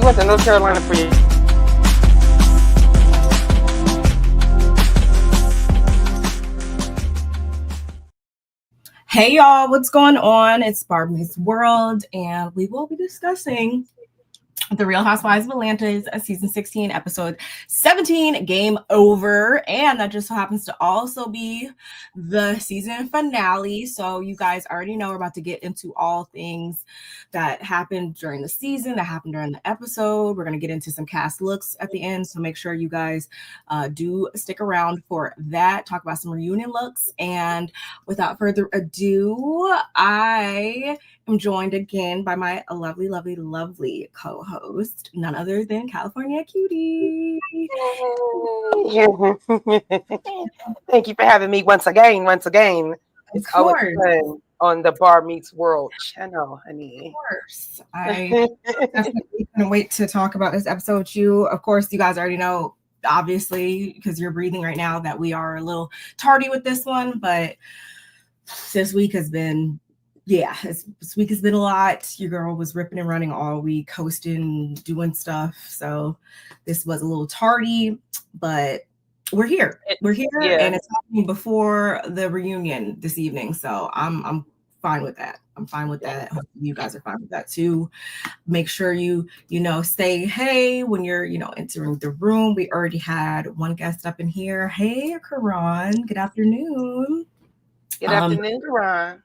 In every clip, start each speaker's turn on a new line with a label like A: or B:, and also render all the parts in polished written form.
A: went to North Carolina for you.
B: Hey y'all, what's going on? It's BarbMeetsWorld, and we will be discussing The Real Housewives of Atlanta's season 16, episode 17, Game Over. And that just so happens to also be the season finale. So you guys already know we're about to get into all things that happened during the season, that happened during the episode. We're going to get into some cast looks at the end. So make sure you guys do stick around for that. Talk about some reunion looks. And without further ado, I am joined again by my lovely, lovely, lovely co-host, none other than California Cutie.
A: Thank you for having me once again. It's always fun on the BarbMeetsWorld channel, honey.
B: Of course. I definitely couldn't wait to talk about this episode with you. Of course, you guys already know, obviously, because you're breathing right now, that we are a little tardy with this one, but this week has been this week has been a lot. Your girl was ripping and running all week, hosting, doing stuff. So this was a little tardy, but we're here. And it's happening before the reunion this evening. So I'm fine with that. I'm fine with that. Hopefully you guys are fine with that too. Make sure you say hey when you're entering the room. We already had one guest up in here. Hey, Karan. Good afternoon.
A: Good afternoon, Karan.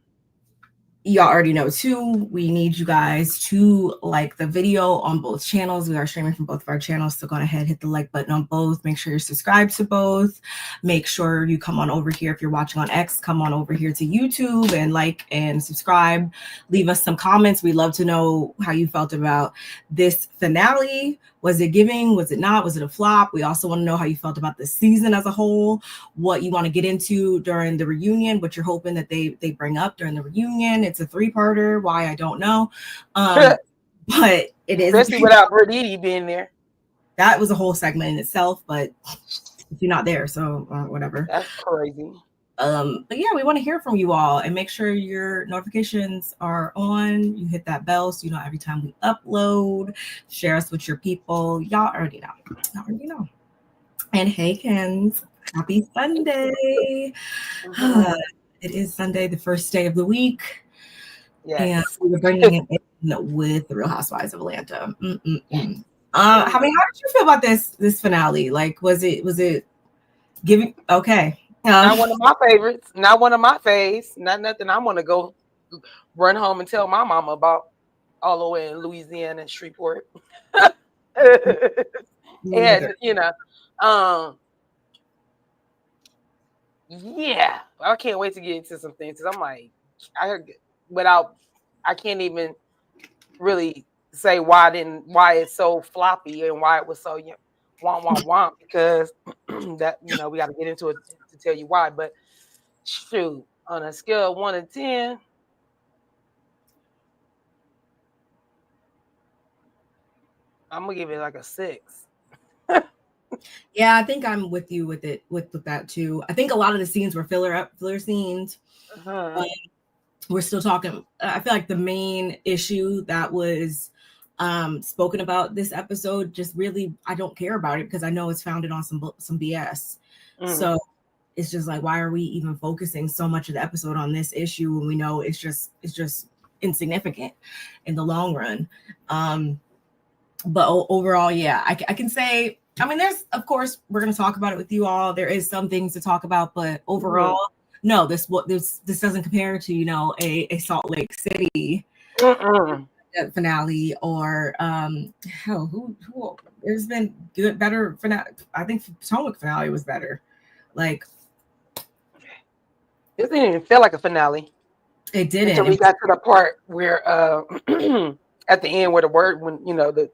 B: Y'all already know too, we need you guys to like the video on both channels. We are streaming from both of our channels, so go ahead, hit the like button on both. Make sure you're subscribed to both. Make sure you come on over here. If you're watching on X, come on over here to YouTube and like and subscribe. Leave us some comments. We'd love to know how you felt about this finale. Was it giving? Was it not? Was it a flop? We also want to know how you felt about the season as a whole, what you want to get into during the reunion, what you're hoping that they bring up during the reunion. It's a 3-parter. Why, I don't know. But it is.
A: Especially without Brit Eady being there.
B: That was a whole segment in itself, but you're not there, so whatever.
A: That's crazy.
B: But yeah, we want to hear from you all, and make sure your notifications are on. You hit that bell so you know every time we upload. Share us with your people. Y'all already know. And hey, Kens, happy Sunday. It is Sunday, the first day of the week.
A: Yes.
B: And we're bringing it in with the Real Housewives of Atlanta. How did you feel about this finale? Like, was it giving? Okay.
A: Not one of my favorites. Not one of my faves. Not nothing I'm gonna go run home and tell my mama about all the way in Louisiana and Shreveport. And I can't wait to get into some things because I'm like, I can't even really say why it's so floppy and why it was so womp because that we got to get into it to tell you why. But shoot, on a scale of 1 to 10, I'm gonna give it like a 6.
B: Yeah, I think I'm with you with that too. I think a lot of the scenes were filler scenes. We're still talking. I feel like the main issue that was spoken about this episode, just really, I don't care about it because I know it's founded on some BS. So it's just like, why are we even focusing so much of the episode on this issue when we know it's just insignificant in the long run? But overall, yeah, I can say, I mean, there's, of course, we're going to talk about it with you all. There is some things to talk about, but overall, no, this doesn't compare to, a Salt Lake City finale or hell, who there's been better finale. I think Potomac finale was better. Like,
A: it didn't even feel like a finale.
B: It didn't.
A: Until we got to the part where at the end where the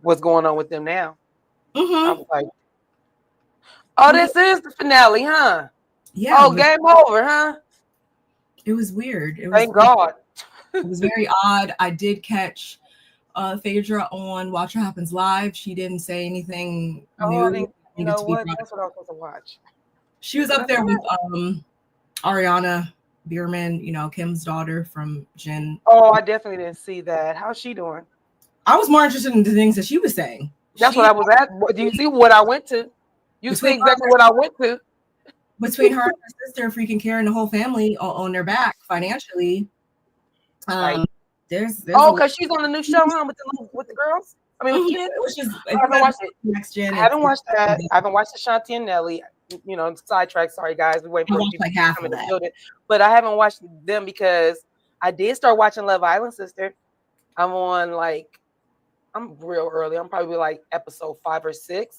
A: what's going on with them now. I was like, oh, this is the finale, huh?
B: Yeah.
A: Oh, game over, huh?
B: It was weird.
A: Thank God.
B: It was very odd. I did catch Phaedra on Watch What Happens Live. She didn't say anything new.
A: You know what? That's what I was supposed to watch.
B: She was up there with Ariana Bierman, Kim's daughter from Jen.
A: Oh, I definitely didn't see that. How's she doing?
B: I was more interested in the things that she was saying.
A: That's what I was at. Do you see what I went to? You see exactly what I went to.
B: Between her and her sister freaking carrying the whole family on their back financially.
A: Right.
B: There's
A: because she's on the new show, huh? With the girls. I mean, with kids. I haven't watched it.
B: Next gen.
A: I haven't watched that. I haven't watched the Shanti and Nelly. You know, sidetrack. Sorry, guys. We wait for people
B: like half
A: to come in the building. But I haven't watched them because I did start watching Love Island, sister. I'm on I'm real early. I'm probably like episode 5 or 6.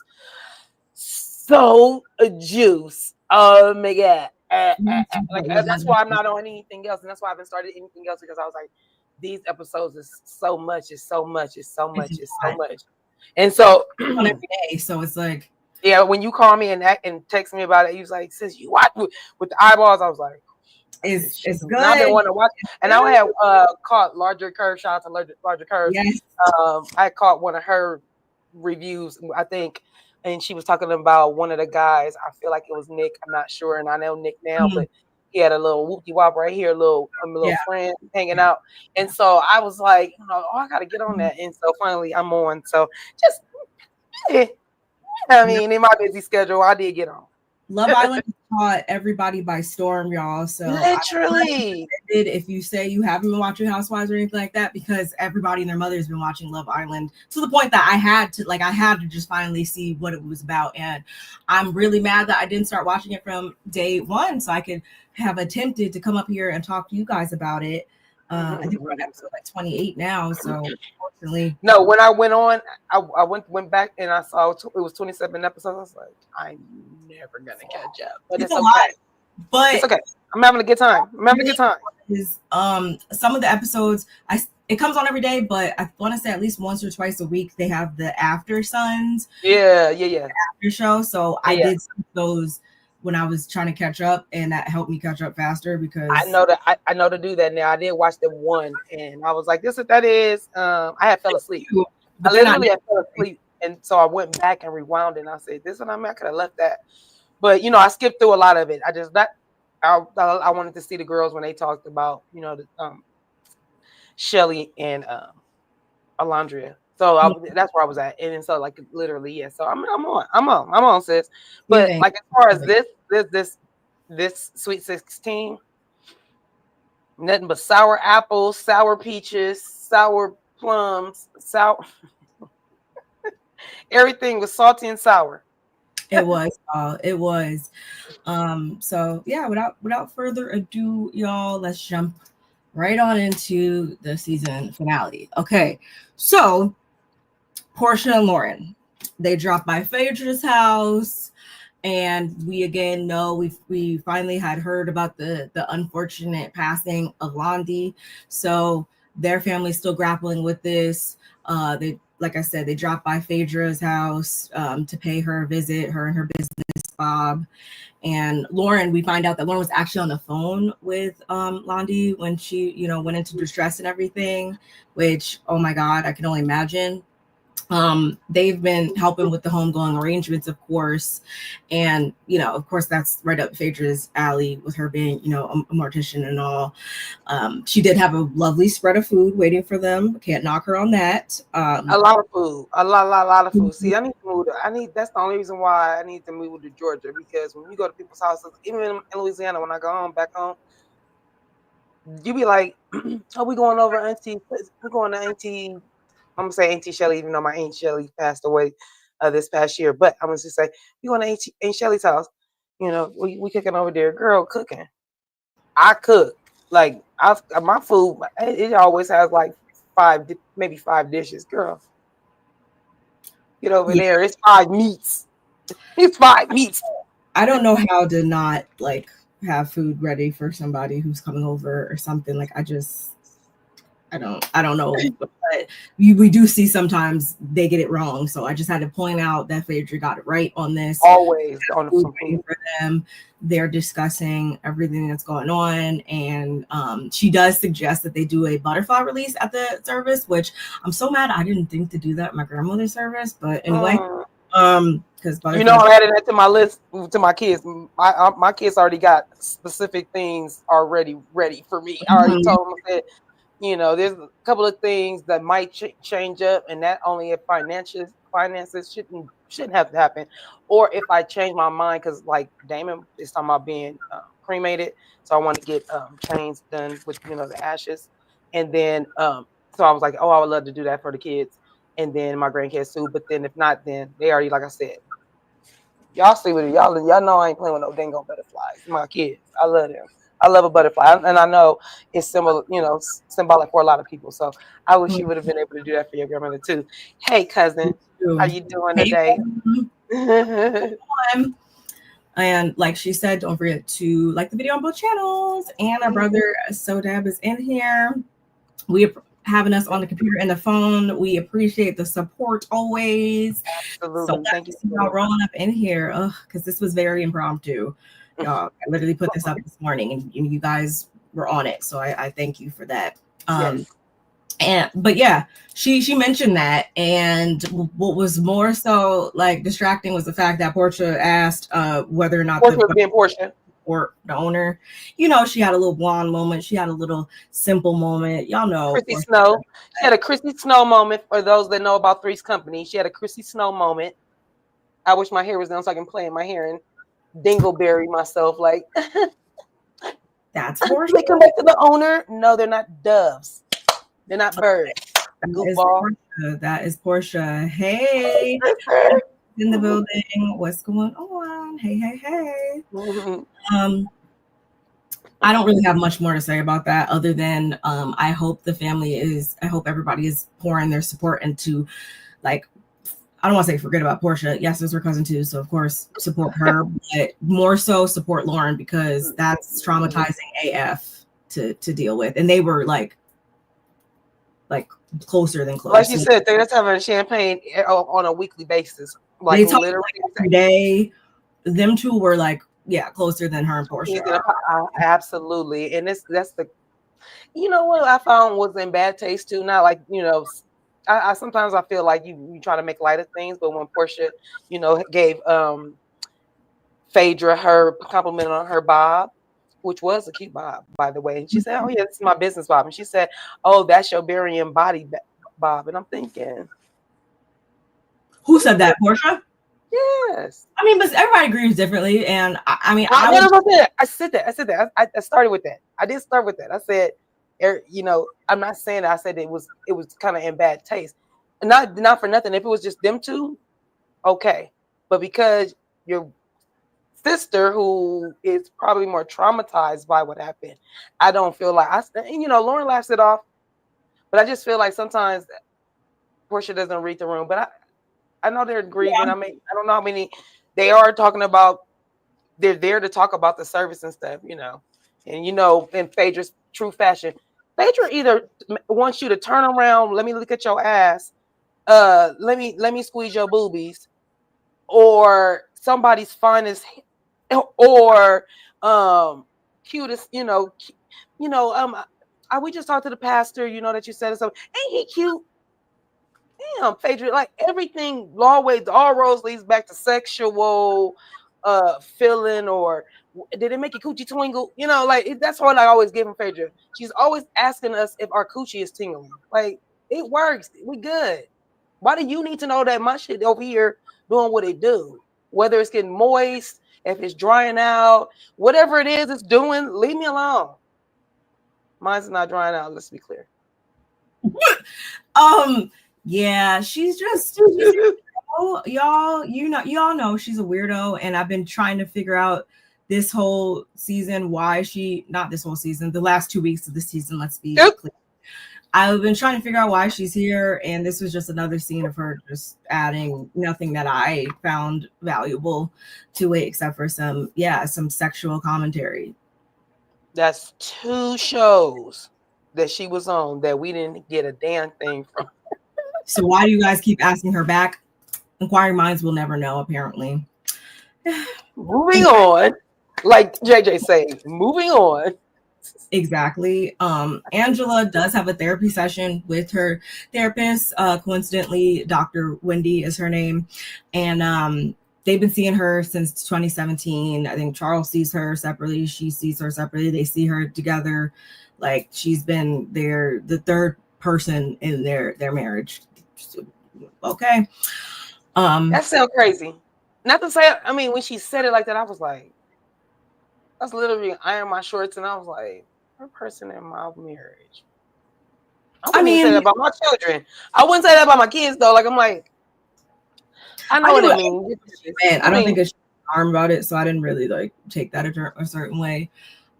A: So juice. Oh my god. That's why I'm not on anything else, and that's why I haven't started anything else, because I was like, these episodes is so much, it's so much. And so
B: every day. So it's like,
A: yeah, when you call me and text me about it, you was like, since you watch with the eyeballs, I was like,
B: it's good.
A: And I've been wanting to watch it. And I have caught Larger Curve, shout out to Larger Curve.
B: Yes.
A: I caught one of her reviews, I think, and she was talking about one of the guys. I feel like it was Nick. I'm not sure, and I know Nick now, but he had a little whoopty wop right here, a little friend hanging out. And so I was like, I got to get on that. And so finally I'm on. So just, I mean, in my busy schedule, I did get on.
B: Love Island caught everybody by storm, y'all. So
A: literally,
B: if you say you haven't been watching Housewives or anything like that, because everybody and their mother has been watching Love Island, to the point that I had to just finally see what it was about. And I'm really mad that I didn't start watching it from day one, so I could have attempted to come up here and talk to you guys about it. I think we're on episode 28 now, so unfortunately.
A: No, when I went on, I went back and I saw it was 27 episodes. I was like, I'm never gonna catch up, but it's okay.
B: Lot, but
A: it's okay. I'm having a good time.
B: Is some of the episodes it comes on every day, but I want to say at least once or twice a week they have the After Sons.
A: Yeah.
B: After show. So I did those when I was trying to catch up, and that helped me catch up faster because
A: I know to do that now. I did watch the one, and I was like, "This is what that is." I had fell asleep. I literally fell asleep, and so I went back and rewound, and I said, "This one, I could have left that," but I skipped through a lot of it. I wanted to see the girls when they talked about Shelly and Alondria. So that's where I was at, and so literally, yeah. So I'm on, sis. But as far as this Sweet 16, nothing but sour apples, sour peaches, sour plums, everything was salty and sour.
B: It was. So yeah, without further ado, y'all, let's jump right on into the season finale. Okay, so Porsha and Lauren, they dropped by Phaedra's house, and we again know we finally had heard about the unfortunate passing of Londi. So their family's still grappling with this. They, like I said, they dropped by Phaedra's house to pay her a visit, her and her business Bob. And Lauren, we find out that Lauren was actually on the phone with Londi when she, went into distress and everything, which, oh my God, I can only imagine. They've been helping with the homegoing arrangements, of course, and of course that's right up Phaedra's alley with her being a mortician and all. She did have a lovely spread of food waiting for them. Can't knock her on that.
A: A lot of food, a lot of food. See, I need to move. That's the only reason why I need to move to Georgia, because when you go to people's houses, even in Louisiana, when I go back home, you be like, "Oh, we going over Auntie? We're going to Auntie." I'm gonna say Auntie Shelly, even though my Aunt Shelly passed away this past year. But I'm gonna just say we going to Aunt Shelly's house. We cooking over there, girl. Cooking. I cook my food. It always has maybe five dishes, girl. Get over there. It's 5 meats. It's 5 meats.
B: I don't know how to not have food ready for somebody who's coming over or something. I don't know, but we do see sometimes they get it wrong. So I just had to point out that Phaedra got it right on this.
A: Always on the
B: food for them. They're discussing everything that's going on, and she does suggest that they do a butterfly release at the service, which I'm so mad I didn't think to do that at my grandmother's service. But anyway, because I'm
A: adding that to my list to my kids. My kids already got specific things already ready for me. I already told them that there's a couple of things that might change up, and that only if finances shouldn't have to happen, or if I change my mind, because like Damon is talking about being cremated, so I want to get chains done with the ashes, and then so I was like, oh, I would love to do that for the kids, and then my grandkids too. But then if not, then they already, like I said, y'all see with it, y'all know I ain't playing with no dingo butterflies. My kids, I love them. I love a butterfly, and I know it's similar, symbolic for a lot of people. So I wish you would have been able to do that for your grandmother too. Hey, cousin, how you doing today?
B: And like she said, don't forget to like the video on both channels. And our brother Sodab is in here. We having us on the computer and the phone. We appreciate the support always.
A: Absolutely.
B: So thank you for y'all rolling up in here, because this was very impromptu. Y'all, I literally put this up this morning, and you guys were on it. So I thank you for that.
A: Yes.
B: But yeah, she mentioned that, and what was more so like distracting was the fact that Porsha asked whether or not
A: Porsha
B: or the owner, she had a little blonde moment. She had a little simple moment. Y'all know
A: Chrissy Snow. She had a Chrissy Snow moment. For those that know about Three's Company, she had a Chrissy Snow moment. I wish my hair was down so I can play in my hair and dingleberry myself like.
B: That's Porsha.
A: They come back to the owner. No, they're not doves. They're not birds.
B: That is Porsha. Hey, in the building. What's going on? Hey.
A: Mm-hmm.
B: I don't really have much more to say about that other than I hope everybody is pouring their support into, like, I don't want to say forget about Porsha. Yes, it's her cousin too, so of course support her, but more so support Lauren, because that's traumatizing AF to deal with. And they were like closer than close.
A: Like you said, they're just having champagne on a weekly basis. Like
B: they talk
A: literally
B: every day. Them two were like, closer than her and Porsha.
A: Absolutely. And that's the, what I found was in bad taste too. Not like, I sometimes I feel like you try to make light of things, but when Porsha, gave Phaedra her compliment on her bob, which was a cute bob, by the way. And she said, oh, yeah, this is my business bob. And she said, oh, that's your burying body bob. And I'm thinking,
B: who said that, Porsha?
A: Yes.
B: I mean, but everybody agrees differently. And I
A: said that. I started with that. I did start with that. I said, I'm not saying that. I said it was kind of in bad taste. Not for nothing. If it was just them two, okay. But because your sister, who is probably more traumatized by what happened, I don't feel like Lauren laughs it off, but I just feel like sometimes Porsha doesn't read the room. But I know they're grieving. I mean, I don't know how many they are talking about. They're there to talk about the service and stuff, and in Phaedra's true fashion, Phaedra either wants you to turn around, let me look at your ass, let me squeeze your boobies, or somebody's finest, or cutest, we just talked to the pastor, that you said something. Ain't he cute? Damn, Phaedra, like everything always, all roads leads back to sexual feeling, or did it make your coochie twinkle? That's what I always give him, Phaedra. She's always asking us if our coochie is tingling. Like, it works. We good. Why do you need to know that my shit over here doing what it do? Whether it's getting moist, if it's drying out, whatever it is it's doing, leave me alone. Mine's not drying out, let's be clear.
B: Yeah, she's y'all know she's a weirdo, and I've been trying to figure out this whole season why the last 2 weeks of the season, let's be clear. I've been trying to figure out why she's here, and this was just another scene of her just adding nothing that I found valuable to it except for some sexual commentary.
A: That's 2 shows that she was on that we didn't get a damn thing from.
B: So why do you guys keep asking her back? Inquiring minds will never know, apparently.
A: Moving on. Like JJ say, moving on.
B: Exactly. Angela does have a therapy session with her therapist. Coincidentally, Dr. Wendy is her name. And they've been seeing her since 2017. I think Charles sees her separately. She sees her separately. They see her together. Like, she's been the third person in their marriage. Okay.
A: That sounds crazy. Not to say, I mean, when she said it like that, I was like, that's literally iron my shorts, and I was like, her person in my marriage. I wouldn't say that about my children. I wouldn't say that about my kids though. Like, I'm like, I know what I mean.
B: Man, I don't think it's harm about it, so I didn't really like take that a certain way.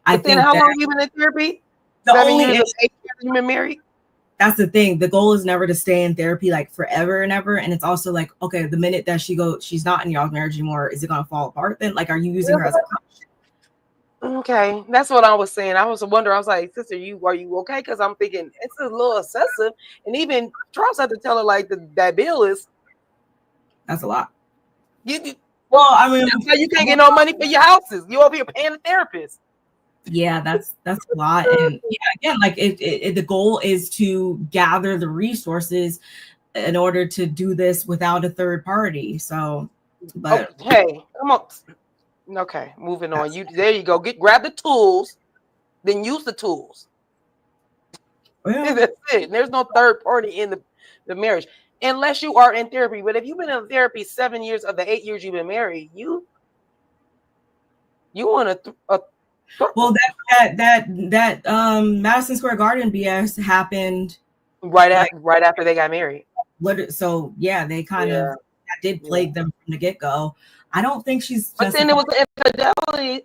A: But then, how long have you been in therapy? 7 years, 8 years you've been married.
B: That's the thing. The goal is never to stay in therapy like forever and ever. And it's also like, okay, the minute that she's not in y'all's marriage anymore, is it gonna fall apart then? Like, are you using her as a coach?
A: Okay, that's what I was saying. I was wondering. I was like, sister, are you okay? Because I'm thinking it's a little excessive. And even Charles had to tell her like that bill is.
B: That's a lot.
A: Well, I mean, that's why you can't get no money for your houses. You over here paying a therapist.
B: Yeah, that's a lot. And yeah, again, like the goal is to gather the resources in order to do this without a third party. So, but
A: hey, come on. Okay, moving on. There you go. Grab the tools, then use the tools. Yeah. That's it. There's no third party in the marriage unless you are in therapy. But if you've been in therapy 7 years of the 8 years you've been married, you want a
B: well, that Madison Square Garden BS happened
A: right after they got married.
B: So yeah, they kind of that did plague them from the get-go. I don't think she's.
A: But then it was infidelity.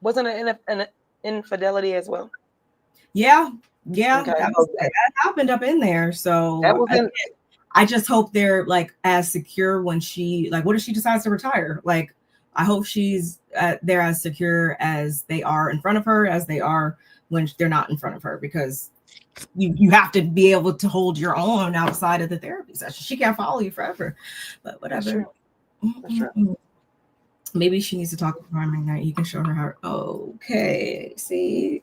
A: Wasn't it an infidelity as well?
B: Yeah. Okay. That happened up in there. So
A: that was
B: I just hope they're like as secure when she what if she decides to retire? Like, I hope she's they're as secure as they are in front of her as they are when they're not in front of her, because you have to be able to hold your own outside of the therapy session. She can't follow you forever, but whatever. Sure. Maybe she needs to talk with Primary Night. You can show her how. Okay, see.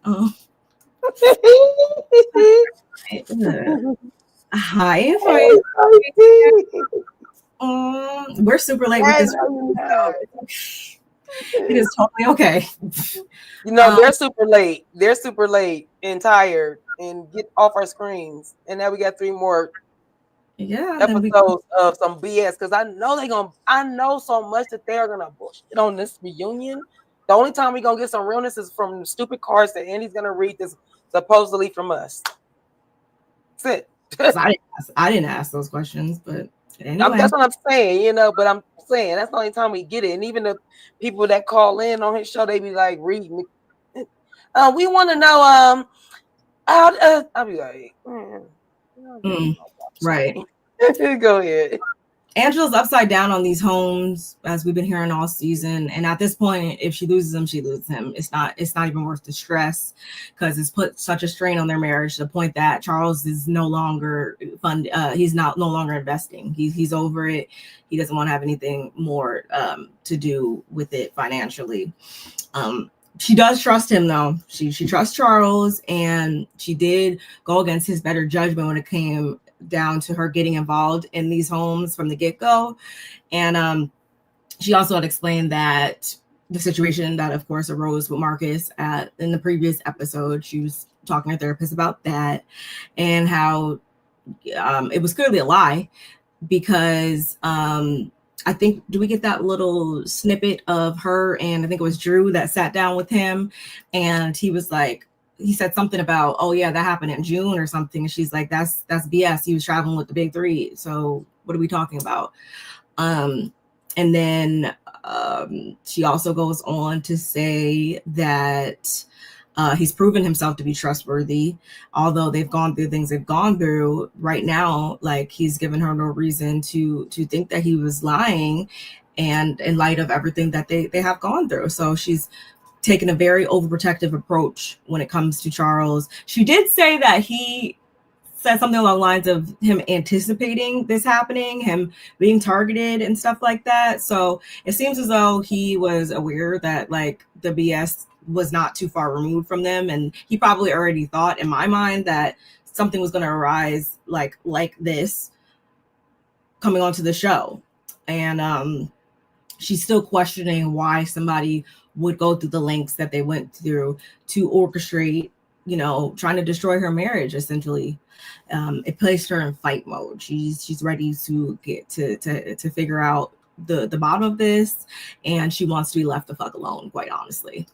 B: Hi. We're super late with this. It is totally okay.
A: They're super late. They're super late and tired and get off our screens. And now we got 3 more episodes of some BS, because I know so much that they're gonna bullshit on this reunion. The only time we're gonna get some realness is from the stupid cards that Andy's gonna read this supposedly from us. That's it.
B: I didn't ask those questions, but anyway.
A: That's what I'm saying, but I'm saying that's the only time we get it. And even the people that call in on his show, they be like, read me. We want to know I'll be like,
B: right.
A: Go ahead.
B: Angela's upside down on these homes, as we've been hearing all season. And at this point, if she loses him, she loses him. It's not even worth the stress, because it's put such a strain on their marriage to the point that Charles is no longer he's no longer investing. He's over it. He doesn't want to have anything more to do with it financially. She does trust him though. She trusts Charles, and she did go against his better judgment when it came down to her getting involved in these homes from the get-go. And she also had explained that the situation that of course arose with Marcus in the previous episode, she was talking to her therapist about that, and how it was clearly a lie, because I think, do we get that little snippet of her and I think it was Drew that sat down with him, and he was like, he said something about, oh yeah, that happened in June or something. And she's like, that's BS. He was traveling with the big 3. So what are we talking about? And then she also goes on to say that he's proven himself to be trustworthy, although they've gone through things they've gone through right now. Like, he's given her no reason to think that he was lying, and in light of everything that they have gone through. So she's taken a very overprotective approach when it comes to Charles. She did say that he said something along the lines of him anticipating this happening, him being targeted and stuff like that. So it seems as though he was aware that like the BS was not too far removed from them. And he probably already thought, in my mind, that something was going to arise like this coming onto the show. And she's still questioning why somebody would go through the lengths that they went through to orchestrate, trying to destroy her marriage, essentially. It placed her in fight mode. She's ready to get to figure out the bottom of this, and she wants to be left the fuck alone, quite honestly.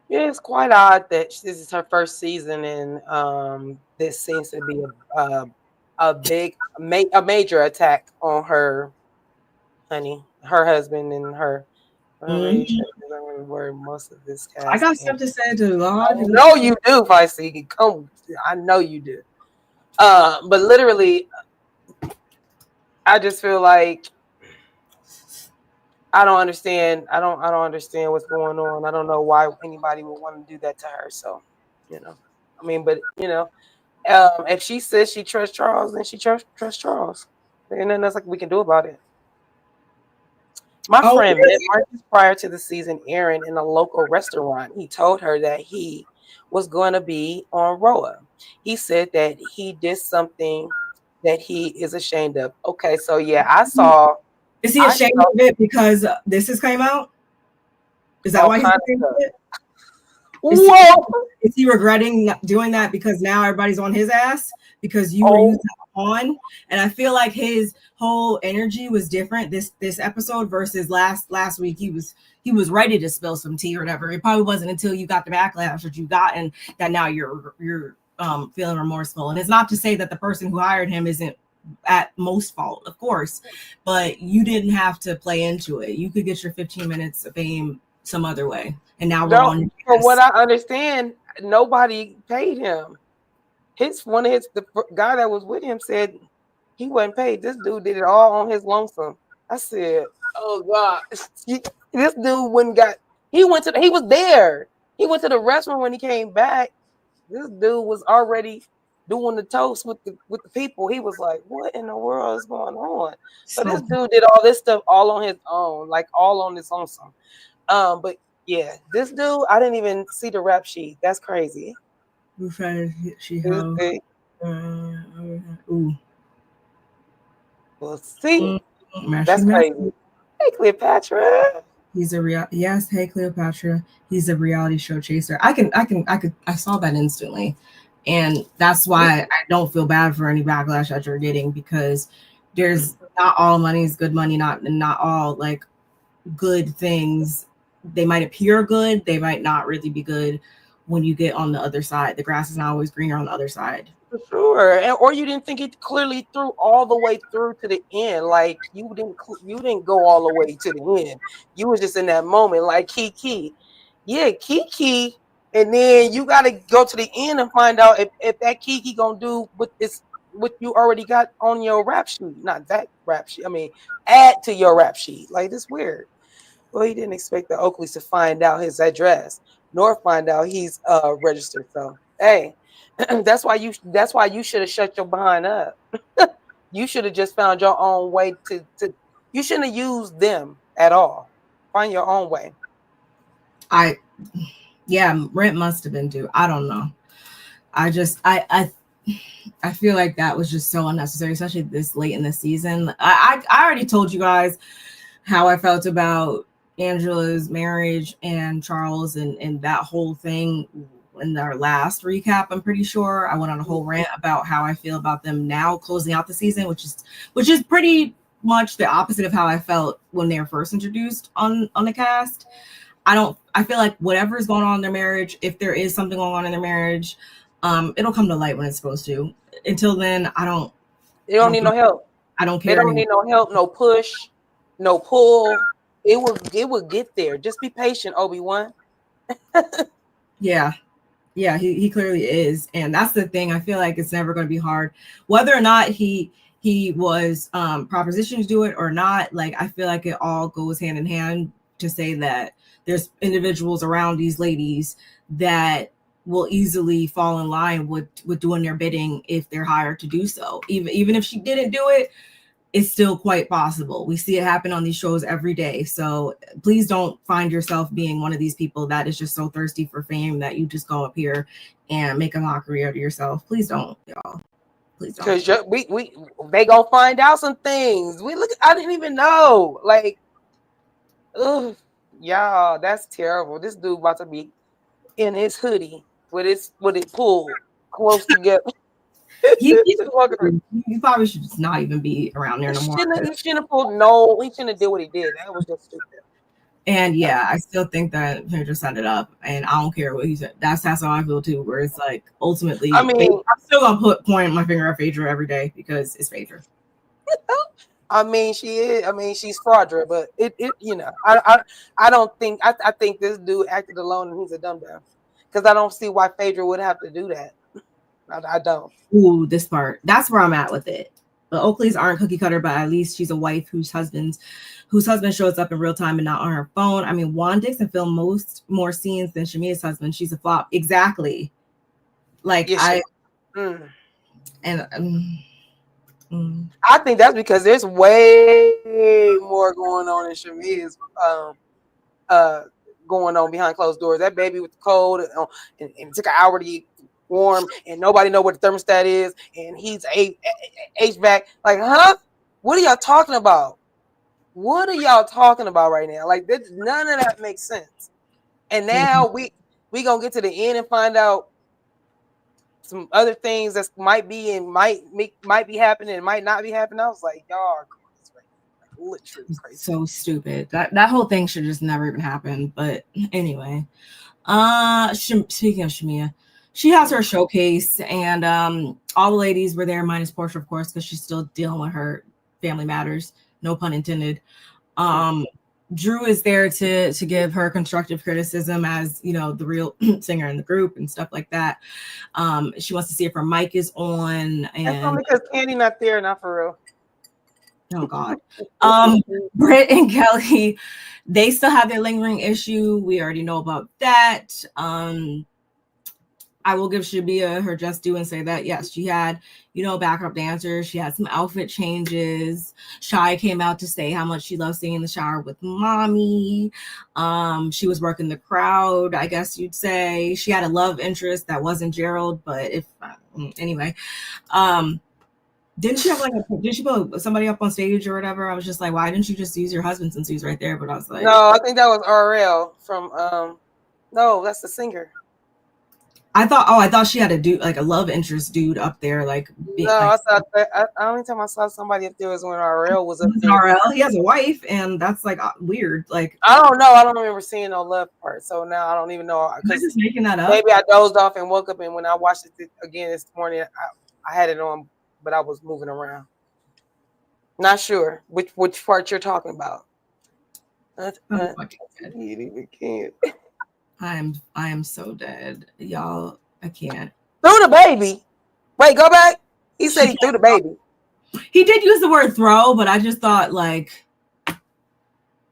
A: Yeah, it's quite odd that this is her first season, and this seems to be a major attack on her, honey, her husband, and her. Where most of this cast.
B: I got stuff to say to Lord.
A: I know you do, Feisty. Come, I know you do. But literally, I just feel like I don't understand. I don't understand what's going on. I don't know why anybody would want to do that to her. So, I mean, but if she says she trusts Charles, then she trusts Charles, and then that's like we can do about it. My friend met Marcus prior to the season airing in a local restaurant. He told her that he was going to be on RHOA. He said that he did something that he is ashamed of. Okay, so yeah, I saw.
B: Is he ashamed of it because this has came out? Is that why he's ashamed of it? Is he regretting doing that because now everybody's on his ass because you were using on? And I feel like his whole energy was different this episode versus last week. He was ready to spill some tea or whatever. It probably wasn't until you got the backlash that you got and that now you're feeling remorseful. And it's not to say that the person who hired him isn't at most fault, of course, but you didn't have to play into it. You could get your 15 minutes of fame some other way. And now we're on.
A: From what I understand, nobody paid him. The guy that was with him said he wasn't paid. This dude did it all on his lonesome. I said, "Oh God, this dude he was there. He went to the restaurant when he came back. This dude was already doing the toast with the people. He was like, what in the world is going on? So this dude did all this stuff all on his own, like all on his lonesome. But yeah, this dude, I didn't even see the rap sheet. That's crazy.
B: Ooh.
A: We'll see. That's crazy. Hey, Cleopatra.
B: Hey Cleopatra. He's a reality show chaser. I saw that instantly. And that's why I don't feel bad for any backlash that you're getting, because there's not all money is good money, not all like good things. They might appear good, they might not really be good when you get on the other side. The grass is not always greener on the other side.
A: For sure. Or you didn't think it clearly through all the way through to the end. Like you didn't go all the way to the end. You was just in that moment, like Kiki. Yeah, Kiki. And then you got to go to the end and find out if that Kiki gonna do what you already got on your rap sheet. Not that rap sheet. I mean, add to your rap sheet. Like, this weird. Well, he didn't expect the Oakleys to find out his address, nor find out he's registered. So, hey, that's why you should have shut your behind up. You should have just found your own way to. You shouldn't have used them at all. Find your own way.
B: Yeah, rent must have been due. I don't know. I feel like that was just so unnecessary, especially this late in the season. I already told you guys how I felt about Angela's marriage and Charles and that whole thing in our last recap. I'm pretty sure I went on a whole rant about how I feel about them now closing out the season, which is pretty much the opposite of how I felt when they were first introduced on the cast. I feel like whatever is going on in their marriage, if there is something going on in their marriage, it'll come to light when it's supposed to. Until then,
A: they don't need no help.
B: I don't care.
A: They don't need no help, no push, no pull. It will get there. Just be patient, Obi-Wan.
B: Yeah, he clearly is. And that's the thing. I feel like it's never going to be hard. Whether or not he was propositioned to do it or not, like, I feel like it all goes hand in hand to say that there's individuals around these ladies that will easily fall in line with doing their bidding if they're hired to do so. Even if she didn't do it, it's still quite possible. We see it happen on these shows every day. So please don't find yourself being one of these people that is just so thirsty for fame that you just go up here and make a mockery out of yourself. Please don't, y'all. Please don't.
A: Because they gonna find out some things. I didn't even know. Like, Ugh, y'all, that's terrible. This dude about to be in his hoodie with it pulled close together.
B: He probably should just not even be around there no more.
A: He shouldn't have pulled. No, he shouldn't have did what he did. That was just stupid.
B: And yeah, I still think that Phaedra set it up, and I don't care what he said. That's how I feel too. Where it's like ultimately,
A: I mean,
B: I'm still gonna point my finger at Phaedra every day because it's Phaedra.
A: I mean, she is. I mean, she's fraudulent, but it you know, I don't think. I think this dude acted alone, and he's a dumb. Because I don't see why Phaedra would have to do that. I don't.
B: Ooh, this part. That's where I'm at with it. The Oakleys aren't cookie cutter, but at least she's a wife whose husband shows up in real time and not on her phone. I mean, Juan Dixon filmed more scenes than Shamea's husband. She's a flop. Exactly. Like I
A: think that's because there's way more going on in Shamea's going on behind closed doors. That baby with the cold and it took an hour to get warm, and nobody know what the thermostat is, and he's HVAC. Like, huh? What are y'all talking about? What are y'all talking about right now? Like, none of that makes sense. And now we gonna get to the end and find out some other things that might be be happening and might not be happening. I was like, y'all are literally crazy.
B: So stupid. That whole thing should just never even happen. But anyway, speaking of Shamea, she has her showcase, and all the ladies were there, minus Porsha, of course, because she's still dealing with her family matters. No pun intended. Drew is there to give her constructive criticism as, you know, the real singer in the group and stuff like that. She wants to see if her mic is on. And
A: that's only because Candy not there, not Ferrell.
B: Oh God. Brit and Kelli, they still have their lingering issue. We already know about that. I will give Shamea her just due and say that yes, she had, you know, backup dancers. She had some outfit changes. Shy came out to say how much she loves singing in the shower with mommy. She was working the crowd, I guess you'd say. She had a love interest that wasn't Gerald, but anyway. Didn't she have did she put somebody up on stage or whatever? I was just like, why didn't you just use your husband since he's right there? But I was like,
A: no, I think that was RL from no, that's the singer.
B: I thought she had a dude, like a love interest dude up there, like.
A: No, I thought that. Only time I saw somebody up there was when RL was up there.
B: RL, he has a wife, and that's like weird. Like,
A: I don't know. I don't remember seeing no love part, so now I don't even know.
B: I'm just making that up.
A: Maybe I dozed off and woke up, and when I watched it again this morning, I had it on, but I was moving around. Not sure which part you're talking about. You can't.
B: I am so dead, y'all. I can't.
A: Threw the baby. Wait, go back. He said he threw the baby.
B: He did use the word throw, but I just thought like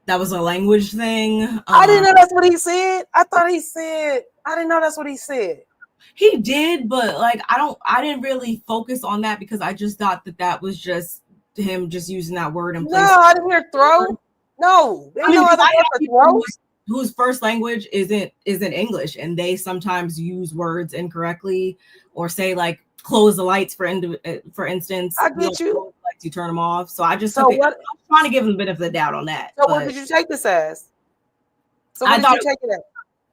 B: that was a language thing.
A: I didn't know that's what he said. I didn't know that's what he said.
B: He did, but like I didn't really focus on that because I just thought that was just him just using that word in place.
A: No, I didn't hear throw. No,
B: I mean, I throw. Whose first language isn't English, and they sometimes use words incorrectly or say like close the lights for instance.
A: I get you.
B: Like you turn them off. So I just I'm trying to give them a bit of the doubt on that.
A: So what did you take this as? So what did you take it as?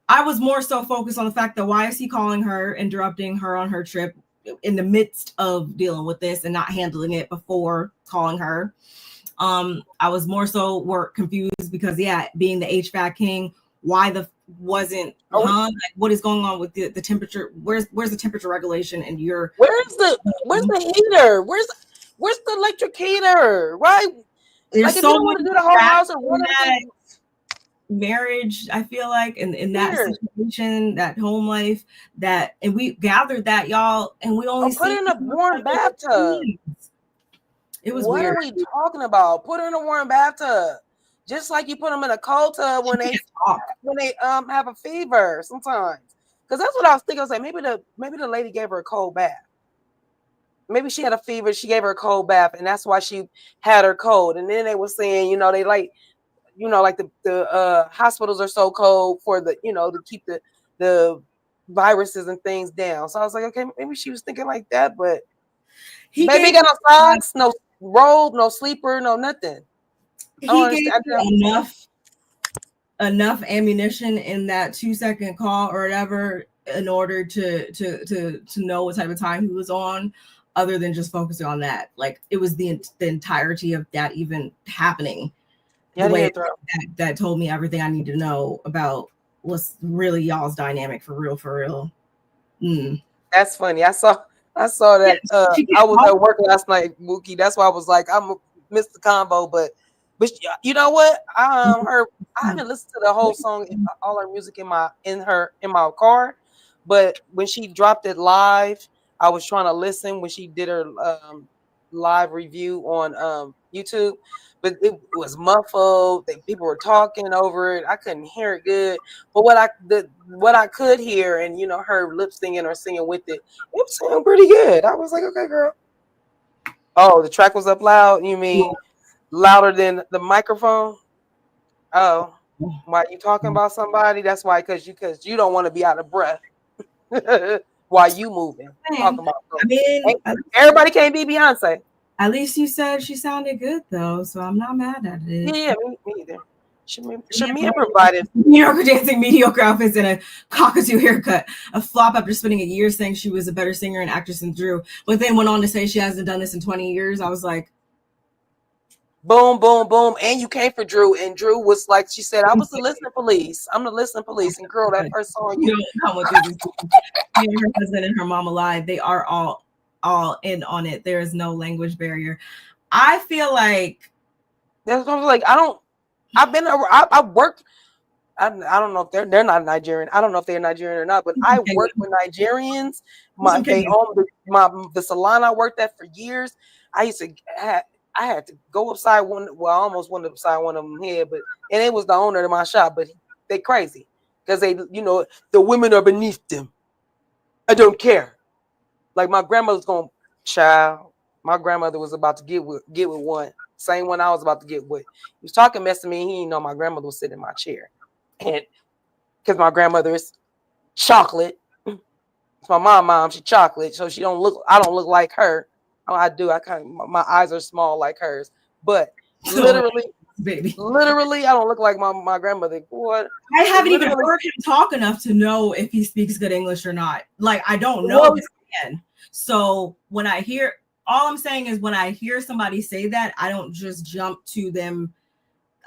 B: I was more so focused on the fact that why is he calling her, interrupting her on her trip in the midst of dealing with this and not handling it before calling her. I was more so confused because being the HVAC king, why wasn't like what is going on with the temperature? Where's the temperature regulation and
A: where's the heater? Where's the electric heater? Right?
B: There's
A: like if you don't want to do the whole house or one
B: marriage, I feel like in that situation, that home life, and we gathered that, y'all, and we only
A: put in a warm bathtub.
B: It was
A: what
B: weird.
A: Are we talking about? Put her in a warm bathtub, just like you put them in a cold tub when they have a fever sometimes. Because that's what I was thinking. I was like, maybe the lady gave her a cold bath. Maybe she had a fever. She gave her a cold bath, and that's why she had her cold. And then they were saying, you know, they like, you know, like the hospitals are so cold for the, you know, to keep the viruses and things down. So I was like, okay, maybe she was thinking like that, but maybe got no socks, no robe, no sleeper, no nothing.
B: He gave her enough enough ammunition in that 2-second call or whatever in order to know what type of time he was on, other than just focusing on that. Like it was the entirety of that even happening.
A: Yeah,
B: the way that told me everything I need to know about what's really y'all's dynamic for real.
A: That's funny. I saw that. I was at work last night, Mookie. That's why I was like, I missed the combo, but you know what? I haven't listened to the whole song, all her music in my car. But when she dropped it live, I was trying to listen when she did her live review on YouTube. But it was muffled. People were talking over it. I couldn't hear it good. But what I could hear, and you know, her lip singing or singing with it, it was sounding pretty good. I was like, okay, girl. Oh, the track was up loud. You mean louder than the microphone? Oh, why you talking about somebody? That's why, because you don't want to be out of breath while you moving. Talking about.
B: I mean,
A: everybody can't be Beyonce.
B: At least you said she sounded good though, so I'm not mad at it.
A: Yeah, me either. Shamea provided
B: New Yorker dancing mediocre outfits and a cockatoo haircut, a flop after spending a year saying she was a better singer and actress than Drew, but then went on to say she hasn't done this in 20 years. I was like,
A: boom, boom, boom. And you came for Drew, and Drew was like, she said, I was the listening police. I'm the listening police. And girl, that first song you
B: know how much her husband and her mom alive, they are all in on it. There is no language barrier. I feel like
A: that's what I was like. I've worked. I don't know if they're not Nigerian. I don't know if they're Nigerian or not, but I worked with Nigerians. They owned the salon I worked at for years. I had to go upside one. Well, I almost went upside one of them head, and it was the owner of my shop. But they crazy because they, you know, the women are beneath them. I don't care. Like my grandmother's going, child. My grandmother was about to get with one. Same one I was about to get with. He was talking mess to me. He didn't know my grandmother was sitting in my chair. And because my grandmother is chocolate. It's my mom, she's chocolate. So I don't look like her. Oh, I do. My eyes are small like hers. But literally, I don't look like my grandmother. What?
B: I haven't even heard him talk enough to know if he speaks good English or not. Like, I don't know this man. So when I hear, all I'm saying is when I hear somebody say that, I don't just jump to them.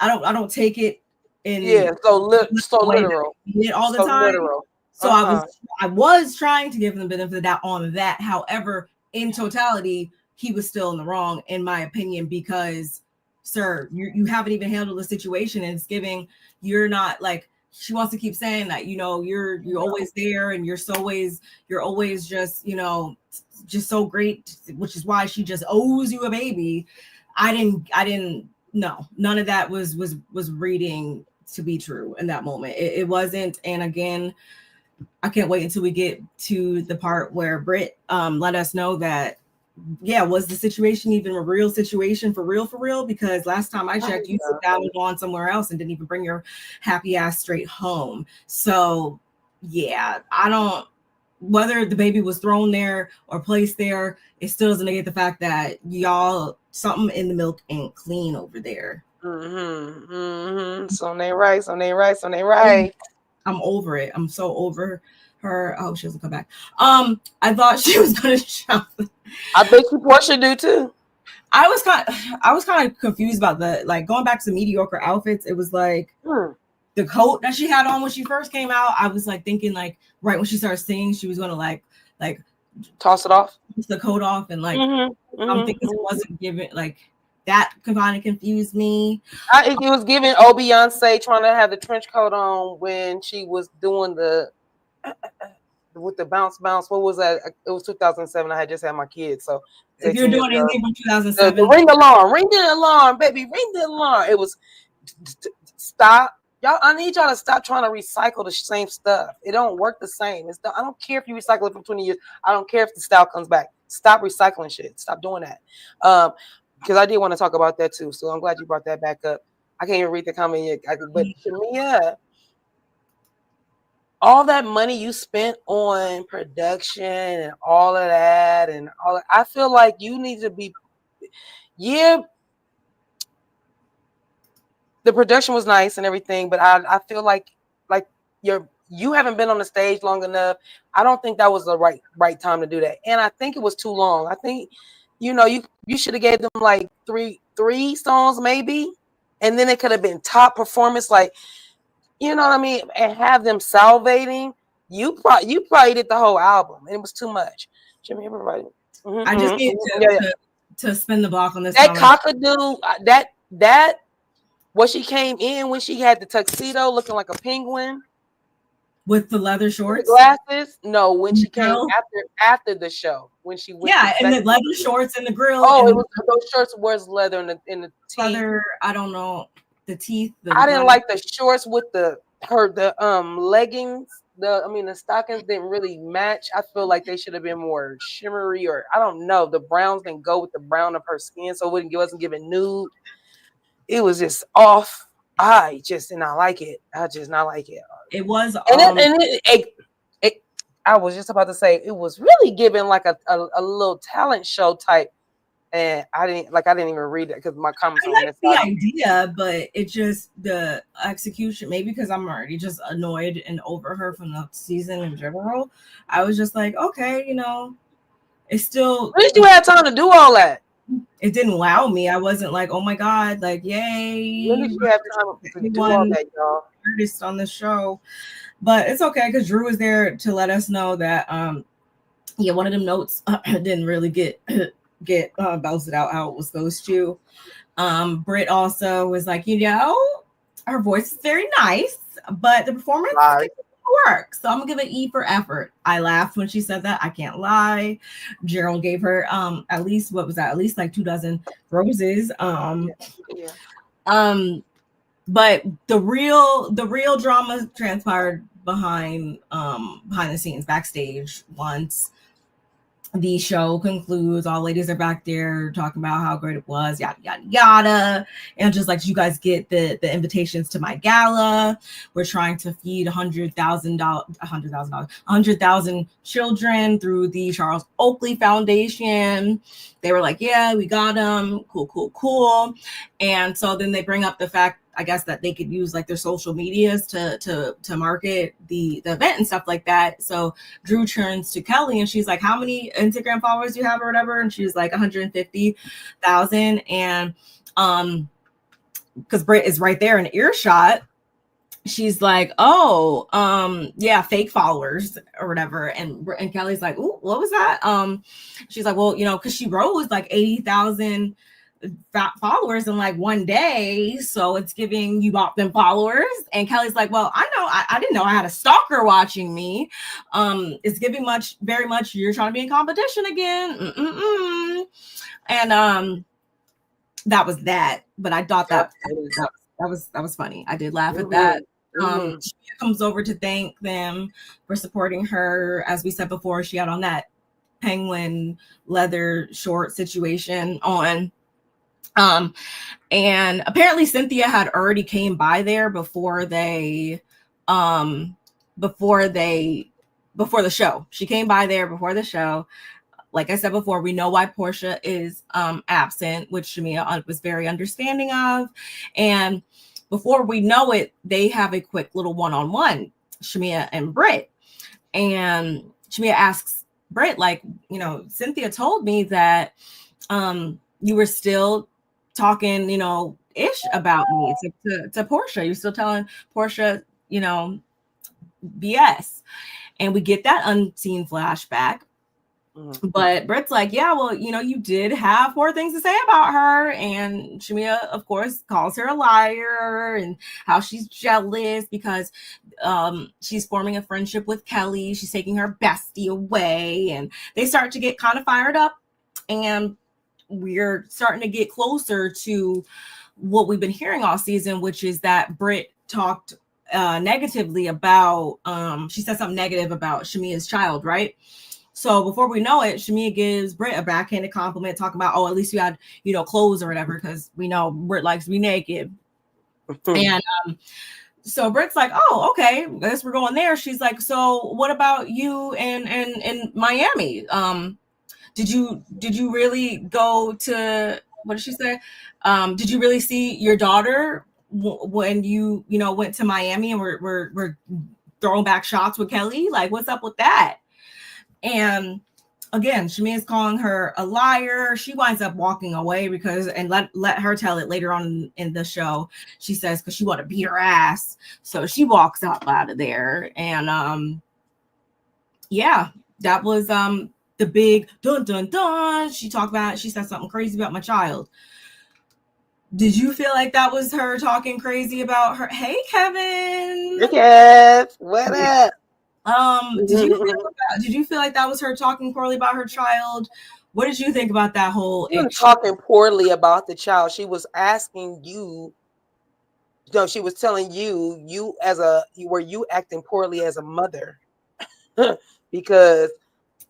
B: I don't take it in
A: so literal
B: all the time. Literal. So I was trying to give him the benefit of the doubt on that. However, in totality, he was still in the wrong, in my opinion, because, sir, you haven't even handled the situation, and it's giving you're not like, she wants to keep saying that, you know, you're always there and you're always just, you know, just so great, which is why she just owes you a baby. I didn't no, none of that was reading to be true in that moment. It wasn't. And again, I can't wait until we get to the part where Brit let us know that, yeah, was the situation even a real situation for real? Because last time I checked, you sit down and gone somewhere else and didn't even bring your happy ass straight home. So yeah, whether the baby was thrown there or placed there, it still doesn't negate the fact that y'all, something in the milk ain't clean over there.
A: So they right.
B: I'm over it. I'm so over her. Oh, she doesn't come back. I thought she was gonna shop.
A: I bet you Porsha do too.
B: I was kind of confused about going back to the mediocre outfits. It was like the coat that she had on when she first came out. I was like thinking like right when she started singing, she was gonna like
A: toss it off,
B: the coat off, and like I'm thinking it wasn't given like that. Kind of confused me.
A: It was giving Beyonce trying to have the trench coat on when she was doing the with the bounce. What was that? It was 2007. I had just had my kids, so
B: if you're doing anything from 2007,
A: the ring the alarm, baby, ring the alarm. It was stop. Y'all, I need y'all to stop trying to recycle the same stuff. It don't work the same. I don't care if you recycle it from 20 years. I don't care if the style comes back. Stop recycling shit. Stop doing that. Because I did want to talk about that too. So I'm glad you brought that back up. I can't even read the comment yet. But Shamea, all that money you spent on production and all of that and all that, I feel like you need to be, the production was nice and everything, but I feel like you haven't been on the stage long enough. I don't think that was the right time to do that. And I think it was too long. I think, you should have gave them like three songs maybe. And then it could have been top performance, like, you know what I mean? And have them salivating. You probably did the whole album. And it was too much. Jimmy, everybody.
B: I just need to spin the block on this.
A: That cockadoo, that what she came in when she had the tuxedo looking like a penguin.
B: With the leather shorts,
A: glasses. No, when she came after the show, when she went
B: and the leather shorts and the grill.
A: Oh, it was those shorts was leather in the teeth.
B: Leather, I don't know the teeth.
A: I didn't like the shorts with the leggings. The stockings didn't really match. I feel like they should have been more shimmery, or I don't know. The browns didn't go with the brown of her skin, so it wasn't giving nude. It was just off. I just did not like it. I just not like it.
B: It was,
A: I was just about to say it was really giving like a little talent show type, and I didn't even read it because my comments.
B: I like the idea, but it just the execution. Maybe because I'm already just annoyed and over her from the season in general. I was just like, okay, it's still.
A: At least you had time to do all that.
B: It didn't wow me. I wasn't like, oh my god, like yay!
A: When did you have time to do all that, y'all?
B: Artist on the show, but it's okay because Drew was there to let us know that one of them notes didn't really get belted out how it was supposed to. Brit also was like, her voice is very nice, but the performance work. So I'm gonna give it E for effort. I laughed when she said that. I can't lie. Gerald gave her at least like 24 roses. But the real drama transpired behind the scenes backstage once the show concludes. All ladies are back there talking about how great it was, yada yada yada, and just like, you guys get the invitations to my gala. We're trying to feed 100,000 children through the Charles Oakley Foundation. They were like, yeah, we got them, cool. And so then they bring up the fact, I guess, that they could use like their social medias to market the event and stuff like that. So Drew turns to Kelli and she's like, how many Instagram followers do you have or whatever? And she's like 150,000. And because Brit is right there in earshot, she's like, fake followers or whatever. And Kelly's like, ooh, what was that? She's like, well, because she rose like 80,000 followers in like one day, so it's giving you bought them followers. And Kelly's like, well, I know, I didn't know I had a stalker watching me. It's giving very much you're trying to be in competition again. And that was that. But I thought that was funny. I did laugh at that. She comes over to thank them for supporting her. As we said before, she had on that penguin leather short situation on. And apparently Cynthia had already came by there before the show. She came by there before the show. Like I said before, we know why Porsha is absent, which Shamea was very understanding of. And before we know it, they have a quick little one-on-one, Shamea and Brit. And Shamea asks Brit, like, Cynthia told me that you were still talking, ish about me to Porsha. You're still telling Porsha, BS. And we get that unseen flashback. But Brit's like, yeah, well, you did have 4 things to say about her. And Shamea, of course, calls her a liar and how she's jealous because she's forming a friendship with Kelli. She's taking her bestie away. And they start to get kind of fired up. And we're starting to get closer to what we've been hearing all season, which is that Brit talked negatively about, she said something negative about Shamea's child, right? So before we know it, Shamea gives Brit a backhanded compliment, talking about, at least you had, clothes or whatever, because we know Brit likes to be naked. And so Brit's like, oh, okay, I guess we're going there. She's like, so what about you in Miami? Did you really go to, what did she say? Did you really see your daughter when you went to Miami and we're throwing back shots with Kelli? Like, what's up with that? And again, Shamea's calling her a liar. She winds up walking away because, and let her tell it later on in the show. She says because she want to beat her ass, so she walks out of there. And yeah, that was the big dun dun dun. She said something crazy about my child. Did you feel like that was her talking crazy about her? Hey, Kevin.
A: Yes, what up?
B: Did you feel like that was her talking poorly about her child? What did you think about that whole?
A: She wasn't talking poorly about the child. She was asking you. No, she was telling you were you acting poorly as a mother? Because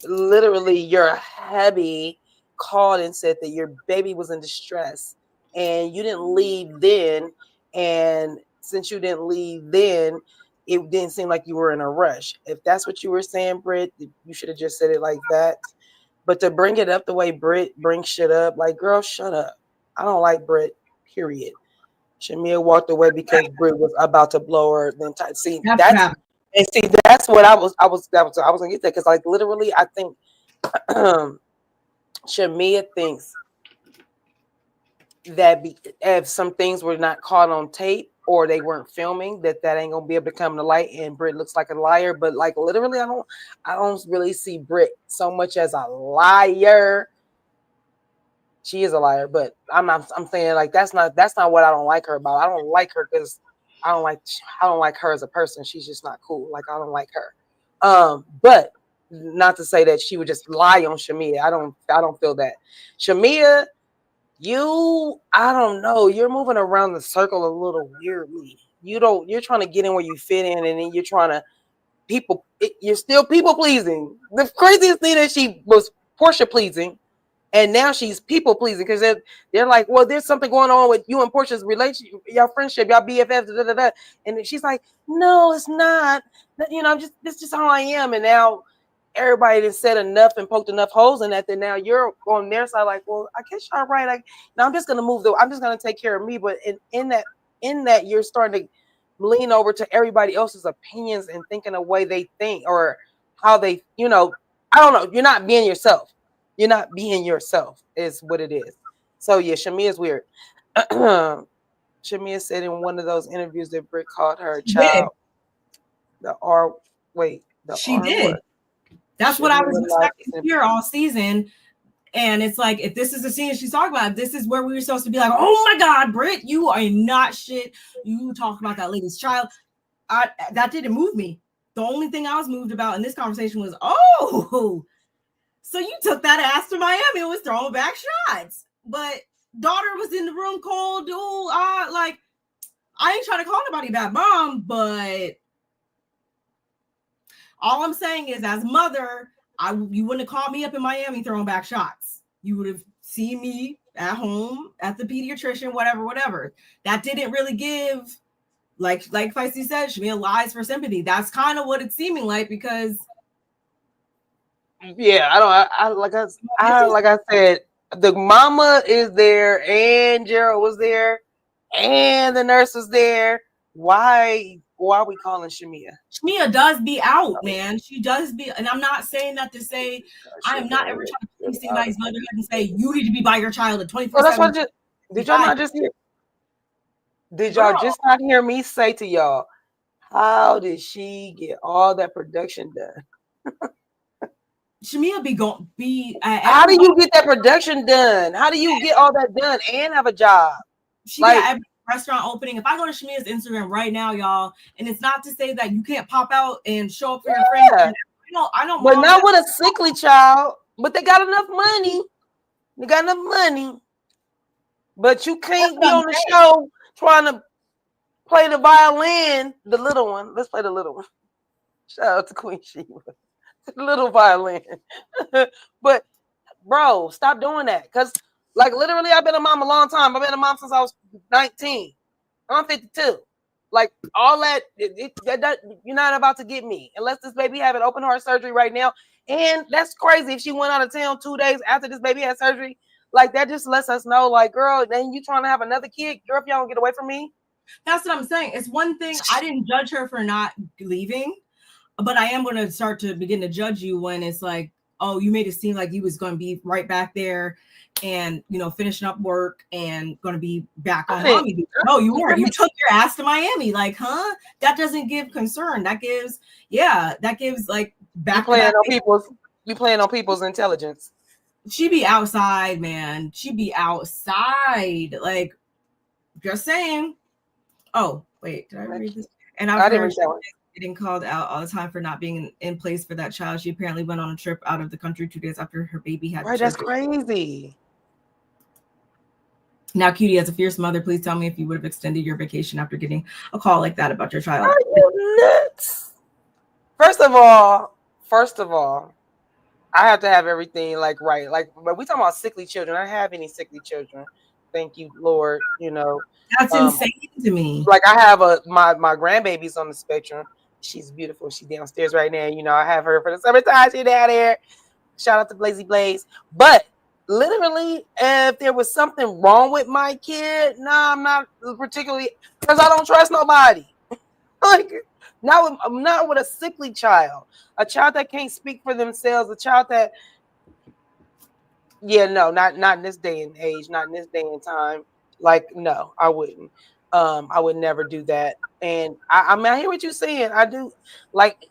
A: literally your hubby called and said that your baby was in distress and you didn't leave then. And since you didn't leave then, it didn't seem like you were in a rush. If that's what you were saying, Brit, you should have just said it like that. But to bring it up the way Brit brings shit up, like, girl, shut up. I don't like Brit, period. Shamea walked away because Brit was about to blow her. Then see, that's what I was gonna get that, because like literally I think Shamea thinks that if some things were not caught on tape or they weren't filming, that ain't gonna be able to come to light, and Brit looks like a liar. But like literally I don't really see Brit so much as a liar. She is a liar, but I'm saying like that's not what I don't like her about. I don't like her because I don't like her as a person. She's just not cool. Like I don't like her. But not to say that she would just lie on Shamea. I don't feel that. Shamea, I don't know. You're moving around the circle a little weirdly. You're trying to get in where you fit in, and then you're trying to you're still people pleasing. The craziest thing that she was Porsha pleasing. And now she's people pleasing because they're like, well, there's something going on with you and Porsha's relationship, your friendship, y'all BFFs, da, da, da. And she's like, no, it's not. This is just how I am. And now everybody has said enough and poked enough holes in that. Then now you're on their side, like, well, I guess y'all right. Like, now I'm just gonna I'm just gonna take care of me. But in that you're starting to lean over to everybody else's opinions and thinking the way they think or how they, I don't know. You're not being yourself. You're not being yourself is what it is. So yeah, Shamea is weird. Shamea said in one of those interviews that Brit called her child.
B: She did. That's what I was expecting to hear all season. And it's like, if this is the scene she's talking about, this is where we were supposed to be like, oh my God, Brit, you are not shit. You talk about that lady's child. That didn't move me. The only thing I was moved about in this conversation was, oh, so you took that ass to Miami and was throwing back shots. But daughter was in the room cold, dude. I ain't trying to call nobody bad mom, but all I'm saying is, as mother, you wouldn't have called me up in Miami throwing back shots. You would have seen me at home at the pediatrician, whatever. That didn't really give, like Feisty said, Shamea lies for sympathy. That's kind of what it's seeming like, because
A: yeah, like I said, the mama is there and Gerald was there and the nurse was there. Why are we calling Shamea?
B: Shamea does be out, man. She does be, and I'm not saying that to say I am not ever trying to police anybody's motherhood and say you need to be by your child at 24/7.
A: That's what did y'all not just hear? Did y'all just not hear me say to y'all, how did she get all that production done?
B: Shamea
A: how do you get that production done? How do you get all that done and have a job?
B: She got every restaurant opening. If I go to Shamea's Instagram right now, y'all, and it's not to say that you can't pop out and show up for your friends. I don't.
A: But not with a sickly child. But they got enough money. But you can't be on the show trying to play the violin. The little one. Let's play the little one. Shout out to Queen Sheba. Little violin. But bro, stop doing that, because like literally I've been a mom a long time. I've been a mom since I was 19. I'm 52. Like all that, you're not about to get me unless this baby having open heart surgery right now. And that's crazy if she went out of town 2 days after this baby had surgery. Like that just lets us know, like, girl, then you trying to have another kid, girl, if y'all don't get away from me.
B: That's what I'm saying. It's one thing, I didn't judge her for not leaving, but I am going to start to begin to judge you when it's like, oh, you made it seem like you was going to be right back there and, you know, finishing up work and going to be back on mommy. No, you weren't. You took your ass to Miami. Like, huh? That doesn't give concern. That gives, like back.
A: You playing on people's intelligence.
B: She be outside, man. She be outside. Like, just saying. Oh, wait, did I read this? And I didn't read that one. Getting called out all the time for not being in place for that child. She apparently went on a trip out of the country 2 days after her baby had
A: surgery. That's crazy.
B: Now, Cutie, as a fierce mother, please tell me if you would have extended your vacation after getting a call like that about your child.
A: Are you nuts? First of all, I have to have everything like right. Like, but we talking about sickly children. I don't have any sickly children. Thank you, Lord. You know,
B: that's insane to me.
A: Like, I have my grandbaby's on the spectrum. She's beautiful. She's downstairs right now. You know, I have her for the summertime. She's down there. Shout out to Blazy Blaze. But literally, if there was something wrong with my kid, I'm not particularly, because I don't trust nobody. Like, not with a sickly child, a child that can't speak for themselves, a child that, not in this day and age, not in this day and time. Like, no, I wouldn't. I would never do that. And I mean, I hear what you're saying. I do. Like,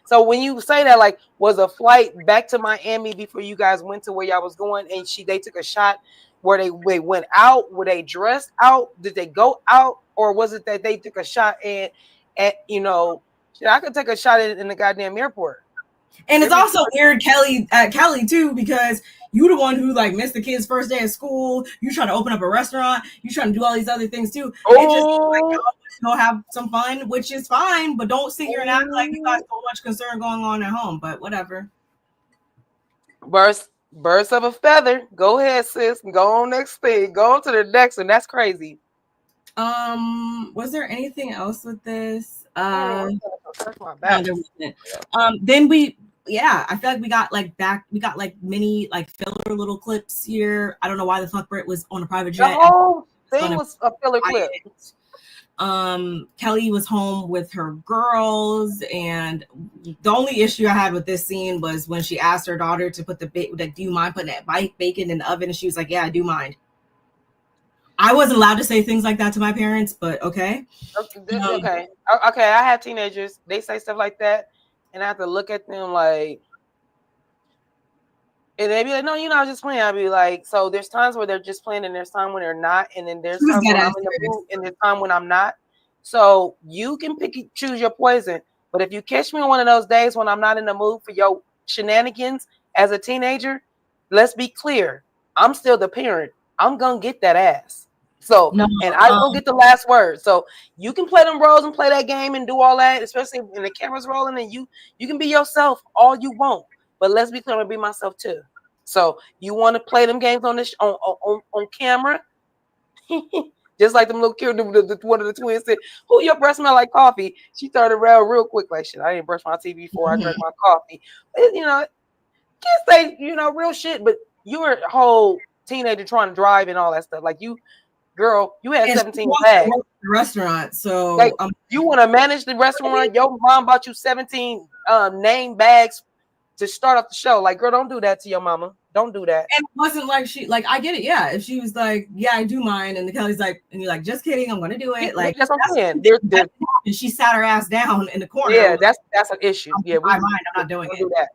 A: so when you say that, like, was a flight back to Miami before you guys went to where y'all was going, and they took a shot where they went out? Were they dressed out? Did they go out? Or was it that they took a shot and you know, I could take a shot in the goddamn airport.
B: And it's also weird, Kelli too, because you the one who like missed the kid's first day of school. You trying to open up a restaurant. You trying to do all these other things too. It just like, go have some fun, which is fine, but don't sit here and act like you got so much concern going on at home. But whatever.
A: Birds of a feather. Go ahead, sis. Go on next thing. Go on to the next one. That's crazy.
B: Was there anything else with this?
A: Then
B: I feel like we got like many like filler little clips here. I don't know why the fuck Brit was on a private jet.
A: The whole thing was a filler clip.
B: Kelli was home with her girls, and the only issue I had with this scene was when she asked her daughter to put do you mind putting that bacon in the oven? And she was like, yeah, I do mind. I wasn't allowed to say things like that to my parents, but okay.
A: Okay. I have teenagers. They say stuff like that, and I have to look at them like, and they be like, "No, I was just playing." I'll be like, "So there's times where they're just playing, and there's time when they're not, and then there's times when I'm in the mood, and there's time when I'm not. So you can choose your poison. But if you catch me on one of those days when I'm not in the mood for your shenanigans as a teenager, let's be clear. I'm still the parent. I'm gonna get that ass." So, and I don't get the last word. So you can play them roles and play that game and do all that, especially when the camera's rolling, and you can be yourself all you want. But let's be clear, I'm gonna be myself too. So you want to play them games on this on camera, just like them little kids. One of the twins said, "Who your breath smell like coffee?" She turned around real quick, like, "Shit, I didn't brush my teeth before I drank my coffee." Can't say real shit, but you're a whole teenager trying to drive and all that stuff. Like, girl, you had 17 bags.
B: Restaurant, so
A: like, you want to manage the restaurant. Your mom bought you 17 name bags to start off the show. Like, girl, don't do that to your mama. Don't do that.
B: And it wasn't like I get it. Yeah, if she was like, yeah, I do mind, and the Kelly's like, and you're like, just kidding, I'm gonna do it. Like,
A: that's what I'm saying.
B: And she sat her ass down in the corner.
A: Yeah, that's an issue. Yeah,
B: I'm not doing it.
A: Do that.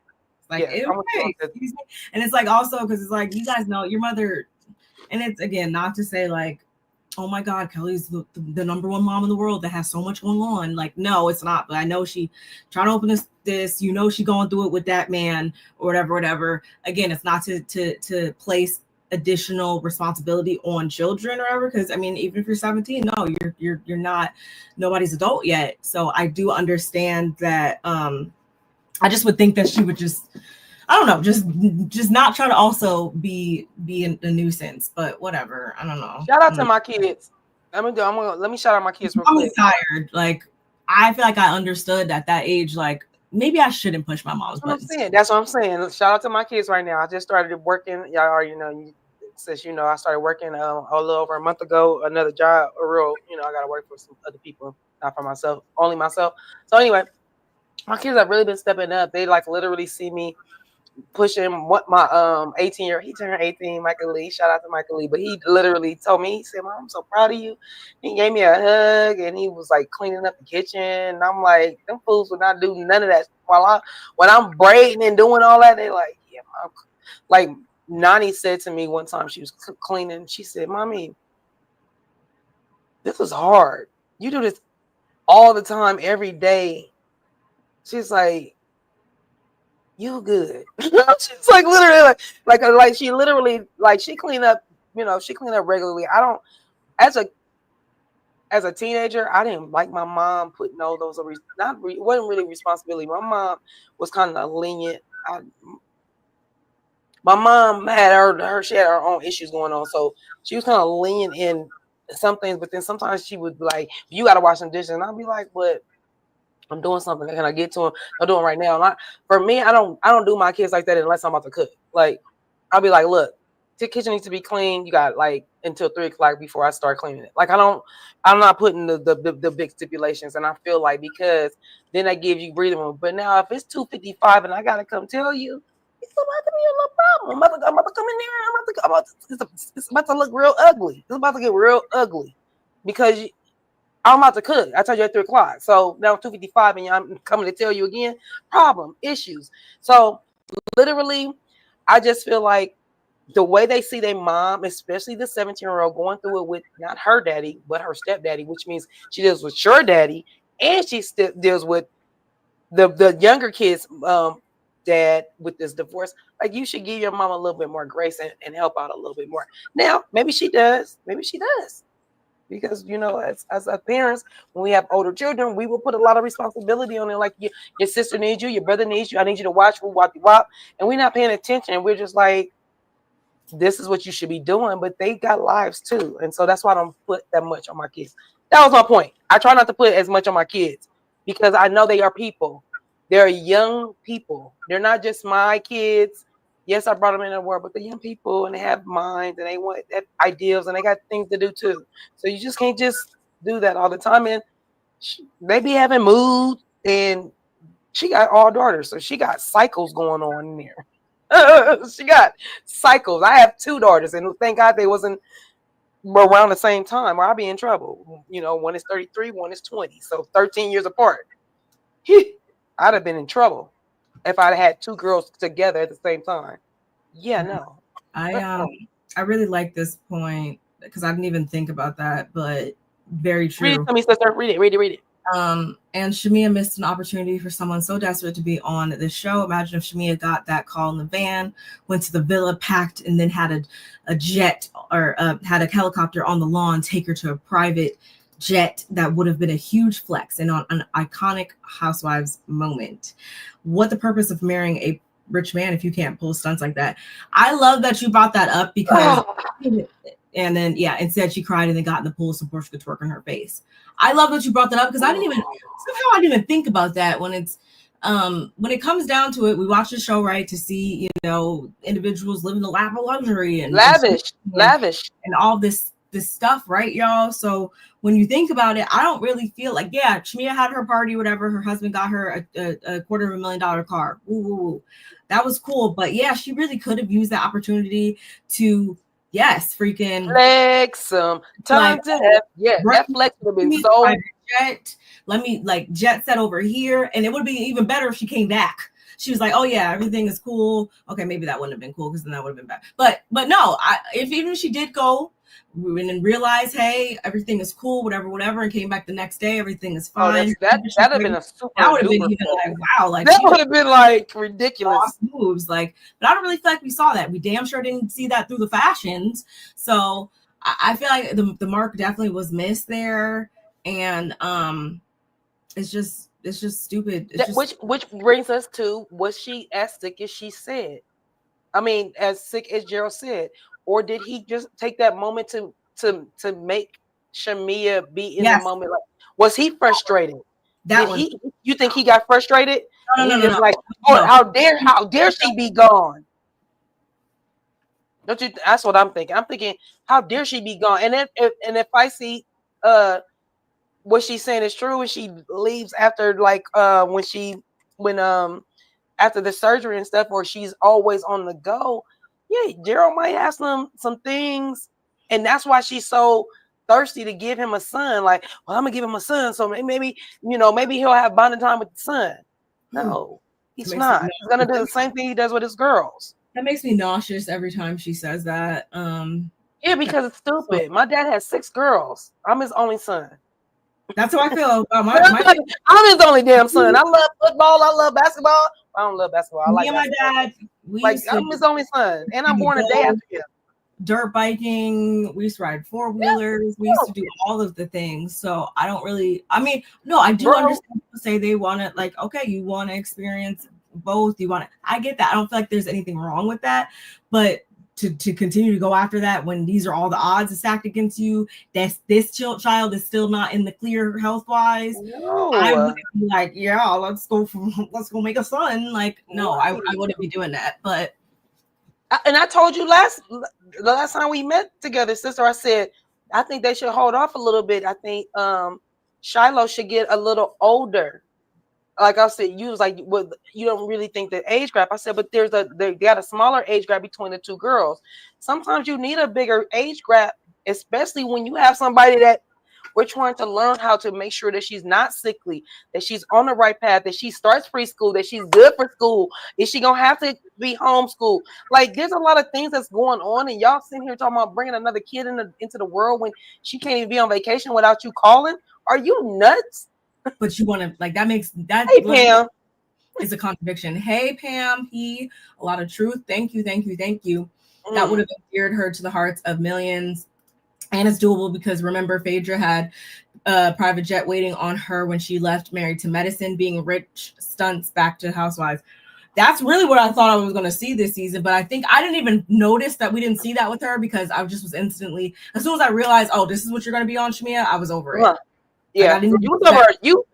B: Like, and it's like also because it's like, you guys know your mother, and it's again not to say like, oh my God, Kelly's the number one mom in the world that has so much going on. Like, no, it's not. But I know she trying to open this, she going through it with that man or whatever. Again, it's not to place additional responsibility on children or whatever. Because I mean, even if you're 17, no, you're not, nobody's adult yet. So I do understand that. I just would think that she would just, I don't know, just not try to also be a nuisance, but whatever. I don't know.
A: Shout out to my kids. Let me shout out my kids real quick.
B: I'm tired. Like, I feel like I understood at that age, like, maybe I shouldn't push my mom's buttons.
A: That's what I'm saying. Shout out to my kids right now. I just started working. Y'all already know, since I started working a little over a month ago, another job, a real, I got to work for some other people, not for myself, only myself. So anyway, my kids have really been stepping up. They like literally see me pushing what my 18-year, he turned 18, Michael Lee, shout out to Michael Lee, but he literally told me, he said, Mom, I'm so proud of you. He gave me a hug and he was like cleaning up the kitchen, and I'm like, them fools would not do none of that when I'm braiding and doing all that. They like, yeah, Mom. Like Nani said to me one time, she was cleaning, she said, Mommy, this is hard, you do this all the time, every day. She's like, you good. She's like literally like she literally like she clean up, she clean up regularly. I don't, as a teenager, I didn't like my mom putting all those it wasn't really responsibility. My mom was kind of lenient. My mom had she had her own issues going on, so she was kind of lenient in some things, but then sometimes she would be like, you got to wash some dishes, and I'd be like, but I'm doing something. Can I get to them? I'm doing right now. For me, I don't do my kids like that unless I'm about to cook. Like, I'll be like, look, the kitchen needs to be clean. You got like until 3 o'clock before I start cleaning it. Like, I'm not putting the big stipulations. And I feel like because then that gives you breathing room. But now if it's 2:55 and I gotta come tell you, it's about to be a little problem. I'm about to come in there. It's about to look real ugly. It's about to get real ugly because I'm about to cook. I told you at 3 o'clock. So now 2:55 and I'm coming to tell you again, problem, issues. So literally, I just feel like the way they see their mom, especially the 17-year-old going through it with not her daddy, but her stepdaddy, which means she deals with your daddy and she still deals with the younger kids' dad with this divorce. Like, you should give your mom a little bit more grace and help out a little bit more. Now, maybe she does. Maybe she does. Because, as parents, when we have older children, we will put a lot of responsibility on it. Like, your sister needs you, your brother needs you, I need you to watch, and we're not paying attention. We're just like, this is what you should be doing, but they got lives too. And so that's why I don't put that much on my kids. That was my point. I try not to put as much on my kids because I know they are people. They're young people. They're not just my kids. Yes, I brought them into the world, but they're young people and they have minds and they want ideals and they got things to do too. So you just can't just do that all the time. And they be having mood, and she got all daughters, so she got cycles going on in there. She got cycles. I have 2 daughters, and thank God they wasn't around the same time, or I'd be in trouble. One is 33, one is 20, so 13 years apart. I'd have been in trouble if I'd had 2 girls together at the same time. Yeah, no.
B: I really like this point because I didn't even think about that, but very true.
A: Read it to me, sister. Read it.
B: And Shamea missed an opportunity for someone so desperate to be on this show. Imagine if Shamea got that call in the van, went to the villa, packed, and then had a jet or had a helicopter on the lawn take her to a private jet. That would have been a huge flex and on an iconic Housewives moment. What the purpose of marrying a rich man if you can't pull stunts like that? I love that you brought that up because and then instead she cried and then got in the pool so Porsha could twerk on her face. I love that you brought that up because I didn't even think about that when it comes down to it. We watch the show, right, to see individuals living the lap of luxury and
A: lavish
B: and all this stuff, right, y'all? So when you think about it, I don't really feel like Shamea had her party, whatever. Her husband got her a $250,000 car. Ooh, that was cool, but she really could have used that opportunity to freaking
A: flex some time to have. That flex would have been so
B: jet. Let me jet set over here, and it would be even better if she came back. She was like, oh yeah, everything is cool. Okay, maybe that wouldn't have been cool because then that would have been bad. But no, even if she did go and then realize, hey, everything is cool, whatever, and came back the next day, everything is fine.
A: That'd have been a super.
B: That would have been even wow,
A: that would have been ridiculous
B: moves. But I don't really feel like we saw that. We damn sure didn't see that through the fashions. So I feel like the mark definitely was missed there, and it's just stupid.
A: Which brings us to, was she as sick as she said? I mean, as sick as Gerald said. Or did he just take that moment to make Shamea be in the moment? Like, was he frustrated? You think he got frustrated?
B: No.
A: Like, how dare she be gone? Don't you? That's what I'm thinking. I'm thinking, how dare she be gone? And if I see what she's saying is true, and she leaves after like when after the surgery and stuff, or she's always on the go. Yeah, Gerald might have some things, and that's why she's so thirsty to give him a son. Like, well, I'm gonna give him a son, so maybe maybe he'll have bonding time with the son. No, he's not. He's gonna do the same thing he does with his girls.
B: That makes me nauseous every time she says that.
A: Yeah, because it's stupid. My dad has 6 girls. I'm his only son.
B: That's how I feel about my
A: I'm his only damn son. I love football. I love basketball. I don't love basketball. I like
B: and
A: basketball.
B: My dad,
A: I'm his only son, and I'm born a day after him.
B: Dirt biking, we used to ride 4-wheelers, we used to do all of the things. So I don't really, I mean, no, I do understand people say they want to, like, okay, you want to experience both. You want to, I get that. I don't feel like there's anything wrong with that, but to continue to go after that when these are all the odds stacked against you, that this child is still not in the clear health wise.
A: No.
B: I wouldn't be like, yeah, let's go make a son. Like, no, I wouldn't be doing that. But
A: and I told you the last time we met together, sister, I said I think they should hold off a little bit. I think Shiloh should get a little older. Like I said, you was like, well, you don't really think the age gap. I said, but they got a smaller age gap between the 2 girls. Sometimes you need a bigger age gap, especially when you have somebody that we're trying to learn how to make sure that she's not sickly, that she's on the right path, that she starts preschool, that she's good for school. Is she gonna have to be homeschooled? Like, there's a lot of things that's going on, and y'all sitting here talking about bringing another kid into the world when she can't even be on vacation without you calling. Are you nuts?
B: But you want to, like, that makes that.
A: Hey, Pam.
B: Is a contradiction. Hey, Pam, a lot of truth. Thank you. That would have endeared her to the hearts of millions. And it's doable because remember, Phaedra had a private jet waiting on her when she left Married to Medicine, being rich stunts back to Housewives. That's really what I thought I was going to see this season. But I think I didn't even notice that we didn't see that with her because I just was instantly, as soon as I realized, oh, this is what you're going to be on, Shamea, I was over it.
A: Yeah, like, you was over you.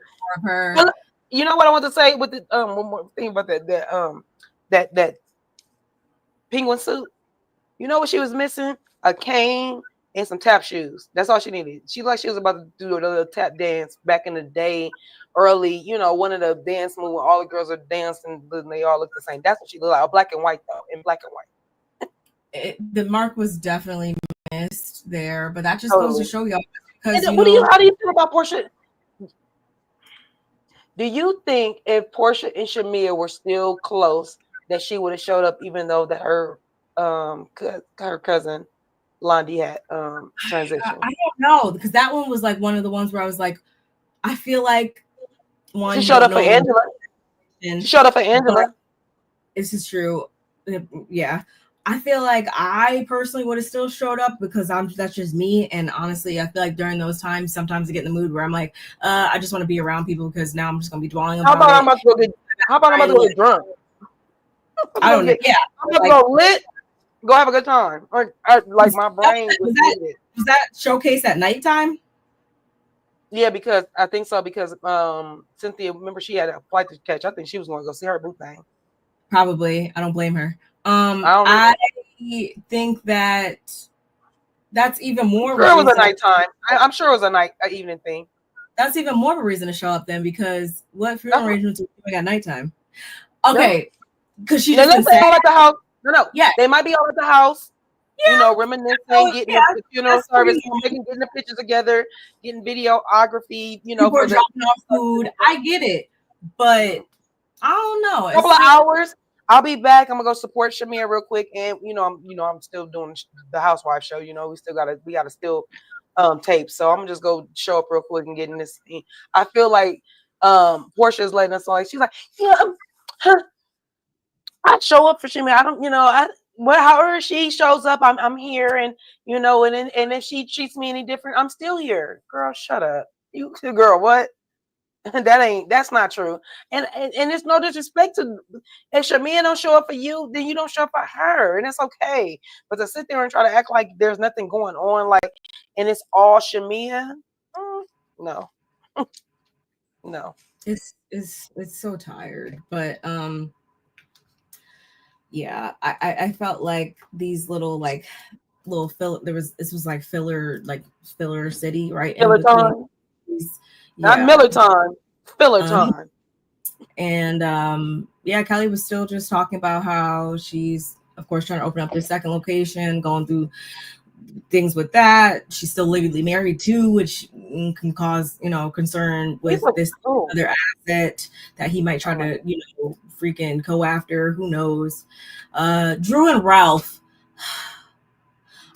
A: Well, you know what I want to say with the one more thing about that penguin suit. You know what she was missing? A cane and some tap shoes. That's all she needed. She was about to do a little tap dance back in the day, early. One of the dance moves where all the girls are dancing and they all look the same. That's what she looked like. Black and white though, in black and white.
B: The mark was definitely missed there, but that just goes to show y'all.
A: How do you feel about Porsha? Do you think if Porsha and Shamea were still close, that she would have showed up, even though that her cousin Blondie had transition?
B: I don't know, because that one was like one of the ones where I was like, I feel like
A: she showed up for Angela. She showed up for Angela.
B: This is true. Yeah. I feel like I personally would have still showed up because that's just me. And honestly, I feel like during those times, sometimes I get in the mood where I'm like, I just want to be around people because now I'm just going to be dwelling about
A: it. I'm about to go get drunk?
B: I don't know. Yeah.
A: I'm about to go lit, go have a good time. Or like my brain was
B: that showcase at nighttime?
A: Yeah, because I think so. Because Cynthia, remember, she had a flight to catch. I think she was going to go see her boo thing.
B: Probably. I don't blame her. I think that's even more.
A: It was a nighttime. I'm sure it was an evening thing.
B: That's even more of a reason to show up then, because what funeral arrangements are we doing at nighttime? Okay, because she just
A: all at the house. No, yeah, they might be all at the house. Yeah. Reminiscing, getting the funeral service, getting the pictures together, getting videography.
B: People are dropping off food. I get it, but I don't know.
A: A couple of hours. I'll be back. I'm gonna go support Shamea real quick, and I'm still doing the Housewives show. We gotta still tape. So I'm gonna just go show up real quick and get in this. I feel like Porsha is letting us know. Like, she's like, I show up for Shamea. I don't, however she shows up, I'm here, and and if she treats me any different, I'm still here. Girl, shut up. You girl, what? That's not true. And it's no disrespect to, if Shamea don't show up for you, then you don't show up for her, and it's okay. But to sit there and try to act like there's nothing going on, like, and it's all Shamea, no. No.
B: It's so tired. But Yeah, I felt like these little fill. This was like filler city right in
A: Filler
B: between.
A: time, not
B: Yeah.
A: Miller time. Filler
B: Um,
A: time.
B: and yeah, Kelli was still just talking about how she's, of course, trying to open up this second location, going through things with that. She's still legally married too, which can cause, concern with this
A: Oh,
B: other asset that he might try to, freaking go after. Who knows? Drew and Ralph.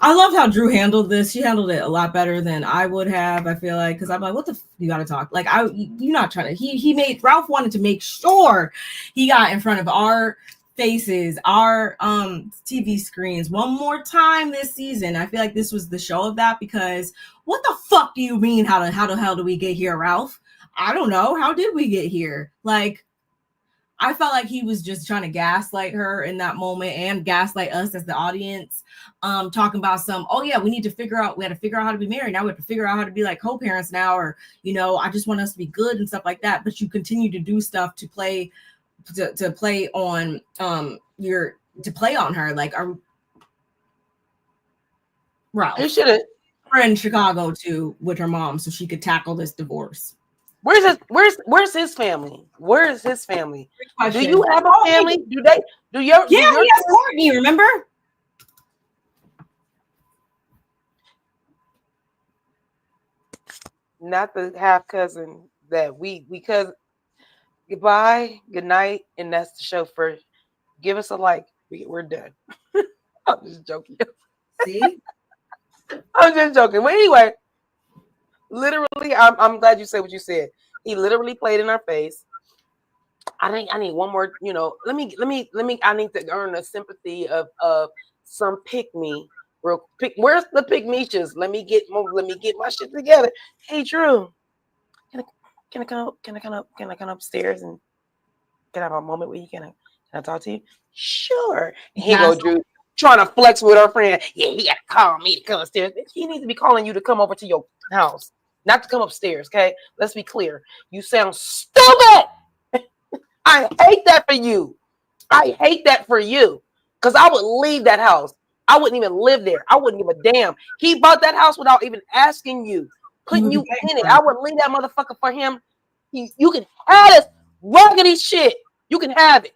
B: I love how Drew handled this. She handled it a lot better than I would have. I feel like, because I'm like, what the you got to talk? Like, you're not trying to. He made Ralph wanted to make sure he got in front of our faces, our TV screens one more time this season. I feel like this was the show of that, because what the fuck do you mean? How the hell do we get here, Ralph? I don't know. How did we get here? Like, I felt like he was just trying to gaslight her in that moment and gaslight us as the audience, talking about oh yeah, we had to figure out how to be married. Now we have to figure out how to be like co-parents now, or, I just want us to be good and stuff like that. But you continue to do stuff to play on to play on her. Like, Ralph,
A: he should have.
B: her in Chicago too with her mom so she could tackle this divorce.
A: Where's his family? Where is his family? Do you have a family? Do your
B: he has Courtney, remember?
A: Not the half cousin that because goodbye, good night, and that's the show for. Give us a like. We're done. I'm just joking.
B: See?
A: I'm just joking. But anyway, literally, I'm glad you said what you said. He literally played in our face. I need one more, let me I need to earn the sympathy of some pick me real quick. Where's the pick me's? Let me get my shit together. Hey Drew, can I come upstairs and can I have a moment where can I talk to you? Sure. And here go Drew trying to flex with her friend. Yeah, he gotta call me to come upstairs. He needs to be calling you to come over to your house, not to come upstairs. Okay, let's be clear. You sound stupid. I hate that for you. I hate that for you. Because I would leave that house. I wouldn't even live there. I wouldn't give a damn. He bought that house without even asking you, putting you in it. I wouldn't leave that motherfucker for him. You can have this ruggedy shit. You can have it.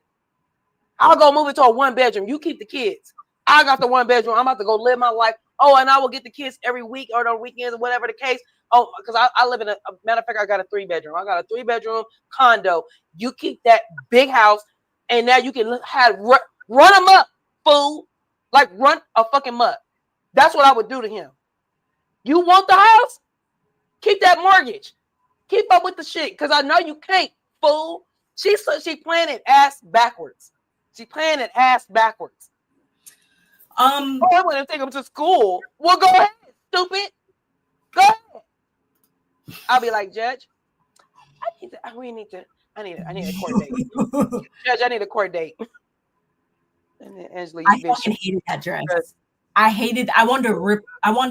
A: I'll go move it to a 1-bedroom. You keep the kids. I got the 1-bedroom. I'm about to go live my life. Oh, and I will get the kids every week or on weekends or whatever the case. Oh, because I live in a matter of fact, I got a 3-bedroom. I got a 3-bedroom condo. You keep that big house, and now you can run them up, fool. Like run a fucking mutt. That's what I would do to him. You want the house? Keep that mortgage. Keep up with the shit, because I know you can't, fool. She playing it ass backwards. She playing it ass backwards. Oh, I want to take him to school. Well, go ahead, stupid. Go ahead. I'll be like, Judge, I need a court date. Judge, I need a court date. And then Angela,
B: I fucking hated that dress. I wanted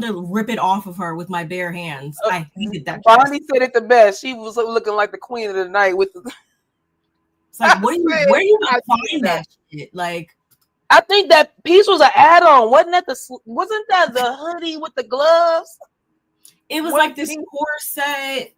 B: to rip it off of her with my bare hands. I hated that dress.
A: Bonnie said it the best. She was looking like the queen of the night with the.
B: It's like, where you gonna find that shit? Like,
A: I think that piece was an add-on. Wasn't that the hoodie with the gloves?
B: It was like this corset.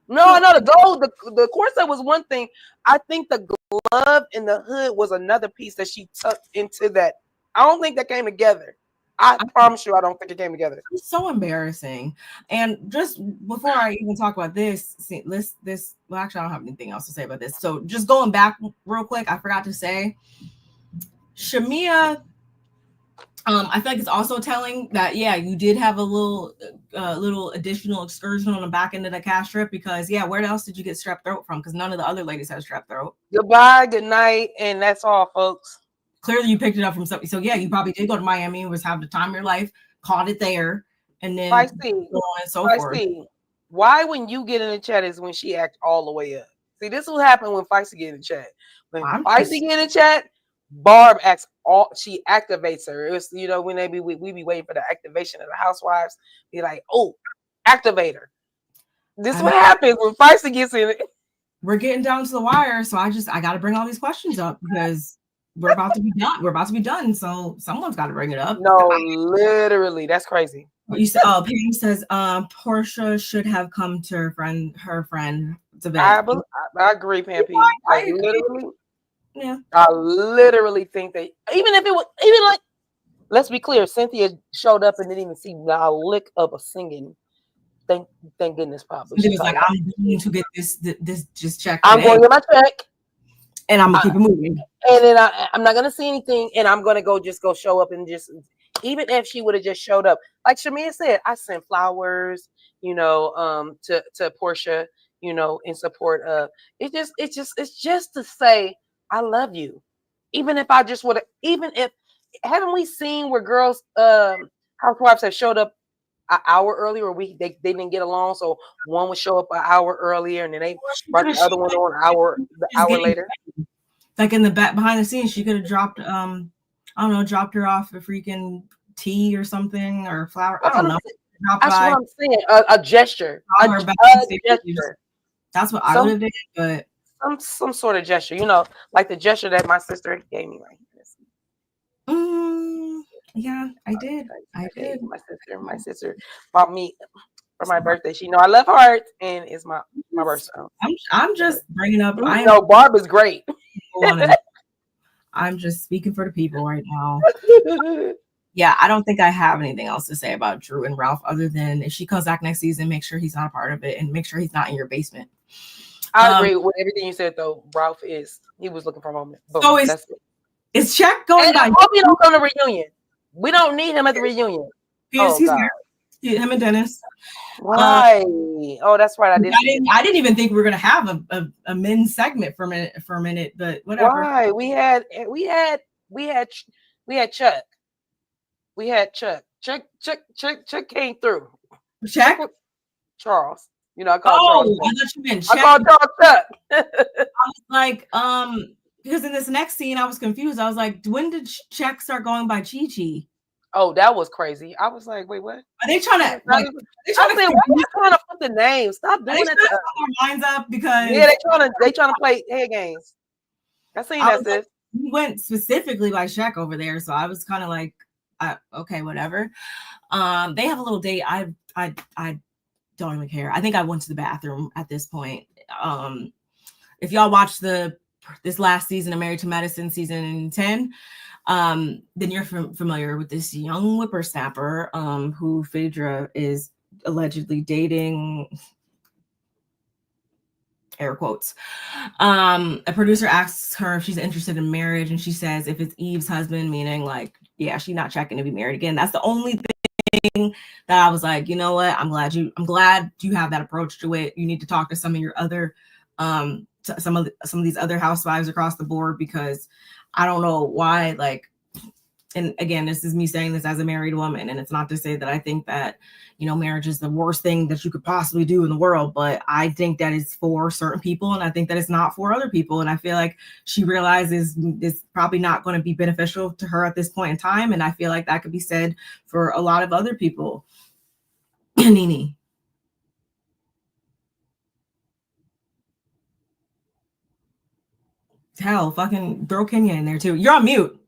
A: No, the corset was one thing. I think the glove and the hood was another piece that she tucked into that. I don't think that came together. I promise you, I don't think it came together.
B: It's so embarrassing. And just before I even talk about this, well, actually, I don't have anything else to say about this. So just going back real quick, I forgot to say, Shamea, I feel like it's also telling that, yeah, you did have a little additional excursion on the back end of the cash strip, because, yeah, where else did you get strep throat from? Because none of the other ladies have strep throat.
A: Goodbye, good night, and that's all, folks.
B: Clearly, you picked it up from something. So, yeah, you probably did go to Miami and was having the time of your life, caught it there, and then so on and so forth.
A: Why, when you get in the chat, is when she acts all the way up. See, this will happen when Feisty get in the chat. When Feisty get in the chat, Barb she activates her. It's, when we be waiting for the activation of the Housewives, be like, oh, activate her. This is what happens when Feisty gets in it.
B: We're getting down to the wire, so I got to bring all these questions up, because we're about to be done. We're about to be done. So someone's got to bring it up.
A: No, literally, that's crazy.
B: You said, Pam says, Porsha should have come to her friend's event.
A: I agree, Pam P. I literally think that even if it was like, let's be clear, Cynthia showed up and didn't even see a lick of a singing. Thank goodness, probably.
B: She was like, I'm going to get this just check.
A: I'm going to get my check.
B: And I'm gonna keep it moving.
A: And then I'm not gonna see anything, and I'm gonna go show up and just, even if she would have just showed up, like Shamea said, I sent flowers, to Porsha, in support of it's just to say I love you. Even if I just would have, haven't we seen where girls housewives have showed up an hour earlier, or they didn't get along, so one would show up an hour earlier and then they brought the other one on an hour later.
B: Like in the back behind the scenes, she could have dropped dropped her off a freaking tea or something, or flower. I don't know.
A: That's what I'm saying. A gesture. A gesture.
B: That's what I would have did, but
A: some sort of gesture, like the gesture that my sister gave me right
B: here. Yeah, I did.
A: My sister bought me for my birthday. She know I love hearts, and it's my birthday.
B: I'm just bringing up.
A: I know Barb is great.
B: I'm just speaking for the people right now. Yeah, I don't think I have anything else to say about Drew and Ralph other than if she comes back next season, make sure he's not a part of it and make sure he's not in your basement.
A: I agree with everything you said, though. Ralph he was looking for a moment.
B: So is Check going by?
A: I hope he don't come to reunion. We don't need him at the reunion.
B: He's there. Him and Dennis.
A: Why? That's right.
B: I didn't even think we were gonna have a men's segment for a minute, but whatever.
A: Why? We had Chuck. We had Chuck. Chuck came through.
B: Chuck?
A: Charles. I called Charles.
B: I thought you meant Chuck.
A: I called Charles Chuck.
B: I was like, because in this next scene, I was confused. I was like, when did Chuck start going by Chi Chi?
A: Oh, that was crazy. I was like, wait, what?
B: Are they trying to?
A: Why are you trying to put the name? Stop doing that.
B: They put their minds up because
A: they trying to play head games. I seen that. Sis.
B: We went specifically by Shaq over there, so I was kind of like, okay, whatever. They have a little date. I don't even care. I think I went to the bathroom at this point. If y'all watched this last season of Married to Medicine, season 10. Then you're familiar with this young whippersnapper who Phaedra is allegedly dating, air quotes. A producer asks her if she's interested in marriage, and she says if it's Eve's husband, meaning like, yeah, she's not checking to be married again. That's the only thing that I was like, you know what? I'm glad you have that approach to it. You need to talk to some of your other some of these other housewives across the board, because I don't know why, like, and again, this is me saying this as a married woman, and it's not to say that I think that, marriage is the worst thing that you could possibly do in the world, but I think that it's for certain people, and I think that it's not for other people. And I feel like she realizes it's probably not going to be beneficial to her at this point in time. And I feel like that could be said for a lot of other people. Nene. Hell, fucking throw Kenya in there too. You're on mute.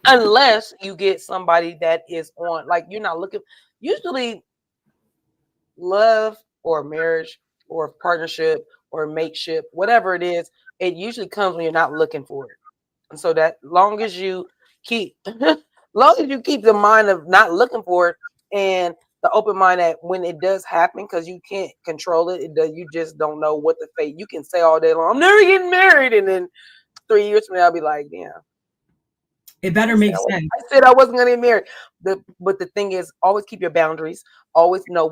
A: Unless you get somebody that is on, like, you're not looking. Usually, love or marriage or partnership or mateship, whatever it is, it usually comes when you're not looking for it. And so that long as you keep the mind of not looking for it and the open mind that when it does happen, because you can't control it, you just don't know what the fate. You can say all day long, I'm never getting married, and then 3 years from now, I'll be like, damn.
B: It better make sense.
A: I said I wasn't going to get married. But the thing is, always keep your boundaries. Always know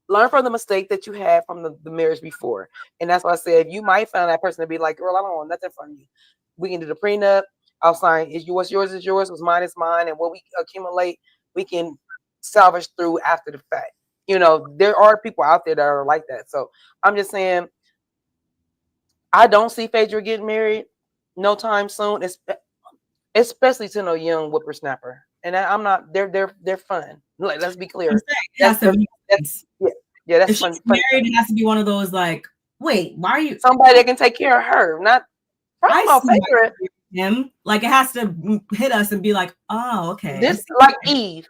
A: learn from the mistake that you had from the marriage before. And that's why I said, you might find that person to be like, girl, I don't want nothing from you. We can do the prenup. I'll sign. What's yours is yours. What's mine is mine. And what we accumulate, we can salvage through after the fact. There are people out there that are like that. So I'm just saying, I don't see Phaedra getting married no time soon. Especially to no young whippersnapper, and I'm not. They're fun. Like, let's be clear.
B: That's
A: fun.
B: if she's married, it has to be one of those like Wait, why are you
A: somebody that can take care of her? Not first of all, Phaedra.
B: Him like it has to hit us and be like, oh, okay.
A: This like Eve,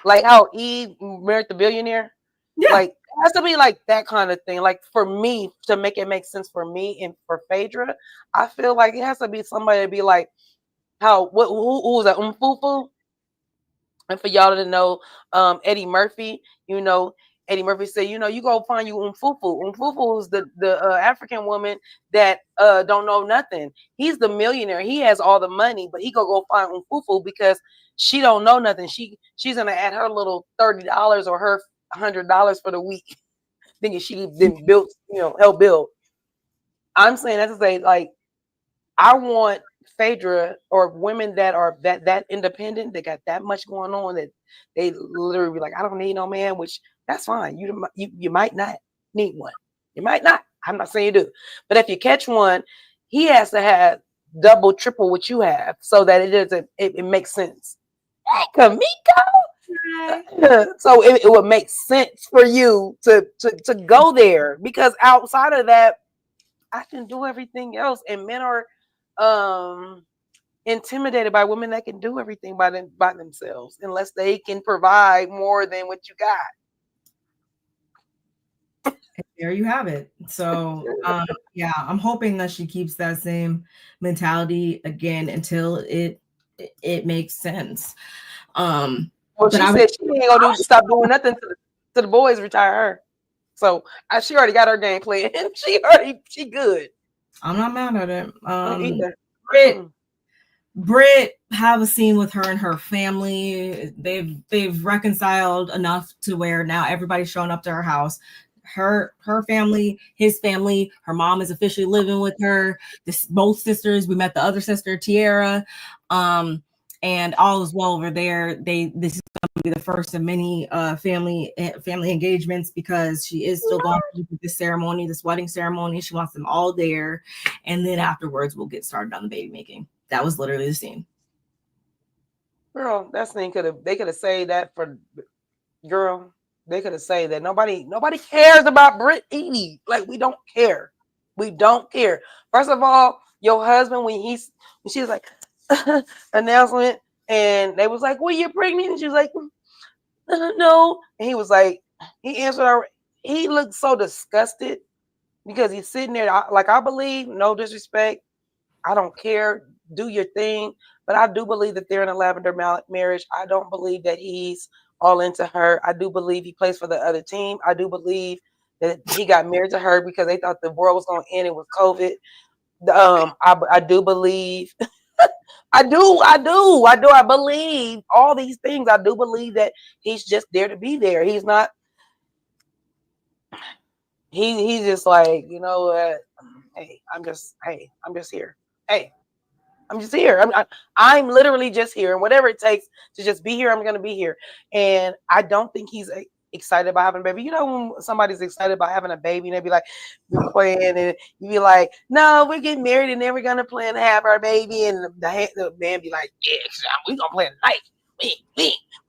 A: like how Eve married the billionaire.
B: Yeah.
A: Like it has to be like that kind of thing. Like for me to make it make sense for me and for Phaedra, I feel like it has to be somebody to be like how who was that Umfufu? And for y'all to know, Eddie Murphy, you know, Eddie Murphy said, you know, you go find you Umfufu. Umfufu is the African woman that don't know nothing. He's the millionaire. He has all the money, but he go find Umfufu because she don't know nothing. She's gonna add her little $30 or her $100 for the week, thinking she then built, you know, help build. I'm saying that to say, like, I want Phaedra or women that are that independent, that got that much going on that they literally be like, I don't need no man, which that's fine. You might not need one. You might not. I'm not saying you do. But if you catch one, he has to have double, triple what you have so that it makes sense. Hey, Kamiko. So it would make sense for you to go there, because outside of that, I can do everything else, and men are intimidated by women that can do everything by themselves unless they can provide more than what you got.
B: There you have it. So yeah, I'm hoping that she keeps that same mentality again until it makes sense.
A: Well, she said she ain't gonna stop doing nothing to the boys retire her. So she already got her game plan. She good.
B: I'm not mad at it. Brit have a scene with her and her family. They've reconciled enough to where now everybody's showing up to her house. Her family, his family, her mom is officially living with her. Both sisters, we met the other sister, Tiara, and all is well over there. This is going to be the first of many family engagements, because she is still going through this ceremony, this wedding ceremony. She wants them all there, and then afterwards we'll get started on the baby making. That was literally the scene.
A: Girl, that scene they could have said that for girl. They could have said that nobody cares about Brit Eady. Like, we don't care. We don't care. First of all, your husband, when she was like announcement, and they was like, "Well, you're pregnant," and she was like, "No," and he was like, he answered her. He looked so disgusted because he's sitting there. Like, I believe, no disrespect, I don't care. Do your thing. But I do believe that they're in a lavender marriage. I don't believe that he's all into her. I do believe he plays for the other team. I do believe that he got married to her because they thought the world was going to end with COVID. I do believe. I believe all these things. I do believe that he's just there to be there. He's not. He's just like, you know what? Hey, I'm just here. Hey, I'm just here. I'm literally just here, and whatever it takes to just be here, I'm gonna be here. And I don't think he's excited about having a baby. You know, when somebody's excited about having a baby, and they be like, "We're playing," and you be like, "No, we're getting married, and then we're gonna plan to have our baby." And the man be like, "Yeah, we gonna plan tonight.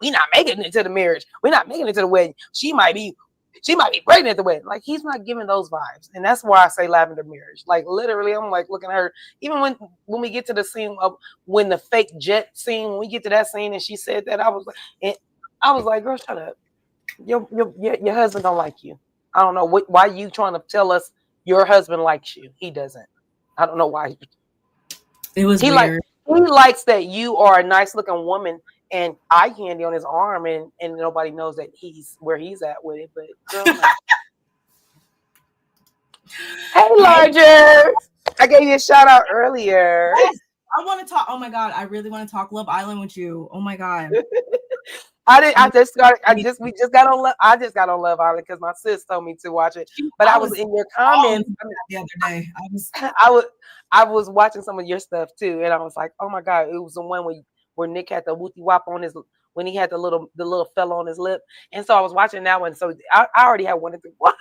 A: We not making it to the marriage. We're not making it to the wedding. She might be pregnant at the wedding." Like, he's not giving those vibes. And that's why I say lavender marriage. Like, literally, I'm like looking at her. Even when we get to the scene of when the fake jet scene, when we get to that scene and she said that, I was like, girl, shut up. Your husband don't like you. I don't know why you trying to tell us your husband likes you. He doesn't. I don't know why.
B: It was weird.
A: He likes that you are a nice looking woman and eye candy on his arm, and nobody knows that he's where he's at with it. But girl, no. Hey, Larger, I gave you a shout out earlier.
B: Yes, I want to talk. Oh my god, I really want to talk Love Island with you. Oh my god.
A: We just got on Love Island because my sis told me to watch it. But I was in your comments
B: the other day.
A: I was watching some of your stuff too, and I was like, oh my god, it was the one where Nick had the wooty wop on his, when he had the little fella on his lip, and so I was watching that one. So I already had wanted to watch.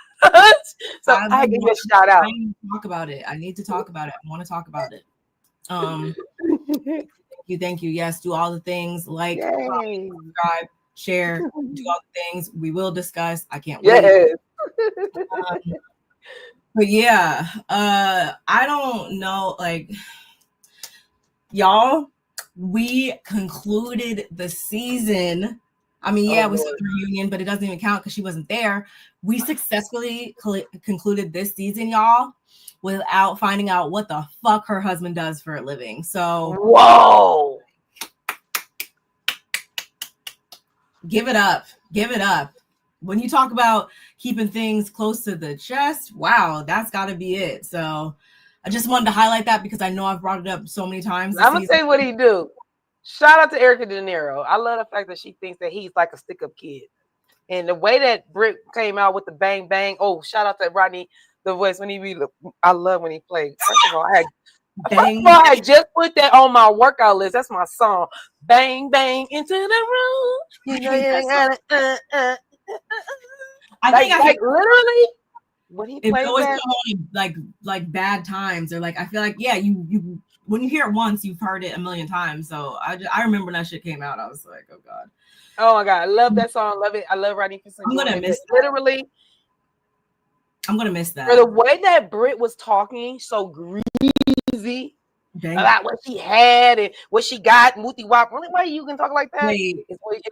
A: So I give you a shout out.
B: I need to talk about it. I want to talk about it. Thank you. Yes, do all the things, like, subscribe, share, do all the things. We will discuss. I can't wait. But yeah, I don't know, like, y'all, we concluded the season. I mean, yeah, we saw the reunion, but it doesn't even count because she wasn't there. We successfully concluded this season, y'all, without finding out what the fuck her husband does for a living. So,
A: whoa.
B: Give it up. Give it up. When you talk about keeping things close to the chest, wow, that's got to be it. So I just wanted to highlight that because I know I've brought it up so many times.
A: I'm going to tell you what he do. Shout out to Erica De Niro. I love the fact that she thinks that he's like a stick-up kid. And the way that Brit came out with the bang, bang. Oh, shout out to Rodney, the voice when he really, I love when he played. First of all, I just put that on my workout list. That's my song. Bang, bang into the room. You know, I think literally when he plays that,
B: like bad times, or like I feel like you when you hear it once, you've heard it a million times. So I remember when that shit came out, I was like, oh god.
A: Oh my god, I love that song. Love it. I love Rodney.
B: I'm gonna miss that.
A: Literally.
B: I'm gonna miss that.
A: For the way that Brit was talking so greasy about what she had and what she got, Mooty Wop. Only way you can talk like that is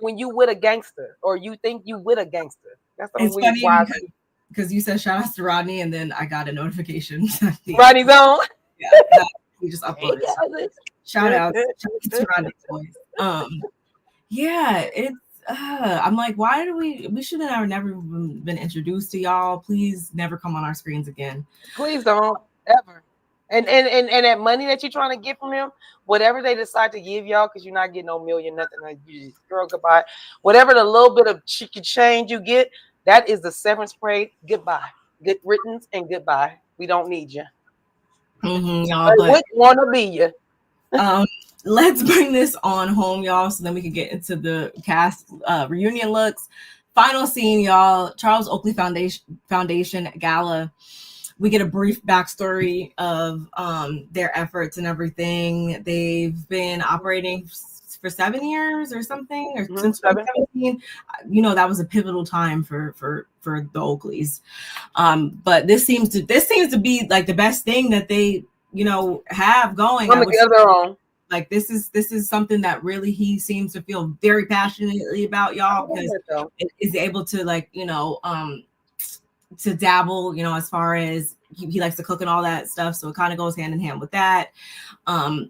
A: when you with a gangster or you think you with a gangster. That's the only
B: funny because you said shout out to Rodney and then I got a notification.
A: Rodney's on.
B: Yeah, he just uploaded. Shout out to Rodney's voice. Yeah, it's I'm like, why do we should have never been introduced to y'all. Please never come on our screens again.
A: Please don't ever. And that money that you're trying to get from him, whatever they decide to give y'all, because you're not getting no million, nothing, like you just girl goodbye. Whatever the little bit of chicken change you get, that is the severance pay. Goodbye. Good riddance and goodbye. We don't need you.
B: Y'all,
A: but we want to be you.
B: Let's bring this on home, y'all, so then we can get into the cast reunion looks. Final scene, y'all. Charles Oakley Foundation Gala. We get a brief backstory of their efforts and everything. They've been operating for 7 years or something, or since 2017. You know, that was a pivotal time for the Oakleys. But this seems to be like the best thing that they, you know, have going. Like this is something that really he seems to feel very passionately about, y'all, because is able to, like, you know, to dabble, you know, as far as he likes to cook and all that stuff. So it kind of goes hand in hand with that.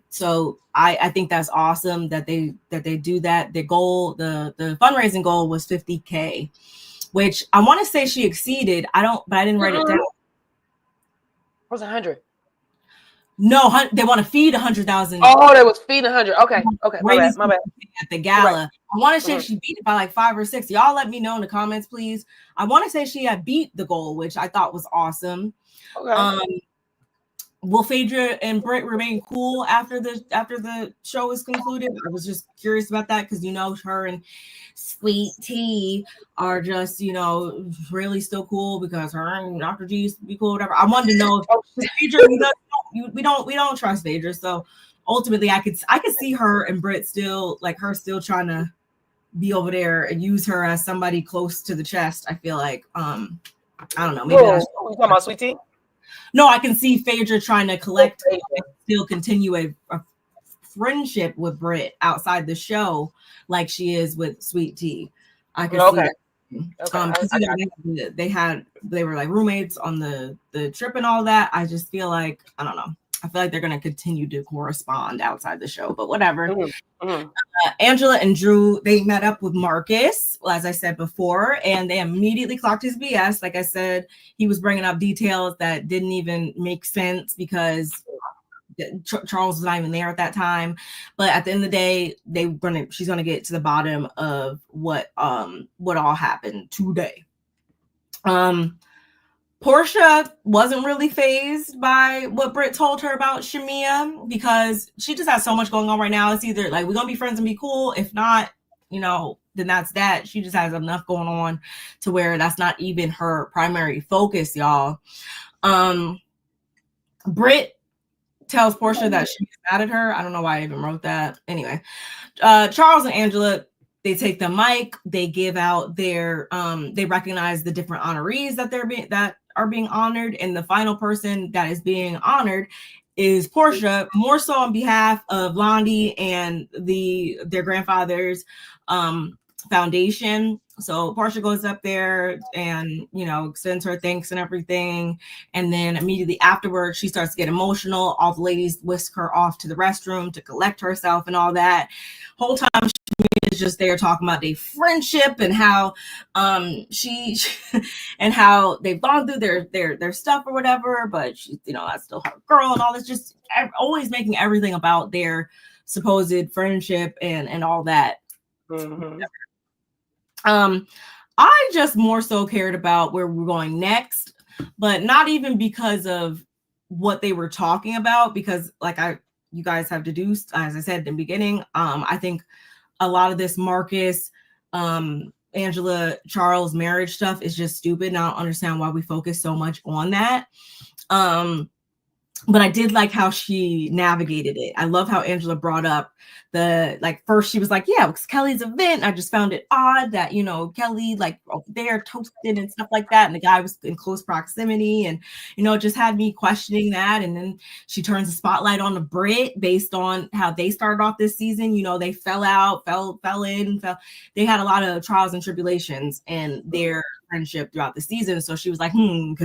B: So I think that's awesome that they do that. The goal, the fundraising goal was $50K, which I want to say she exceeded. But I didn't write it down.
A: It was 100.
B: No, they want to feed 100,000.
A: Oh, they was feeding 100. Okay. My bad.
B: At the gala, right. I want to say she beat it by like 5 or 6. Y'all let me know in the comments, please. I want to say she had beat the goal, which I thought was awesome. Okay. Will Phaedra and Brit remain cool after the show is concluded? I was just curious about that because, you know, her and Sweet Tea are just, you know, really still cool because her and Dr. G used to be cool, whatever. I wanted to know if Phaedra, we don't trust Phaedra, so ultimately I could see her and Brit still, like, her still trying to be over there and use her as somebody close to the chest. I feel like I don't know, maybe
A: that's you talking about Sweet Tea?
B: No, I can see Phaedra trying to collect and still continue a friendship with Brit outside the show, like she is with Sweet Tea. I can see that. They were like roommates on the trip and all that. I just feel like, I don't know. I feel like they're going to continue to correspond outside the show, but whatever. Angela and Drew, they met up with Marcus, as I said before, and they immediately clocked his BS. Like I said, he was bringing up details that didn't even make sense because Charles was not even there at that time. But at the end of the day, she's going to get to the bottom of what all happened today. Porsha wasn't really fazed by what Brit told her about Shamea because she just has so much going on right now. It's either like, we're going to be friends and be cool. If not, you know, then that's that. She just has enough going on to where that's not even her primary focus, y'all. Brit tells Porsha that she's mad at her. I don't know why I even wrote that. Anyway, Charles and Angela, they take the mic, they give out their they recognize the different honorees that are being honored, and the final person that is being honored is Porsha, more so on behalf of Blondie and their grandfather's foundation. So Porsha goes up there and, you know, sends her thanks and everything. And then immediately afterwards, she starts to get emotional. All the ladies whisk her off to the restroom to collect herself and all that. Whole time she is just there talking about their friendship and how she and how they've gone through their stuff or whatever, but she, you know, that's still her girl and all this, just always making everything about their supposed friendship and all that.
A: Mm-hmm.
B: I just more so cared about where we're going next, but not even because of what they were talking about, because like you guys have deduced, as I said at the beginning, I think a lot of this Marcus, Angela, Charles marriage stuff is just stupid. And I don't understand why we focus so much on that. But I did like how she navigated it. I love how Angela brought up first she was like, yeah, it's Kelly's event. I just found it odd that, you know, Kelly like over there toasted and stuff like that. And the guy was in close proximity, and, you know, it just had me questioning that. And then she turns the spotlight on the Brit based on how they started off this season. You know, they fell in. They had a lot of trials and tribulations in their friendship throughout the season. So she was like,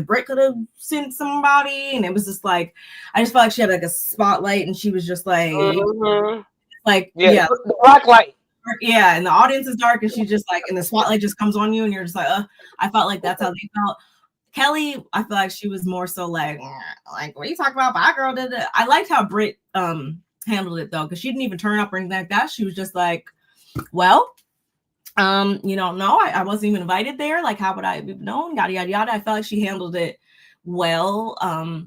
B: Brit could have sent somebody. And it was just like, I just felt like she had like a spotlight, and she was just like,
A: the black light.
B: Yeah, and the audience is dark, and she just like, and the spotlight just comes on you, and you're just like, I felt like that's how they felt. Kelly, I feel like she was more so like what are you talking about? My girl did it. I liked how Brit handled it though, because she didn't even turn up or anything like that. She was just like, well, you know, no, I wasn't even invited there. Like, how would I have known? Yada yada yada. I felt like she handled it well, a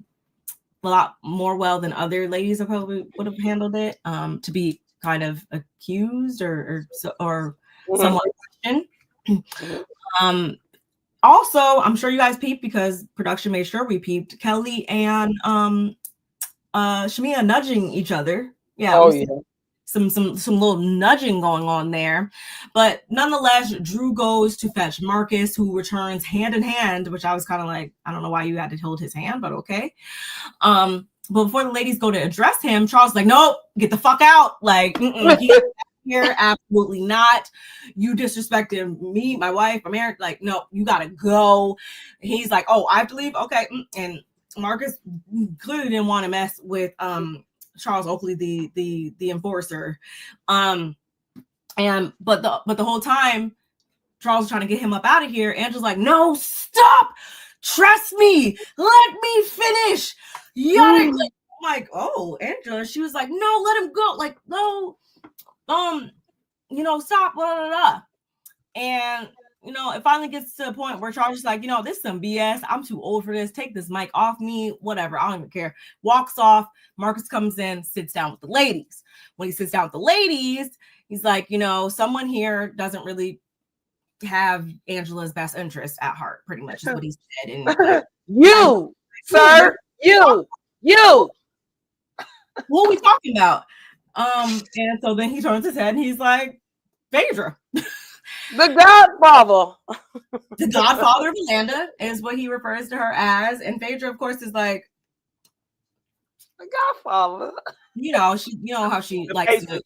B: lot more well than other ladies probably would have handled it. To be kind of accused or somewhat questioned. Also, I'm sure you guys peeped, because production made sure we peeped, Kelli and Shamea nudging each other. Yeah.
A: Oh yeah.
B: Some little nudging going on there, but nonetheless, Drew goes to fetch Marcus, who returns hand in hand, which I was kind of like, I don't know why you had to hold his hand, but okay. But before the ladies go to address him, Charles is like, nope, get the fuck out. Like, here, absolutely not. You disrespected me, my wife, my marriage. Like, no, you gotta go. He's like, oh, I have to leave. Okay, and Marcus clearly didn't want to mess with Charles Oakley, the enforcer. But the whole time Charles was trying to get him up out of here, Angela's like, no, stop, trust me, let me finish. I'm like, oh, Angela. She was like, no, let him go. Like, no, you know, stop, blah, blah, blah. And you know, it finally gets to a point where Charles is like, you know, this is some BS. I'm too old for this. Take this mic off me. Whatever. I don't even care. Walks off. Marcus comes in, sits down with the ladies. When he sits down with the ladies, he's like, you know, someone here doesn't really have Angela's best interest at heart, pretty much is what he said. And
A: you, sir, you.
B: What are we talking about? And so then he turns his head and he's like, Phaedra.
A: The godfather.
B: The godfather of Amanda is what he refers to her as. And Phaedra, of course, is like,
A: the godfather.
B: You know, how she likes to,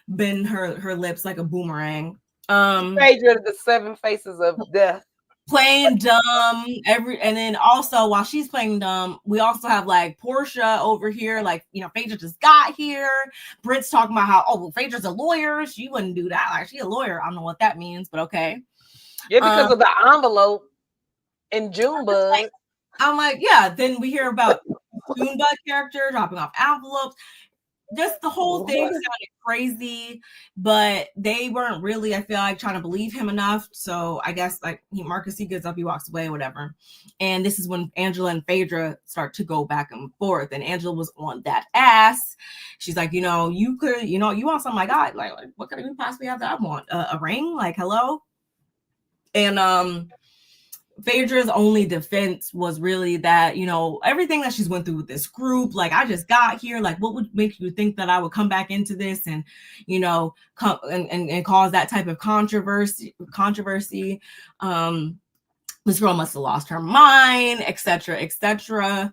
B: bend her lips like a boomerang.
A: Phaedra, the 7 faces of death.
B: Playing dumb and then also while she's playing dumb, we also have like Porsha over here, like, you know, Phaedra just got here. Brit's talking about how, well, Phaedra's a lawyer. She wouldn't do that. Like, she's a lawyer. I don't know what that means, but okay.
A: Yeah, because of the envelope in Junebug.
B: I'm like, yeah. Then we hear about Junebug character dropping off envelopes. Just the whole thing sounded crazy, but they weren't really, I feel like, trying to believe him enough. So I guess like Marcus, he gets up, he walks away, whatever. And this is when Angela and Phaedra start to go back and forth. And Angela was on that ass. She's like, you know, you could, you know, you want something like that? Like what could you possibly have that I want? A ring? Like, hello? And Phaedra's only defense was really that, you know, everything that she's went through with this group, like, I just got here, like, what would make you think that I would come back into this and, you know, come and cause that type of controversy. This girl must have lost her mind, etc., etc.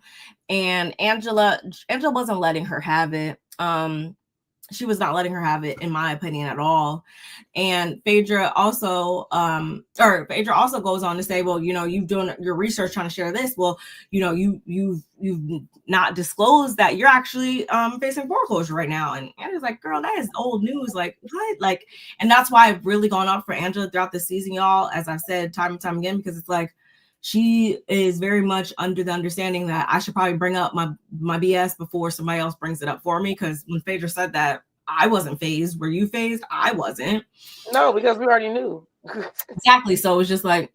B: And Angela wasn't letting her have it. She was not letting her have it, in my opinion, at all. And Phaedra also goes on to say, well, you know, you've done your research trying to share this. Well, you know, you've not disclosed that you're actually facing foreclosure right now. And Angela's like, girl, that is old news. Like, what? Like, and that's why I've really gone off for Angela throughout the season, y'all, as I've said time and time again, because it's like, she is very much under the understanding that I should probably bring up my BS before somebody else brings it up for me. Because when Phaedra said that, I wasn't phased. Were you phased? I wasn't.
A: No, because we already knew.
B: Exactly. So it was just like,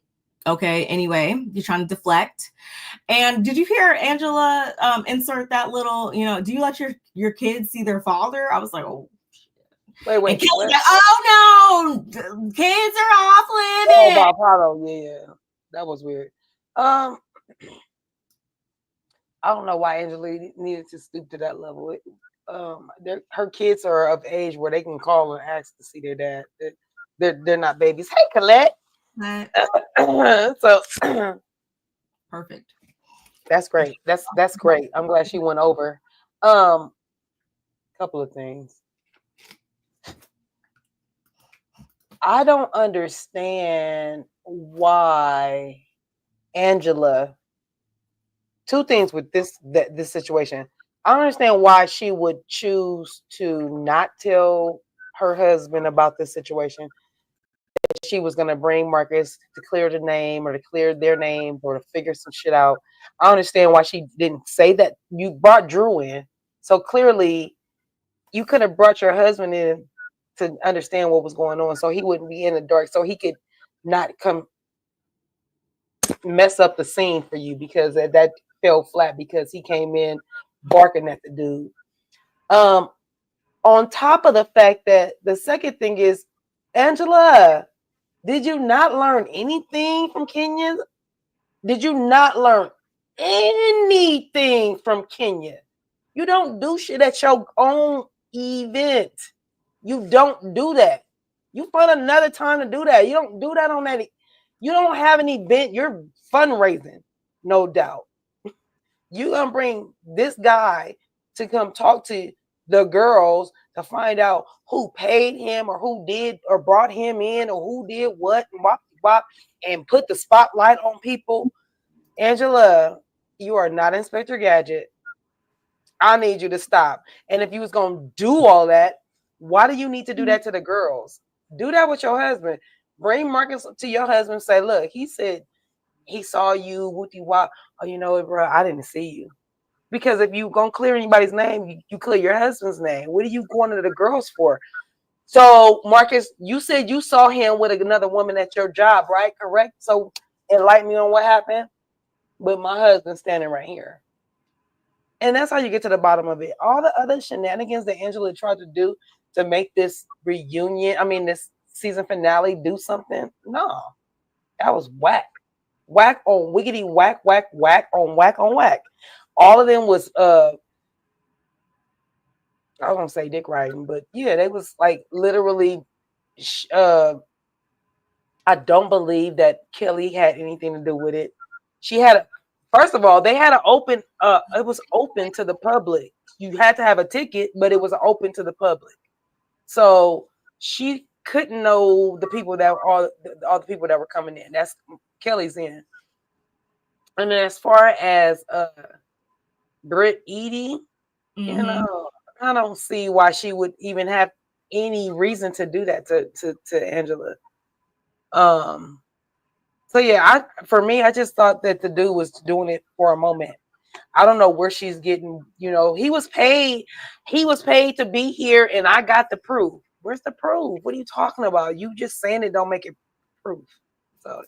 B: okay, anyway, you're trying to deflect. And did you hear Angela insert that little, you know, do you let your kids see their father? I was like, oh.
A: Wait.
B: And Kelly's like, oh no, kids are off limits.
A: Oh, Apollo, yeah. That was weird. I don't know why Angela needed to stoop to that level. Her kids are of age where they can call and ask to see their dad. They're not babies. Hey, Colette. So
B: perfect.
A: That's great. That's great. I'm glad she went over. Couple of things. I don't understand why Angela. Two things with this situation. I don't understand why she would choose to not tell her husband about this situation. She was going to bring Marcus to clear the name or to clear their name or to figure some shit out. I understand why she didn't say that. You brought Drew in. So clearly you could have brought your husband in to understand what was going on so he wouldn't be in the dark, so he could not come mess up the scene for you, because that fell flat because he came in barking at the dude. On top of the fact that the second thing is, Angela, did you not learn anything from Kenya? Did you not learn anything from Kenya? You don't do shit at your own event. You don't do that. You find another time to do that. You don't do that on that. You don't have an event. You're fundraising, no doubt. You gonna bring this guy to come talk to the girls to find out who paid him or who did or brought him in or who did what and wop, and put the spotlight on people. Angela, you are not Inspector Gadget. I need you to stop. And if you was gonna do all that, why do you need to do that to the girls? Do that with your husband. Bring Marcus to your husband and say, look, he said he saw you, whoopty wop. Oh, you know what, bro? I didn't see you. Because if you gonna clear anybody's name, you clear your husband's name. What are you going to the girls for? So, Marcus, you said you saw him with another woman at your job, right? Correct? So, enlighten me on what happened. But my husband's standing right here. And that's how you get to the bottom of it. All the other shenanigans that Angela tried to do to make this this season finale do something, no. That was whack. Whack on wiggity whack, whack, whack on whack on whack. All of them was I was gonna say dick riding, but yeah, they was like literally I don't believe that Kelli had anything to do with it. She had first of all, they had an open it was open to the public. You had to have a ticket, but it was open to the public. So she couldn't know the people that were all the people that were coming in. That's Kelli's in. And then as far as Brit, Eady, you know, I don't see why she would even have any reason to do that to Angela. So yeah, for me, I just thought that the dude was doing it for a moment. I don't know where she's getting, you know, he was paid to be here, and I got the proof. Where's the proof? What are you talking about? You just saying it don't make it proof. So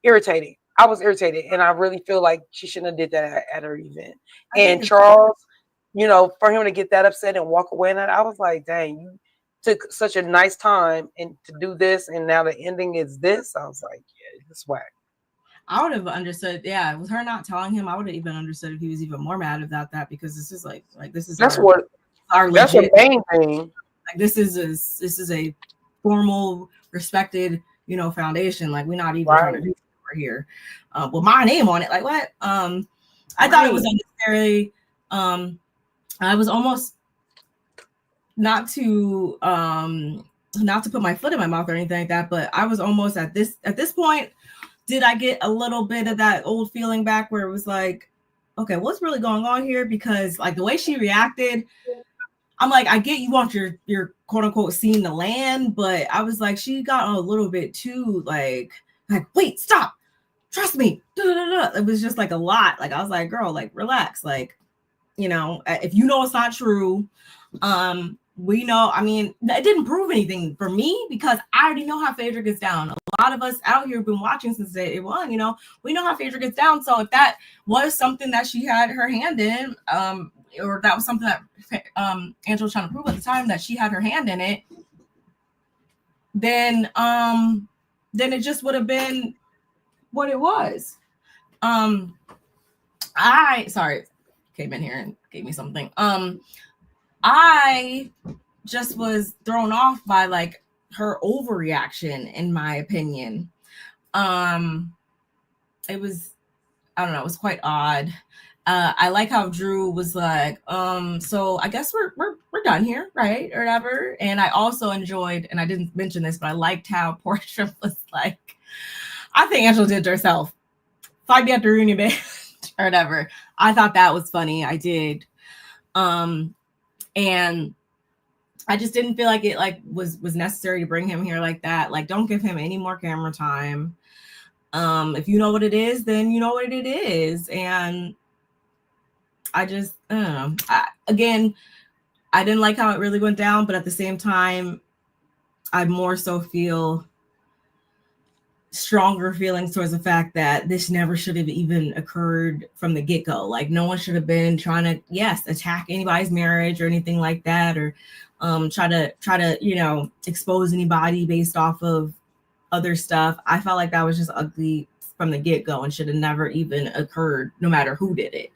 A: irritating. I was irritated, and I really feel like she shouldn't have did that at her event. And Charles, you know, for him to get that upset and walk away, and I was like, dang, you took such a nice time and to do this, and now the ending is this. I was like, yeah, it's whack.
B: I would have understood. Yeah, with her not telling him, I would have even understood if he was even more mad about that, because this is like this is
A: That's
B: our
A: that's
B: legit
A: the main thing.
B: like this is a formal, respected, foundation. Like, we're not even trying to do over here with my name on it. Like, what? I thought it was unnecessary. I was almost not to put my foot in my mouth or anything like that, but I was almost at this point. Did I get a little bit of that old feeling back where it was like, okay, what's really going on here? Because like the way she reacted, I'm like, I get you want your quote unquote scene to land, but I was like, she got a little bit too like, wait, stop, trust me. It was just like a lot. Like, I was like, girl, like, relax. Like, if you know it's not true, we know. I mean, it didn't prove anything for me because I already know how Phaedra gets down. A lot of us out here have been watching since day one. We know how Phaedra gets down. So if that was something that she had her hand in, or that was something that Angela was trying to prove at the time that she had her hand in it, then it just would have been what it was. Sorry, came in here and gave me something. I just was thrown off by like her overreaction, in my opinion. It was, I don't know, it was quite odd. I like how Drew was like, so I guess we're done here, right? Or whatever. And I also enjoyed, and I didn't mention this, but I liked how Porsha was like, I think Angela did it to herself. Fight me at the reunion, babe. Or whatever. I thought that was funny. I did. And I just didn't feel like it like was necessary to bring him here like that. Like, don't give him any more camera time. If you know what it is, then you know what it is. And I just, I don't know. Again, I didn't like how it really went down, but at the same time, I more so feel stronger feelings towards the fact that this never should have even occurred from the get-go. Like, no one should have been trying to, attack anybody's marriage or anything like that, or try to expose anybody based off of other stuff. I felt like that was just ugly from the get-go and should have never even occurred, no matter who did it.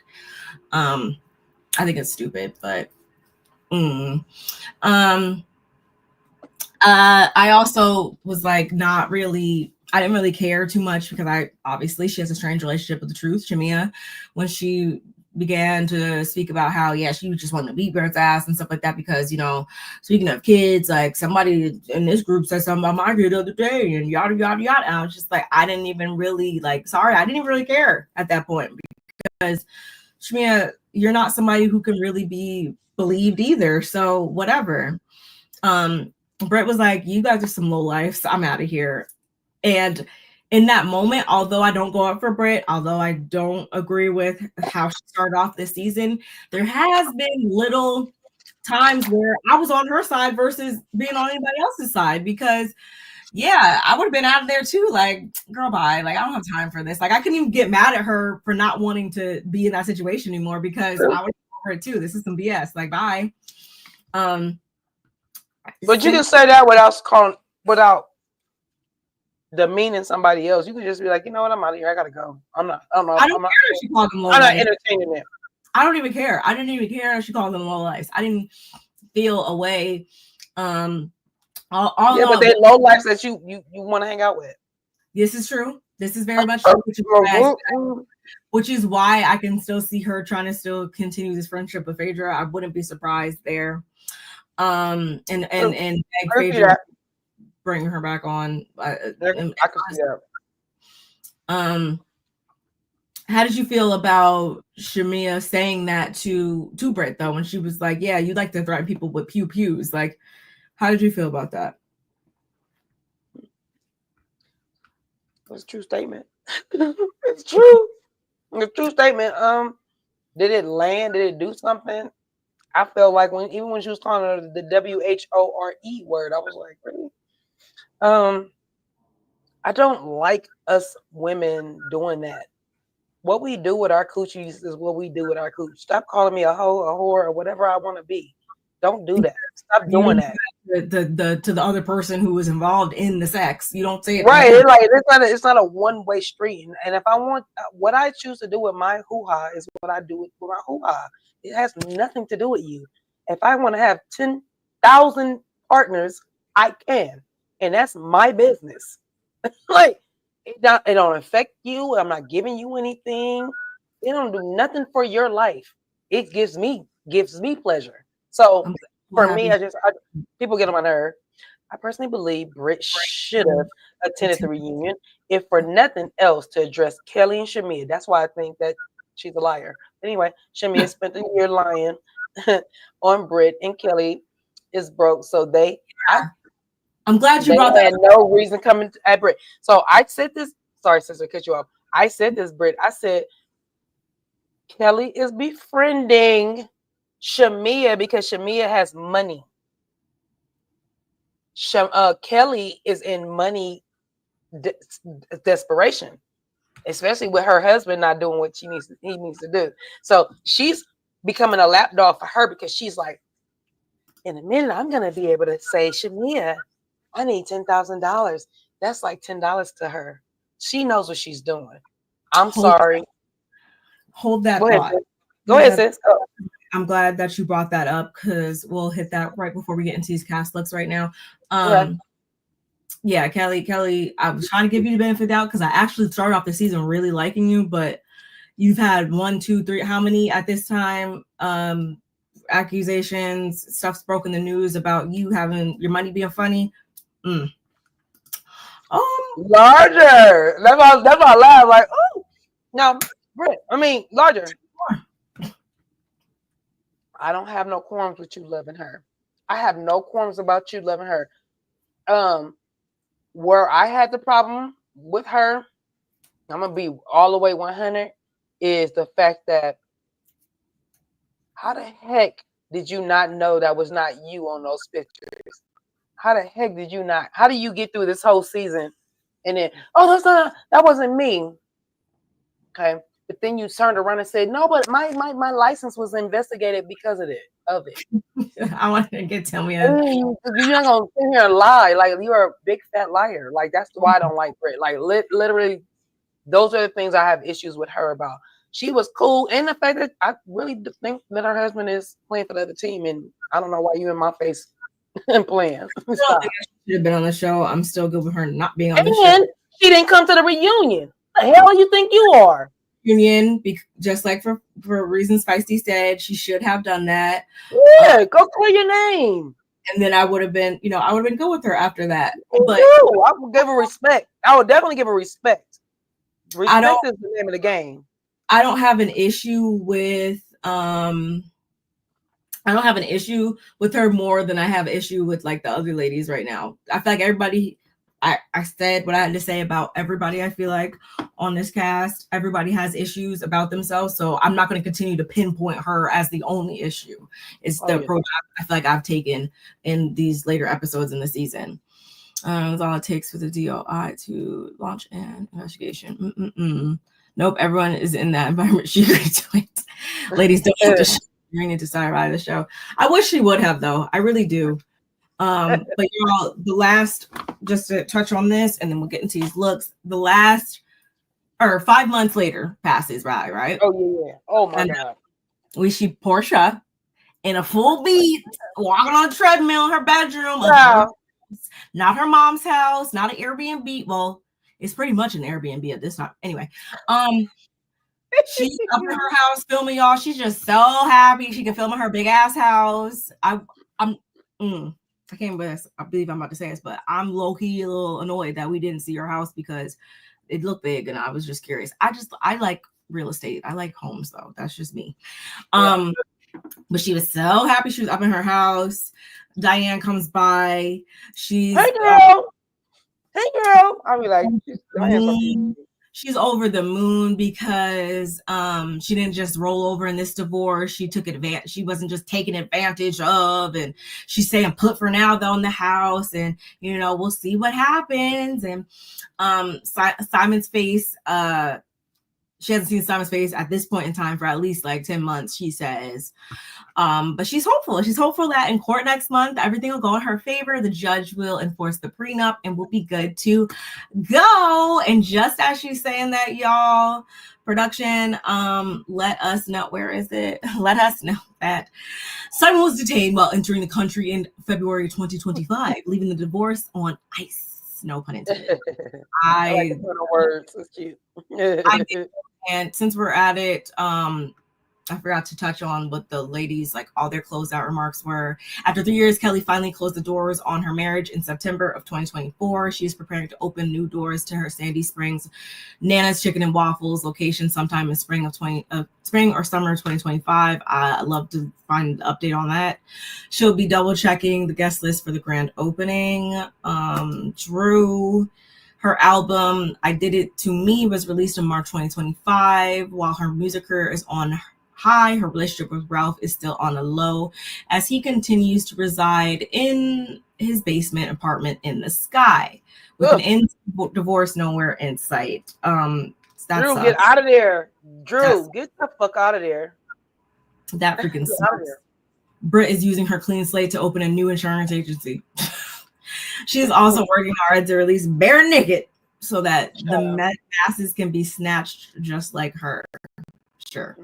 B: I think it's stupid, but I also was like, I didn't really care too much because she has a strange relationship with the truth, Shamea, when she began to speak about how, she just wanted to beat Bert's ass and stuff like that because, speaking of kids, like somebody in this group said something about my kid the other day and yada, yada, yada. And I was just like, I didn't even really I didn't even really care at that point because Shamea, you're not somebody who can really be believed either. So whatever. Brit was like, you guys are some lowlifes. I'm out of here. And in that moment, although I don't go up for Brit, although I don't agree with how she started off this season, there has been little times where I was on her side versus being on anybody else's side because, I would have been out of there too. Like, girl, bye. Like, I don't have time for this. Like, I couldn't even get mad at her for not wanting to be in that situation anymore because I would for it too. This is some BS. Like, bye.
A: But you can say that without demeaning somebody else. You could just be like, you know what, I'm out of here. I gotta go. I don't care
B: if she called them low.
A: I'm not entertaining them.
B: I don't even care. I didn't even care if she called them low lives. I didn't feel a way.
A: But they're low lives that you want to hang out with.
B: This is true. This is very much true, which is why I can still see her trying to still continue this friendship with Phaedra. I wouldn't be surprised there. And Phaedra bring her back on. I can see that. How did you feel about Shamea saying that to Brit though, when she was like, "Yeah, you like to threaten people with pews"? Like, how did you feel about that?
A: It's a true statement. It's true. It's a true statement. Did it land? Did it do something? I felt like even when she was calling her the WHORE word, I was like, really? I don't like us women doing that. What we do with our coochies is what we do with our cooch. Stop calling me a hoe, a whore, or whatever I want to be. Don't do that. Stop doing that.
B: to the other person who was involved in the sex. You don't say it
A: right. It's not a one-way street. And if I want what I choose to do with my hoo-ha is what I do with my hoo-ha. It has nothing to do with you. If I want to have 10,000 partners, I can, and that's my business. Like it don't affect you. I'm not giving you anything. It don't do nothing for your life. It gives me pleasure. So for me, people get on my nerve. I personally believe Brit should have attended the reunion, if for nothing else, to address Kelli and Shamea. That's why I think that she's a liar. Anyway, Shamea spent a year lying on Brit, and Kelli is broke. So
B: I'm glad you brought that.
A: Had no reason coming at Brit. So I said this. Sorry, sister, cut you off. I said this, Brit. I said Kelli is befriending Shamea because Shamea has money. Kelli is in money desperation, especially with her husband not doing what he needs to do. So she's becoming a lapdog for her because she's like, in a minute, I'm gonna be able to say, Shamea, I need $10,000. That's like $10 to her. She knows what she's doing. I'm sorry.
B: Hold that thought.
A: Go ahead, sis.
B: I'm glad that you brought that up because we'll hit that right before we get into these cast looks right now. Yeah, Kelli, I was trying to give you the benefit of the doubt because I actually started off the season really liking you, but you've had 1, 2, 3, how many at this time? Accusations, stuff's broken the news about you having your money being funny.
A: Larger. That's why I laugh. Like, oh, no, Brit. I mean, larger. I don't have no qualms with you loving her. I have no qualms about you loving her. Where I had the problem with her, I'm gonna be all the way 100, is the fact that how the heck did you not know that was not you on those pictures? How the heck did you not? How do you get through this whole season and then, that wasn't me? Okay. But then you turned around and said, no, but my license was investigated because of it.
B: I want to tell me
A: you're not gonna sit here and lie. Like, you're a big fat liar. Like, that's why I don't like Brit. Like, literally, those are the things I have issues with her about. She was cool, and the fact that I really think that her husband is playing for the other team, and I don't know why you in my face and playing.
B: She should have been on the show. I'm still good with her not being on the show.
A: And she didn't come to the reunion. The hell you think you are?
B: Union, just like for reasons Feisty said, she should have done that.
A: Yeah, go clear your name.
B: And then I would have been, I would have been good with her after that. But
A: I would give her respect. I would definitely give her respect. Respect is the name of the game.
B: I don't have an issue with her more than I have an issue with like the other ladies right now. I feel like everybody, I said what I had to say about everybody. I feel like on this cast, everybody has issues about themselves. So I'm not going to continue to pinpoint her as the only issue. It's the approach I feel like I've taken in these later episodes in the season. That's all it takes for the DOI to launch an investigation. Nope, everyone is in that environment. She agreed to it. Ladies, don't shoot the show. You need to start out of the show. I wish she would have, though. I really do. But y'all, the last, just to touch on this, and then we'll get into these looks. The last, or 5 months later, passes by, right?
A: Oh yeah. Oh my God.
B: We see Porsha in a full beat, walking on a treadmill in her bedroom.
A: Wow.
B: Not her mom's house, not an Airbnb. Well, it's pretty much an Airbnb at this time. Anyway, she's up in her house filming, y'all. She's just so happy she can film in her big ass house. I can't believe I'm about to say this, but I'm low key a little annoyed that we didn't see her house because it looked big and I was just curious. I like real estate. I like homes though. That's just me. But she was so happy. She was up in her house. Diane comes by. She's
A: hey girl. I'll be like,
B: she's over the moon because she didn't just roll over in this divorce. She took advantage. She wasn't just taken advantage of, and she's saying put for now though in the house, and we'll see what happens. And Simon's face, She hasn't seen Simon's face at this point in time for at least like 10 months, she says. But she's hopeful. She's hopeful that in court next month, everything will go in her favor. The judge will enforce the prenup and we'll be good to go. And just as she's saying that, y'all, production, let us know. Where is it? Let us know that Simon was detained while entering the country in February 2025, leaving the divorce on ice. No pun intended.
A: I like the pun of words. It's cute.
B: And since we're at it, I forgot to touch on what the ladies, like all their closeout remarks were. After 3 years, Kelli finally closed the doors on her marriage in September of 2024. She is preparing to open new doors to her Sandy Springs Nana's Chicken and Waffles location sometime in spring or summer of 2025. I'd love to find an update on that. She'll be double checking the guest list for the grand opening. Drew, her album I Did It To Me was released in March 2025. While her music career is on high, her relationship with Ralph is still on a low as he continues to reside in his basement apartment in the sky with an divorce nowhere in sight.
A: Drew, get out of there. Drew, get the fuck out of there.
B: That freaking sucks. Brit is using her clean slate to open a new insurance agency. She's also working hard to release Bare Naked so that the masses can be snatched just like her. Sure.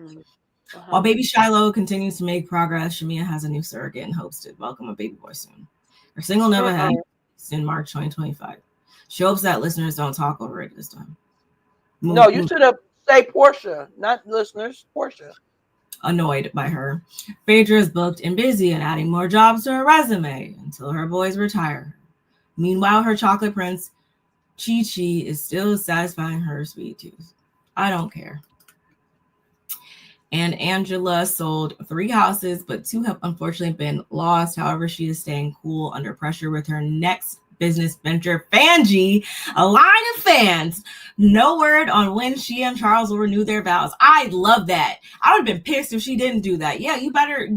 B: While baby Shiloh continues to make progress, Shamea has a new surrogate and hopes to welcome a baby boy soon. Her single Never Had in March 2025. She hopes that listeners don't talk over it this time.
A: No, you should have said Porsha, not listeners. Porsha.
B: Annoyed by her. Phaedra is booked and busy and adding more jobs to her resume until her boys retire. Meanwhile, her chocolate prince, Chi Chi, is still satisfying her sweet tooth. I don't care. And Angela sold 3 houses, but 2 have unfortunately been lost. However, she is staying cool under pressure with her next business venture, Fangie, a line of fans. No word on when she and Charles will renew their vows. I love that. I would have been pissed if she didn't do that. Yeah, you better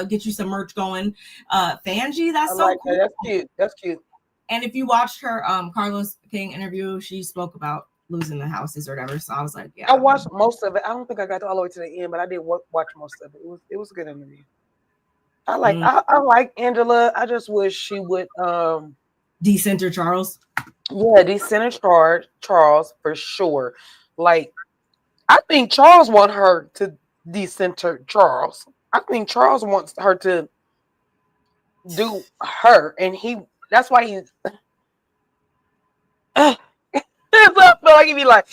B: get you some merch going. Fangie, that's so
A: like
B: cool.
A: That. That's cute. That's cute.
B: And if you watched her Carlos King interview, she spoke about losing the houses or whatever. So I was like, yeah.
A: I watched most of it. I don't think I got all the way to the end, but I did watch most of it. It was a good interview. I like Angela. I just wish she would
B: decenter Charles.
A: Yeah, decenter Charles for sure. Like, I think Charles wants her to decenter Charles. I think Charles wants her to do her, and that's why he's I feel like he'd be like,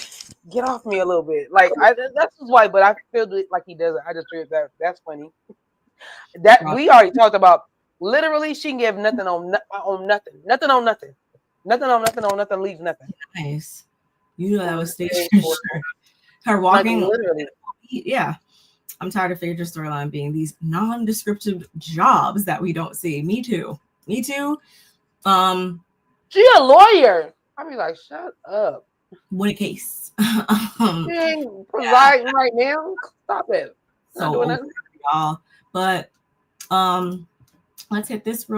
A: get off me a little bit. Like, that's his wife, but I feel like he doesn't. I just feel that's funny. That we already talked about. Literally, she can give nothing on nothing. Nothing on nothing. Nothing on nothing on nothing leaves nothing.
B: Nice. You know that was staged. Her walking. Like, literally. Yeah. I'm tired of Phaedra's storyline being these non-descriptive jobs that we don't see. Me too. She
A: a lawyer. I'd be like, shut up.
B: What a case.
A: She ain't presiding right now. Stop it.
B: So over, y'all. But let's hit these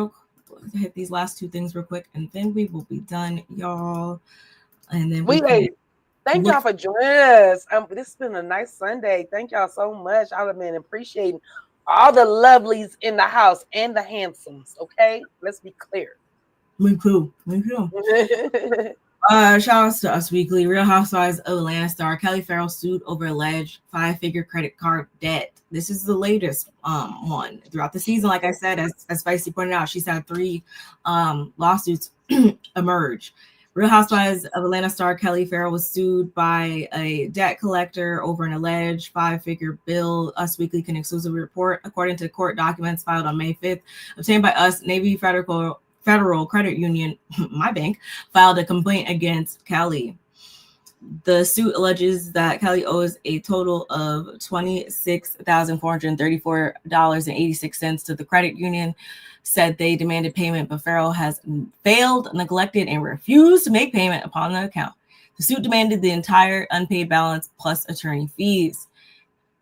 B: last 2 things real quick, and then we will be done, y'all. And then
A: thank y'all for joining us. This has been a nice Sunday. Thank y'all so much. I've been appreciating all the lovelies in the house and the handsomes. Okay, let's be clear.
B: Me too. Shout outs to Us Weekly. Real Housewives of Atlanta star Kelli Ferrell sued over alleged 5-figure credit card debt. This is the latest one throughout the season. Like I said, as Spicy pointed out, she's had 3 lawsuits emerge. Real Housewives of Atlanta star Kelli Ferrell was sued by a debt collector over an alleged 5-figure bill. Us Weekly can exclusively report, according to court documents filed on May 5th, obtained by Us, Navy Federal Credit Union, my bank, filed a complaint against Kelli. The suit alleges that Kelli owes a total of $26,434.86 to the credit union. Said they demanded payment, but Ferrell has failed, neglected, and refused to make payment upon the account. The suit demanded the entire unpaid balance plus attorney fees.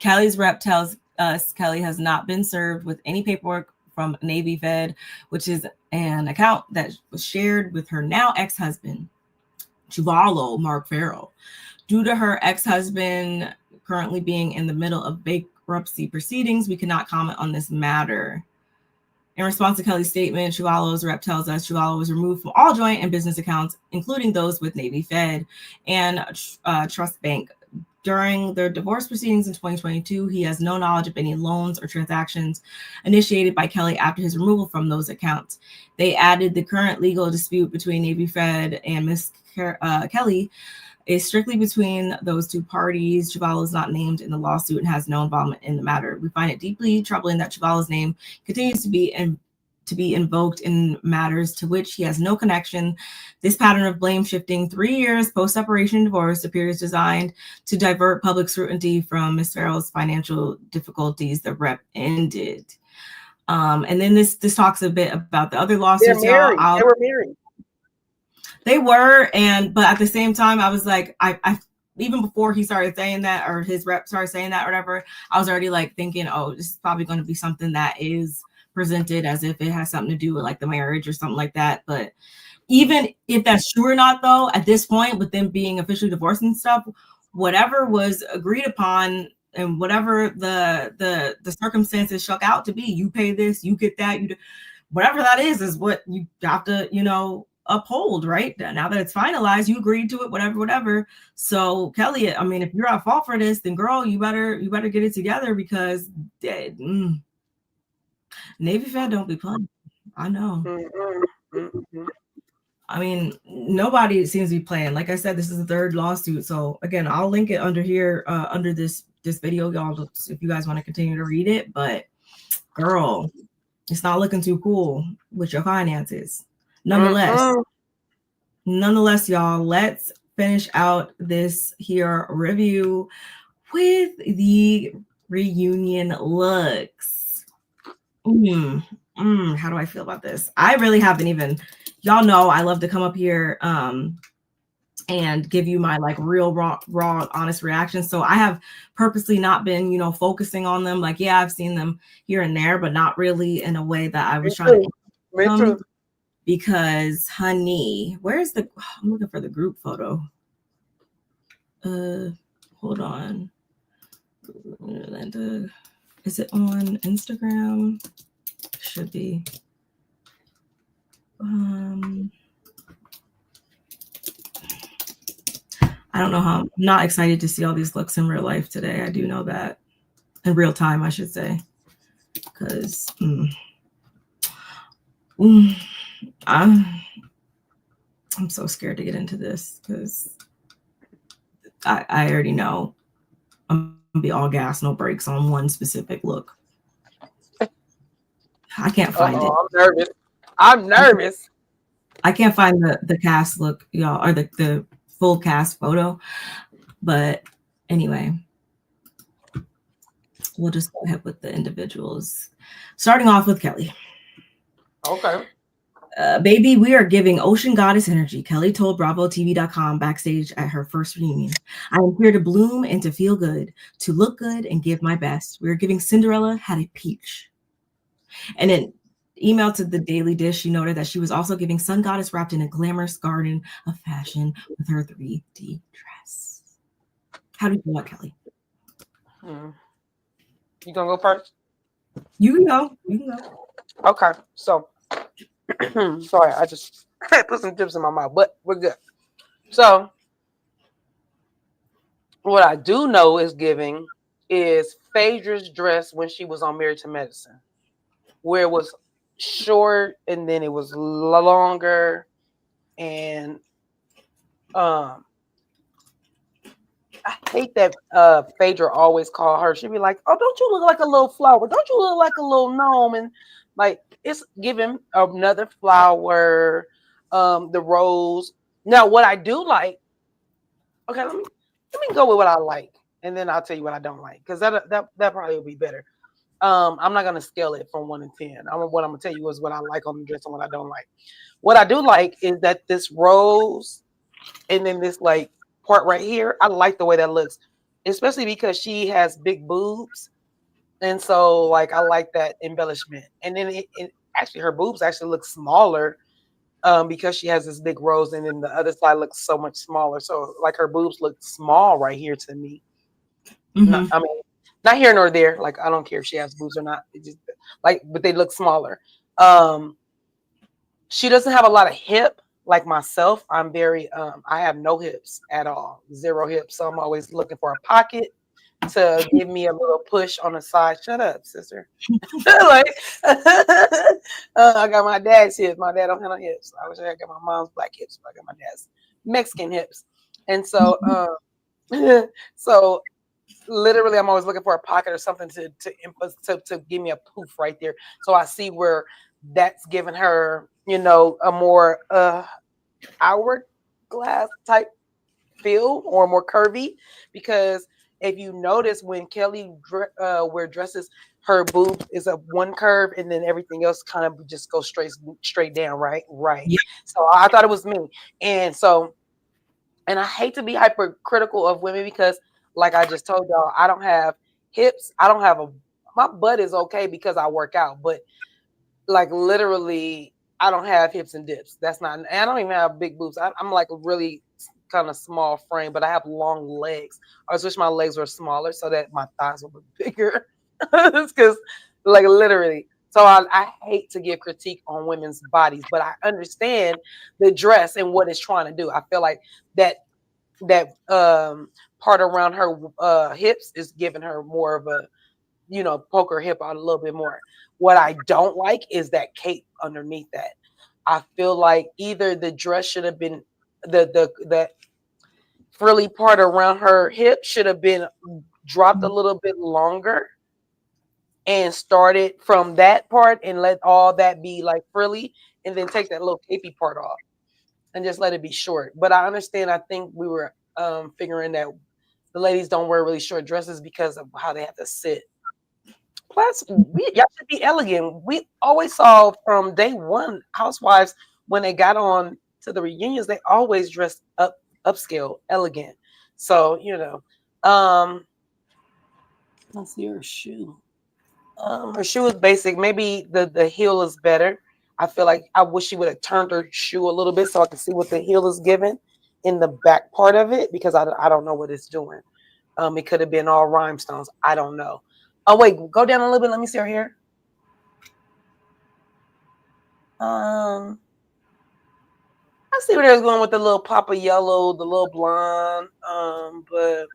B: Kelli's rep tells us Kelli has not been served with any paperwork from Navy Fed, which is an account that was shared with her now ex-husband, Chuvalo Mark Ferrell. Due to her ex-husband currently being in the middle of bankruptcy proceedings, we cannot comment on this matter. In response to Kelly's statement, Chuvalo's rep tells us Chuvalo was removed from all joint and business accounts, including those with Navy Fed and Trust Bank. During their divorce proceedings in 2022, he has no knowledge of any loans or transactions initiated by Kelly after his removal from those accounts. They added the current legal dispute between Navy Fed and Miss Kelly is strictly between those two parties. Chuvalo is not named in the lawsuit and has no involvement in the matter. We find it deeply troubling that Chuvalo's name continues to be invoked in matters to which he has no connection. This pattern of blame shifting 3 years post-separation divorce appears designed to divert public scrutiny from Ms. Ferrell's financial difficulties the rep ended. And then this talks a bit about the other lawsuits.
A: They were married.
B: They were, but at the same time, I was like, I even before he started saying that, or his rep started saying that or whatever, I was already like thinking, oh, this is probably going to be something that is presented as if it has something to do with like the marriage or something like that. But even if that's true or not, though, at this point, with them being officially divorced and stuff, whatever was agreed upon and whatever the circumstances shook out to be, you pay this, you get that, whatever that is what you have to, uphold, right? Now that it's finalized, you agreed to it, whatever. So Kelly, I mean, if you're at fault for this, then girl, you better get it together, because Navy Fed don't be playing. I know. I mean, nobody seems to be playing. Like I said, this is the third lawsuit. So again, I'll link it under here, under this video, y'all, if you guys want to continue to read it. But girl, it's not looking too cool with your finances. Nonetheless, y'all, let's finish out this here review with the reunion looks. How do I feel about this? I really haven't even, y'all know I love to come up here and give you my like real raw honest reactions. So I have purposely not been, focusing on them. Like, yeah, I've seen them here and there, but not really in a way that I was trying to. Because, honey, where's I'm looking for the group photo. Hold on. Is it on Instagram? Should be. I don't know how. I'm not excited to see all these looks in real life today. I do know that. In real time, I should say. Because I'm so scared to get into this, because I already know I'm gonna be all gas, no brakes on one specific look. I can't find it.
A: I'm nervous.
B: I can't find the cast look, y'all, or the full cast photo. But anyway, we'll just go ahead with the individuals. Starting off with Kelly.
A: Okay.
B: Baby, we are giving ocean goddess energy. Kelly told BravoTV.com backstage at her first reunion. I am here to bloom and to feel good, to look good and give my best. We are giving Cinderella had a peach. And in email to the Daily Dish, she noted that she was also giving sun goddess wrapped in a glamorous garden of fashion with her 3D dress. How do you feel about Kelly?
A: You gonna go first?
B: You can go.
A: Okay, so sorry, I just put some chips in my mouth, but we're good. So what I do know is giving is Phaedra's dress when she was on Married to Medicine, where it was short and then it was longer, and I hate that Phaedra always call her. She'd be like, "Oh, don't you look like a little flower? Don't you look like a little gnome?" And like, it's giving another flower, the rose. Now, what I do like, okay, let me go with what I like, and then I'll tell you what I don't like, because that probably will be better. I'm not gonna scale it from 1 to 10. What I'm gonna tell you is what I like on the dress and what I don't like. What I do like is that this rose, and then this like part right here, I like the way that looks, especially because she has big boobs. And so, like, I like that embellishment. And then it actually, her boobs actually look smaller because she has this big rose, and then the other side looks so much smaller. So, like, her boobs look small right here to me.
B: Mm-hmm.
A: I mean, not here nor there. Like, I don't care if she has boobs or not. It just like, but they look smaller. She doesn't have a lot of hip like myself. I'm very I have no hips at all, zero hips. So I'm always looking for a pocket to give me a little push on the side. Shut up, sister. Like, I got my dad's hips. My dad don't have no hips. I wish I got my mom's black hips, but I got my dad's Mexican hips. And so, so literally, I'm always looking for a pocket or something to give me a poof right there. So I see where that's giving her, you know, a more hourglass type feel or more curvy. Because if you notice, when Kelli wear dresses, her boob is a one curve, and then everything else kind of just goes straight down. Right.
B: Yeah.
A: So I thought it was me, and so. And I hate to be hypercritical of women because, like I just told y'all, I don't have hips. I don't have my butt is okay because I work out, but like literally, I don't have hips and dips. That's not, and I don't even have big boobs. I'm like a really kind of small frame, but I have long legs. I just wish my legs were smaller so that my thighs would be bigger. Because, like, literally. So I hate to give critique on women's bodies, but I understand the dress and what it's trying to do. I feel like that part around her hips is giving her more of a, you know, poke her hip out a little bit more. What I don't like is that cape underneath that. I feel like either the dress should have been the frilly part around her hip should have been dropped a little bit longer and started from that part and let all that be like frilly, and then take that little capey part off and just let it be short. But I understand. I think we were figuring that the ladies don't wear really short dresses because of how they have to sit. Plus, y'all should be elegant. We always saw from day one Housewives when they got on to the reunions, they always dressed upscale, elegant. So, you know, let's see her shoe. Her shoe is basic. Maybe the heel is better. I feel like I wish she would have turned her shoe a little bit so I can see what the heel is giving in the back part of it, because I don't know what it's doing. It could have been all rhinestones. I don't know. Oh wait, go down a little bit. Let me see her hair. I see where there's going with the little pop of yellow, the little blonde. But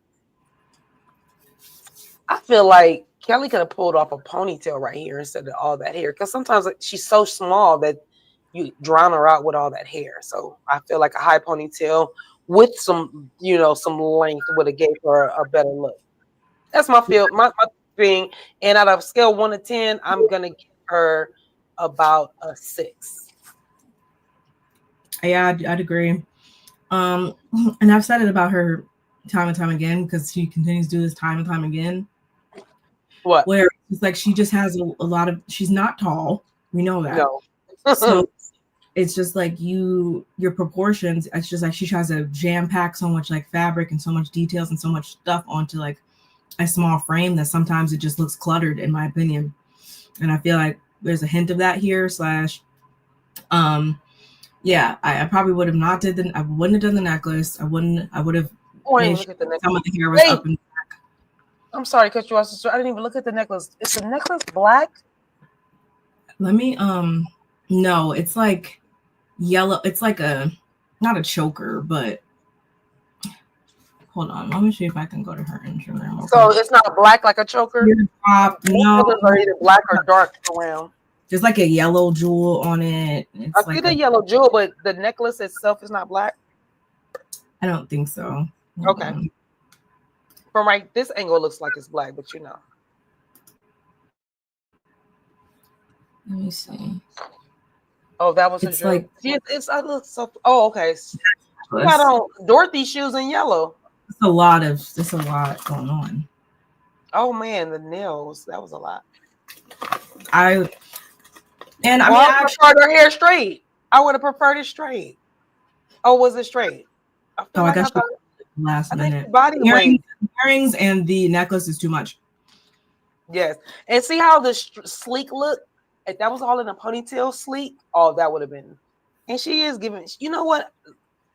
A: I feel like Kelli could have pulled off a ponytail right here instead of all that hair. Because sometimes she's so small that you drown her out with all that hair. So I feel like a high ponytail with some, you know, some length would have gave her a better look. That's my feel, my thing. And out of scale 1 to 10, I'm gonna give her about a 6.
B: Yeah, I'd agree. And I've said it about her time and time again, because she continues to do this time and time again.
A: What?
B: Where it's like she just has a lot of. She's not tall. We know that.
A: No.
B: So it's just like your proportions. It's just like she tries to jam pack so much like fabric and so much details and so much stuff onto like a small frame that sometimes it just looks cluttered, in my opinion. And I feel like there's a hint of that here. Yeah, I probably would have not I wouldn't have done the necklace. I would have made sure some of the hair was up and back.
A: I'm sorry, cut you off. I didn't even look at the necklace. Is the necklace black?
B: Let me no, it's like yellow. It's like not a choker, but hold on. Let me see if I can go to her Instagram.
A: So it's not black like a choker?
B: No.
A: Are either black or dark around.
B: There's like a yellow jewel on it.
A: I see the yellow jewel, but the necklace itself is not black?
B: I don't think so.
A: Okay. From right, this angle looks like it's black, but you know.
B: Let me see.
A: Oh, that was
B: it's
A: a
B: like
A: I look so. Oh, okay. You got on Dorothy's shoes in yellow.
B: There's a lot going on.
A: Oh man, the nails. That was a lot.
B: I
A: preferred her hair straight. I would have preferred it straight. Oh, was it straight?
B: I got last minute.
A: Body
B: earrings and the necklace is too much.
A: Yes, and see how the sleek look. If that was all in a ponytail, sleek. Oh, that would have been. And she is giving. You know what?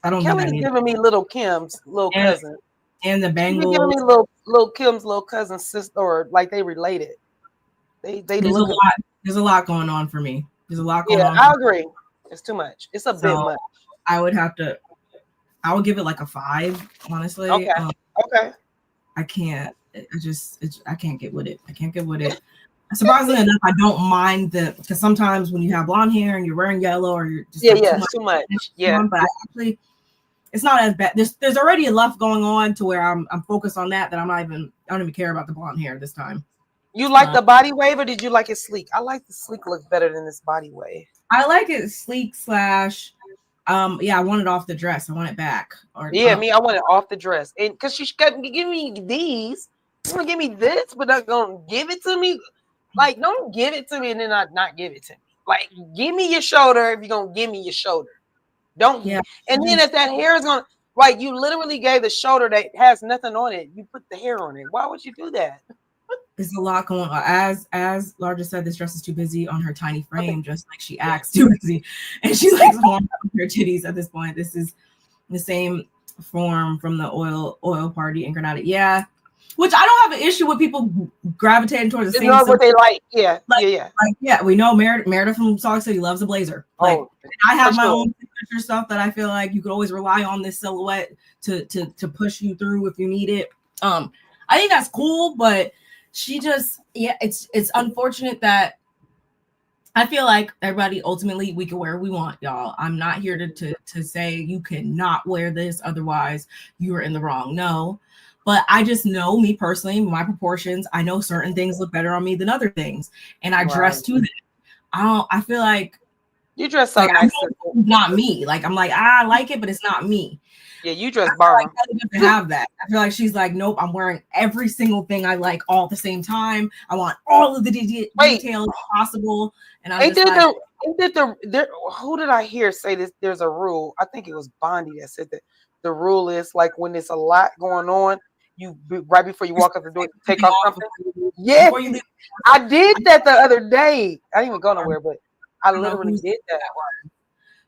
B: I don't.
A: Kelli's giving me little Kim's little cousin.
B: And the
A: She been
B: bangles.
A: giving me little Kim's little cousin sister, or like they related. They look.
B: There's a lot going on for me. There's a lot going on.
A: Yeah, I agree. It's too much. It's a bit much.
B: I would give it like a 5, honestly.
A: Okay. Okay.
B: I can't. I can't get with it. I can't get with it. Surprisingly enough, I don't mind because sometimes when you have blonde hair and you're wearing yellow or you're just
A: too much. Yeah.
B: But it's not as bad. There's already enough going on to where I'm focused on that I don't even care about the blonde hair this time.
A: You like the body wave, or did you like it sleek? I like the sleek look better than this body wave.
B: I like it sleek / I want it off the dress. I want it back.
A: I want it off the dress. And because she's got give me these. You want to give me this, but not gonna give it to me. Like, don't give it to me and then not give it to me. Like, give me your shoulder if you're gonna give me your shoulder. Don't. Yeah. And then if that hair is gonna, like, you literally gave the shoulder that has nothing on it. You put the hair on it. Why would you do that?
B: There's a lot going on. As Larja said, this dress is too busy on her tiny frame, just like she acts too busy. And she likes her titties at this point. This is the same form from the oil party in Granada. Yeah. Which I don't have an issue with people gravitating towards the same.
A: You know what they like. Yeah.
B: We know Meredith from Salt Lake City loves a blazer. Like, I have my own signature stuff that I feel like you could always rely on this silhouette to push you through if you need it. I think that's cool, but she just, it's unfortunate that I feel like everybody ultimately we can wear what we want, y'all. I'm not here to say you cannot wear this, otherwise you are in the wrong. No. But I just know me personally, my proportions. I know certain things look better on me than other things, and I dress to that. I feel like
A: you dress so nice.
B: Not me. Like I'm like I like it, but it's not me.
A: Yeah, you dress Barb.
B: Kelli doesn't have that. I feel like she's like, nope. I'm wearing every single thing I like all at the same time. I want all of the details possible. And I'm
A: who did I hear say this? There's a rule. I think it was Bondi that said that the rule is like when there's a lot going on. You right before you walk up the door, take off something. Yeah, I did that the other day. I didn't even go nowhere, but I literally did that.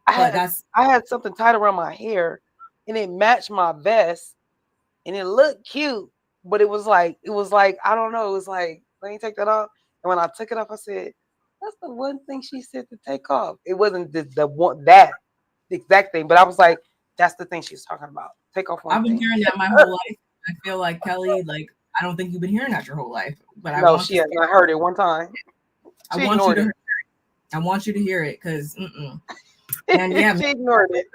A: I had something tied around my hair, and it matched my vest, and it looked cute. But it was like I don't know. It was like, let me take that off. And when I took it off, I said, "That's the one thing she said to take off." It wasn't the one that exact thing, but I was like, "That's the thing she's talking about. Take off one."
B: I've been hearing that my whole life. I feel like Kelli, like I don't think you've been hearing that your whole life, but I
A: heard it one time.
B: I want you to hear it because, and
A: she ignored it.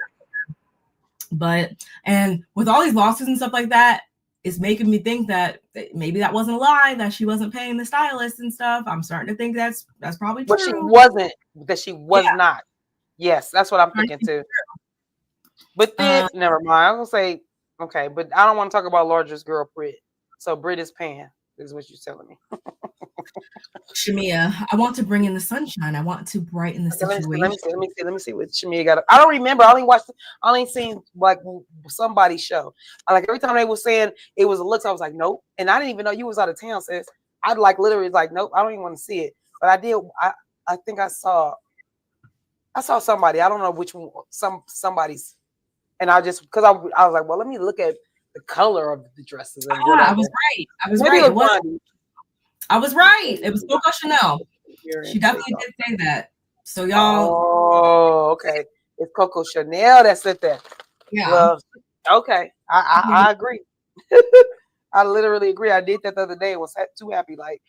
B: But and with all these losses and stuff like that, it's making me think that maybe that wasn't a lie, that she wasn't paying the stylist and stuff. I'm starting to think that's probably true.
A: But she wasn't. That she was not. Yes, that's what I'm thinking too. But then, never mind. I was gonna say. Okay, but I don't want to talk about Larja's girl, Brit. So Brit is paying, is what you're telling me.
B: Shamea, I want to bring in the sunshine. I want to brighten the situation.
A: Let me see what Shamea got. I don't remember. I only seen like somebody's show. Like every time they were saying it was a looks, I was like, nope. And I didn't even know you was out of town, sis. I'd like literally like, nope, I don't even want to see it. But I did. I think I saw somebody. I don't know which one. Somebody's. And I just because I was like, well, let me look at the color of the dresses. And
B: I was right. I was right. It was Coco Chanel. She definitely did say that. So y'all.
A: Oh, okay. It's Coco Chanel that said that.
B: Yeah.
A: Well, okay. I agree. I literally agree. I did that the other day. Was too happy. Like,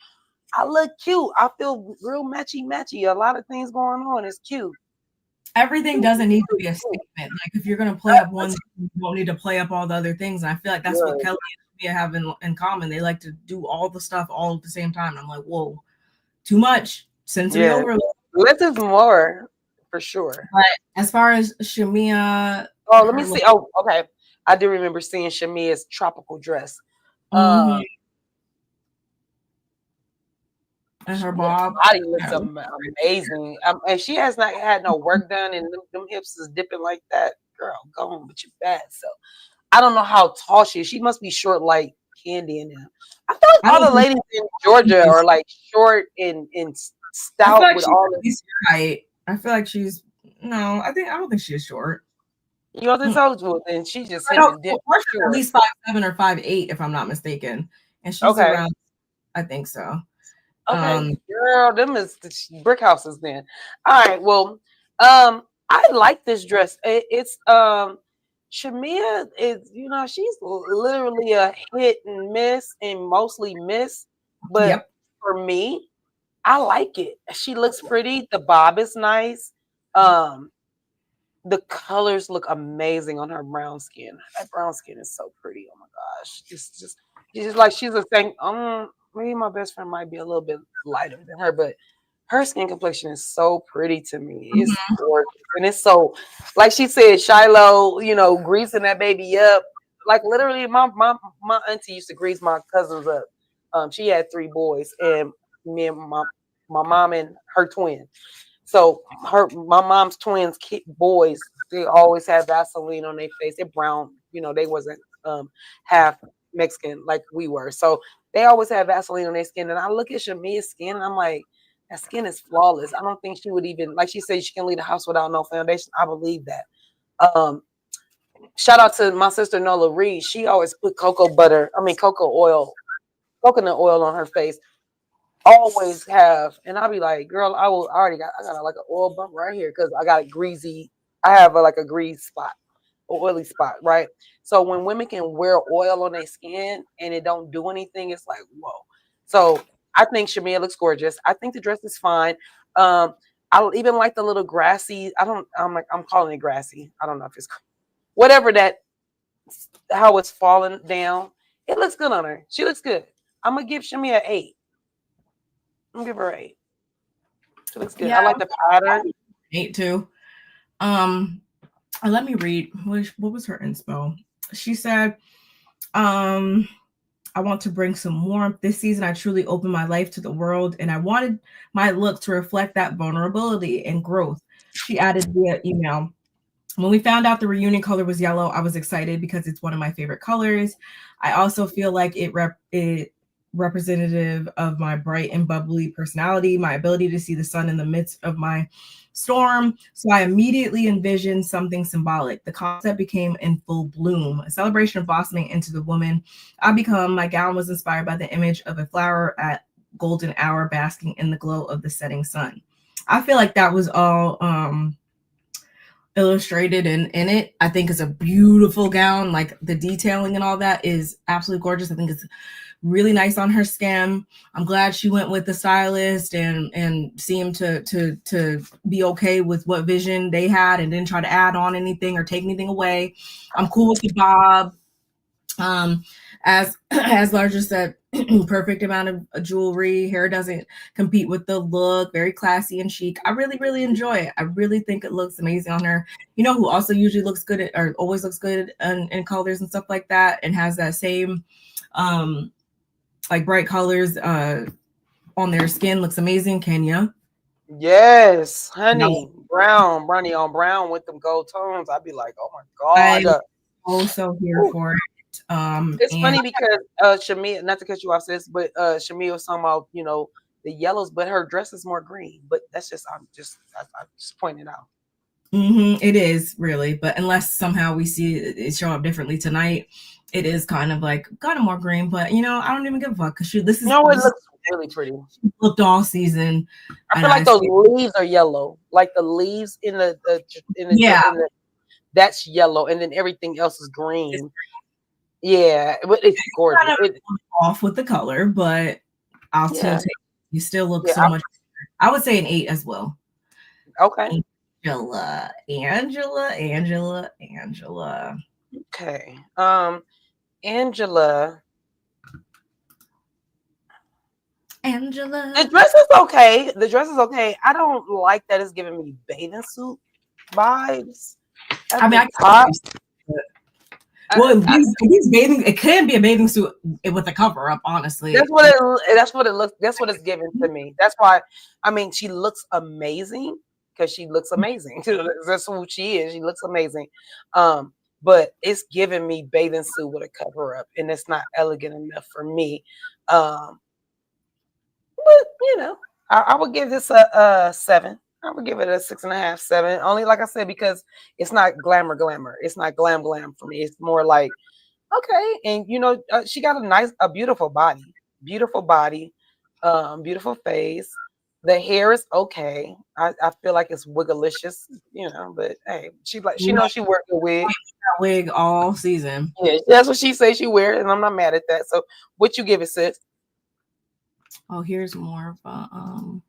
A: I look cute. I feel real matchy. A lot of things going on. It's cute.
B: Everything doesn't need to be a statement. Like if you're gonna play up one, you don't need to play up all the other things. And I feel like that's what Kelli and Shamea have in common. They like to do all the stuff all at the same time. And I'm like, whoa, too much sensory overload.
A: Less is more for sure.
B: But as far as Shamea,
A: let me see. Oh, okay. I do remember seeing Shamea's tropical dress.
B: And her bob
A: body looks amazing. And she has not had no work done, and them hips is dipping like that. Girl, go home with your bad self. I don't know how tall she is. She must be short like Candy in them. I feel like all the ladies in Georgia are like short and stout with all
B: this height. I feel like she's I don't think she is short.
A: You don't think so? Well, then she just hit
B: No,
A: the dip for
B: Porsha's at
A: sure.
B: least 5'7" or 5'8", if I'm not mistaken, and she's
A: Okay.
B: around. I think so.
A: Okay, girl, them is the brick houses then. All right, well, I like this dress. It's Shamea is, she's literally a hit and miss and mostly miss, but
B: Yep.
A: for me, I like it. She looks pretty. The bob is nice. Um, the colors look amazing on her brown skin. That brown skin is so pretty. Oh my gosh. It's just like she's a thing. Maybe my best friend might be a little bit lighter than her, but her skin complexion is so pretty to me. It's
B: Mhm.
A: gorgeous. And it's so, like she said, Shiloh, greasing that baby up. Like literally, my auntie used to grease my cousins up. She had 3 boys, and me and my mom and her twin. So my mom's twins, boys, they always had Vaseline on their face. They're brown, they wasn't half Mexican like we were. So they always had Vaseline on their skin. And I look at Shamea's skin and I'm like, that skin is flawless. I don't think she would even, like she said, she can leave the house without no foundation. I believe that. Um, Shout out to my sister Nola Reed. She always put coconut oil on her face. Always have, and I'll be like, girl, I got like an oil bump right here because I got a greasy. I have like a grease spot, an oily spot, right? So when women can wear oil on their skin and it don't do anything, it's like whoa. So I think Shamea looks gorgeous. I think the dress is fine. Um, I even like the little grassy. I'm calling it grassy. I don't know if it's whatever that how it's falling down. It looks good on her. She looks good. I'm gonna give Shamea an 8. I'm gonna give her an 8. She looks good.
B: Yeah,
A: I like the pattern.
B: 8 too. Let me read. What was her inspo? She said, I want to bring some warmth. This season, I truly opened my life to the world, and I wanted my look to reflect that vulnerability and growth. She added via email. When we found out the reunion color was yellow, I was excited because it's one of my favorite colors. I also feel like it representative of my bright and bubbly personality, my ability to see the sun in the midst of my storm. So I immediately envisioned something symbolic. The concept became in full bloom, a celebration of blossoming into the woman I become. My gown was inspired by the image of a flower at golden hour basking in the glow of the setting sun. I feel like that was all illustrated in it. I think it's a beautiful gown. Like the detailing and all that is absolutely gorgeous. I think it's really nice on her skin. I'm glad she went with the stylist and seemed to be okay with what vision they had and didn't try to add on anything or take anything away. I'm cool with the bob. As Larger said, perfect amount of jewelry. Hair doesn't compete with the look. Very classy and chic. I really, really enjoy it. I really think it looks amazing on her. You know who also usually looks good or always looks good in colors and stuff like that, and has that same like bright colors on their skin. Looks amazing. Kenya.
A: Yes,
B: No,
A: honey, brownie on brown with them gold tones. I'd be like, oh my
B: I'm
A: god.
B: also here
A: Ooh.
B: for it.
A: It's
B: And
A: funny because Shamea, not to cut you off, sis, but Shamea was talking about the yellows, but her dress is more green. But that's just I'm just pointing it out.
B: it is really, but unless somehow we see it show up differently tonight, it is kind of more green. But I don't even give a fuck because this is
A: It
B: this
A: looks really pretty.
B: looked all season,
A: I
B: and
A: feel like those leaves are yellow, like the leaves in
B: yeah,
A: in the that's yellow, and then everything else is
B: it's
A: green. Yeah, but it's gorgeous.
B: kind of off with the color, but I'll still
A: Yeah,
B: take. You still look
A: yeah.
B: so much. I would say an 8 as well.
A: Okay.
B: Angela.
A: Okay. Angela. The dress is okay. The dress is okay. I don't like that it's giving me bathing suit vibes at
B: I mean,
A: the top.
B: these bathing. It can be a bathing suit with a cover up. Honestly,
A: That's what it looks. That's what it's giving to me. That's why. I mean, she looks amazing because she looks amazing. That's who she is. She looks amazing. But it's giving me bathing suit with a cover up, and it's not elegant enough for me. But I would give this a 7. I would give it a 6.5, 7. Only like I said, because it's not glamour. It's not glam for me. It's more like, okay, and she got a beautiful body, beautiful face. The hair is okay. I feel like it's wigglicious, but hey, she knows she worked the wig.
B: Wig all season.
A: Yeah, that's what she says she wears, and I'm not mad at that. So, what you give it, sis?
B: Oh, here's more of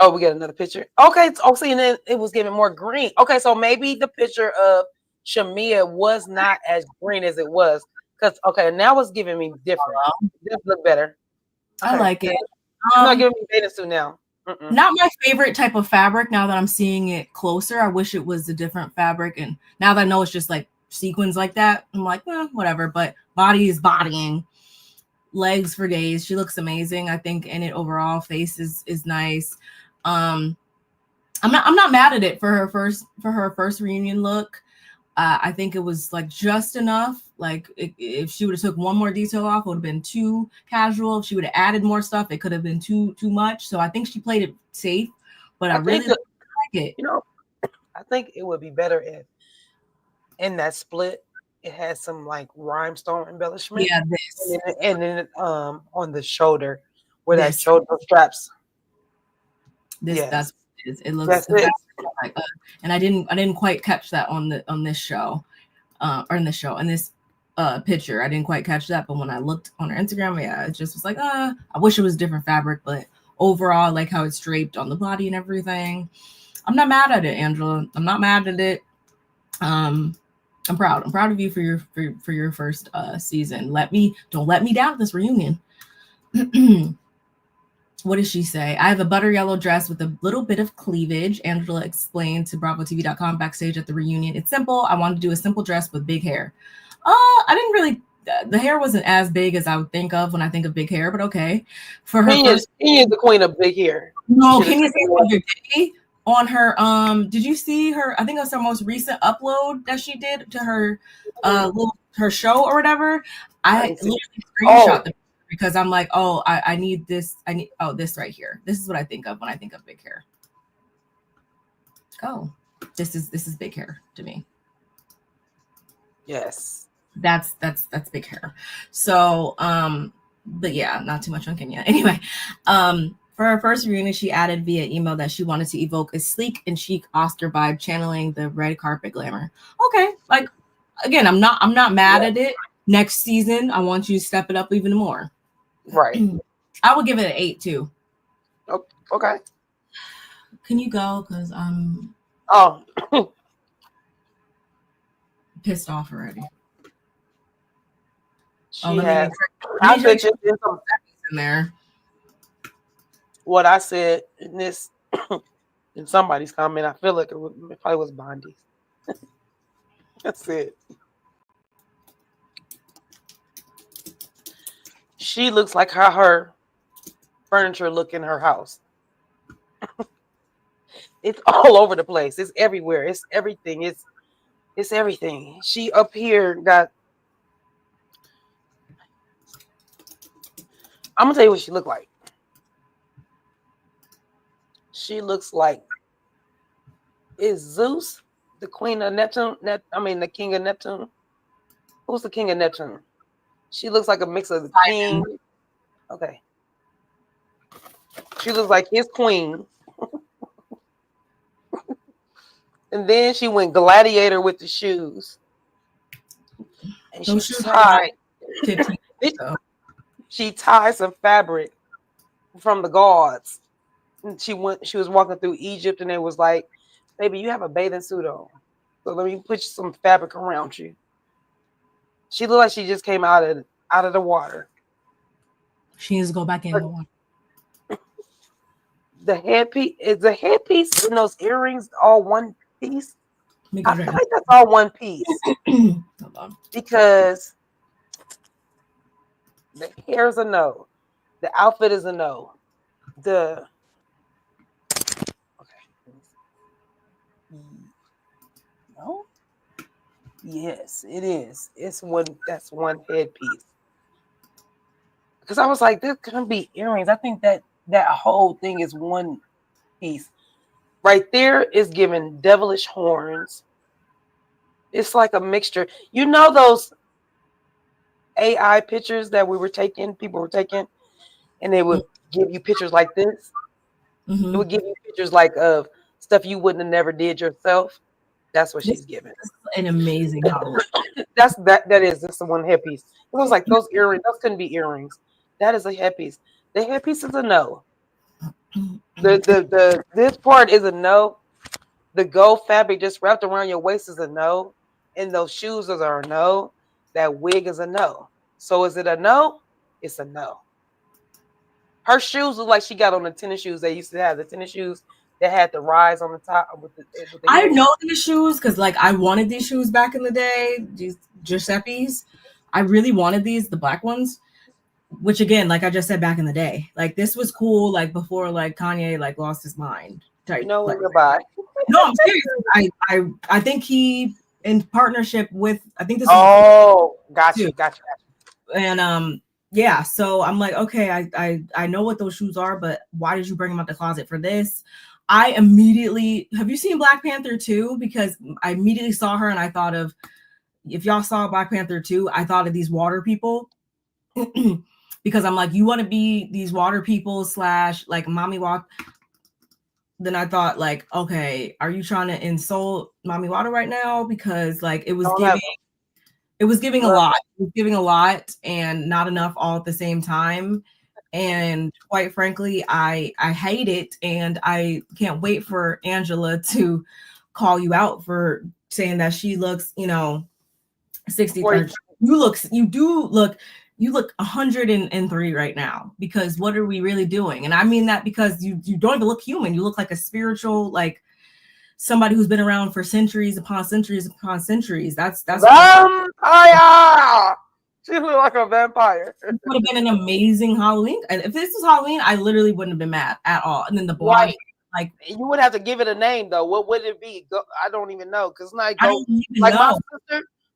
A: Oh, we got another picture. Okay. Oh, see, and then it was giving more green. Okay, so maybe the picture of Shamea was not as green as it was. Because, okay, now it's giving me different. It does look better.
B: Okay. I like it.
A: It's not giving me bathing suit now.
B: Not my favorite type of fabric now that I'm seeing it closer. I wish it was a different fabric. And now that I know it's just like sequins like that, I'm like, whatever. But body is bodying. Legs for days. She looks amazing. I think in it overall, face is nice. I'm not mad at it for her first reunion look. I think it was like just enough. Like if she would have took one more detail off, it would have been too casual. If she would have added more stuff, it could have been too much. So I think she played it safe. But I really like it.
A: I think it would be better if in that split it has some like rhinestone embellishment.
B: Yeah, this
A: and then on the shoulder where that shoulder straps.
B: That's it looks like and I didn't quite catch that on this show, or in this picture. I didn't quite catch that, but when I looked on her Instagram, it just was like, I wish it was different fabric, but overall, I like how it's draped on the body and everything. I'm not mad at it, Angela. I'm not mad at it. I'm proud. I'm proud of you for your first season. Don't let me down this reunion. What does she say? I have a butter yellow dress with a little bit of cleavage. Angela explained to BravoTV.com backstage at the reunion. It's simple. I wanted to do a simple dress with big hair. I didn't really. The hair wasn't as big as I would think of when I think of big hair, but okay. For her,
A: Kenya's the queen of big hair.
B: No, Kenya's on her. Did you see her? I think it was her most recent upload that she did to her, her show or whatever. I literally screenshot the. Because I'm like, I need this. This right here. This is what I think of when I think of big hair. This is big hair to me.
A: Yes.
B: That's big hair. So, but yeah, not too much on Kenya. Anyway, for her first reunion, she added via email that she wanted to evoke a sleek and chic Oscar vibe, channeling the red carpet glamour. Okay, like again, I'm not mad at it. Next season, I want you to step it up even more.
A: Right.
B: I would give it an 8 too.
A: Oh, okay.
B: Can you go? Because I'm pissed off already.
A: She has. I said just
B: in there.
A: What I said in this in somebody's comment, I feel like it probably was Bondi's. That's it. She looks like how her furniture look in her house. It's all over the place. It's everywhere. It's everything. It's everything. She up here got. I'm gonna tell you what she looked like. She looks like, is Zeus the queen of Neptune? The king of Neptune. Who's the king of Neptune? She looks like a mix of the king. Okay. She looks like his queen. And then she went gladiator with the shoes. And she tied some fabric from the gods. And she was walking through Egypt, and it was like, baby, you have a bathing suit on. So let me put some fabric around you. She looked like she just came out of the water. She needs to go back in the water. The headpiece and those earrings all one piece. I feel like that's all one piece. Because the hair is a no. The outfit is a no. No? Yes, it is. That's one headpiece. Because I was like, there's gonna be earrings. I think that whole thing is one piece. Right there is giving devilish horns. It's like a mixture. You know those AI pictures that people were taking, and they would give you pictures like this. It would give you pictures like of stuff you wouldn't have never did yourself. That's what she's giving.
B: An amazing Halloween.
A: That's the one headpiece. It was like those earrings. Those couldn't be earrings. That is a headpiece. The headpiece is a no. This part is a no. The gold fabric just wrapped around your waist is a no. And those shoes are a no. That wig is a no. So is it a no? It's a no. Her shoes look like she got on the tennis shoes they used to have. The tennis shoes that had the rise on the top with the
B: I know these shoes because like I wanted these shoes back in the day, these Giuseppe's. I really wanted these, the black ones. Which again, like I just said back in the day, like this was cool, like before like Kanye like lost his mind. Type,
A: you know
B: like,
A: goodbye.
B: No, I'm serious. I think he in partnership with this.
A: Oh, gotcha.
B: And yeah, so I'm like, okay, I know what those shoes are, but why did you bring them out the closet for this? I immediately have you seen Black Panther 2? Because I immediately saw her and I thought of if y'all saw Black Panther 2, I thought of these water people. Because I'm like, you want to be these water people / like mommy walk. Then I thought like, okay, are you trying to insult mommy water right now? Because like it was giving a lot. It was giving a lot and not enough all at the same time. And quite frankly, I hate it. And I can't wait for Angela to call you out for saying that she looks, 60. You look 103 right now, because what are we really doing? And I mean that because you don't even look human. You look like a spiritual, like somebody who's been around for centuries upon centuries upon centuries. That's
A: vampire. She looked like a vampire.
B: It would have been an amazing Halloween. And if this was Halloween, I literally wouldn't have been mad at all. And then the blonde,
A: right. Like you would have to give it a name though. What would it be? I don't even know, because like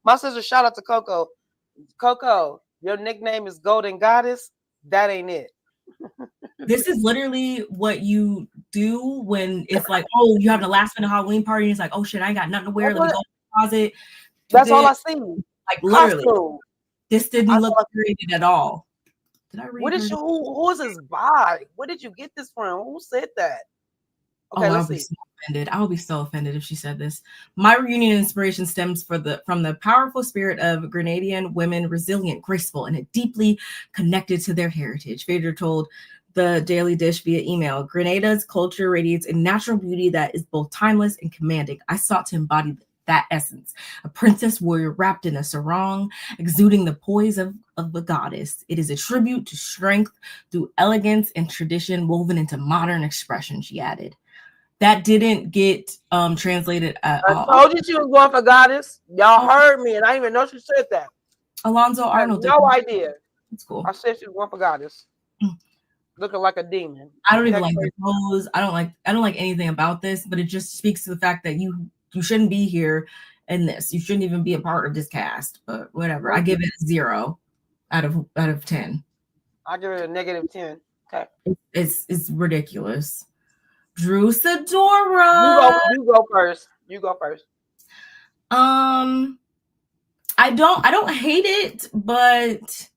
A: my sister. Shout out to Coco. Coco, your nickname is Golden Goddess. That ain't it.
B: This is literally what you do when it's like, oh, you have the last minute Halloween party. And it's like, oh shit, I ain't got nothing to wear. Let me go to the closet.
A: That's all I see.
B: Like literally, this didn't look created at all. Did I read?
A: Who is this by? Where did you get this from? Who said that? Okay, let's see.
B: I will be so offended if she said this. My reunion inspiration stems from the powerful spirit of Grenadian women, resilient, graceful, and deeply connected to their heritage. Phaedra told the Daily Dish via email, Grenada's culture radiates a natural beauty that is both timeless and commanding. I sought to embody that essence. A princess warrior wrapped in a sarong, exuding the poise of the goddess. It is a tribute to strength through elegance and tradition woven into modern expression, she added. That didn't get translated at all.
A: I told you she was going for goddess. Y'all heard me, and I didn't even know she said that.
B: Alonzo Arnold.
A: No idea.
B: It's cool.
A: I said she was going for goddess. Looking like a demon.
B: I don't even like the pose. I don't like anything about this, but it just speaks to the fact that you shouldn't be here in this. You shouldn't even be a part of this cast. But whatever. I give it a 0 out of 10.
A: I give it a -10. Okay.
B: It's ridiculous. Drew Sidora.
A: You go first.
B: I don't hate it, but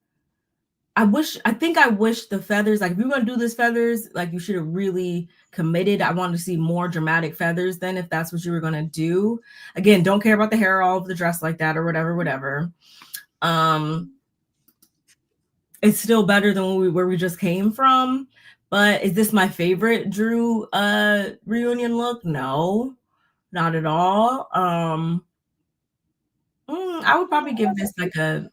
B: I wish the feathers, like if you're gonna do this feathers, like you should have really committed. I wanted to see more dramatic feathers then, if that's what you were gonna do. Again, don't care about the hair all of the dress like that or whatever. It's still better than where we just came from. But is this my favorite Drew reunion look? No, not at all. I would probably give this like a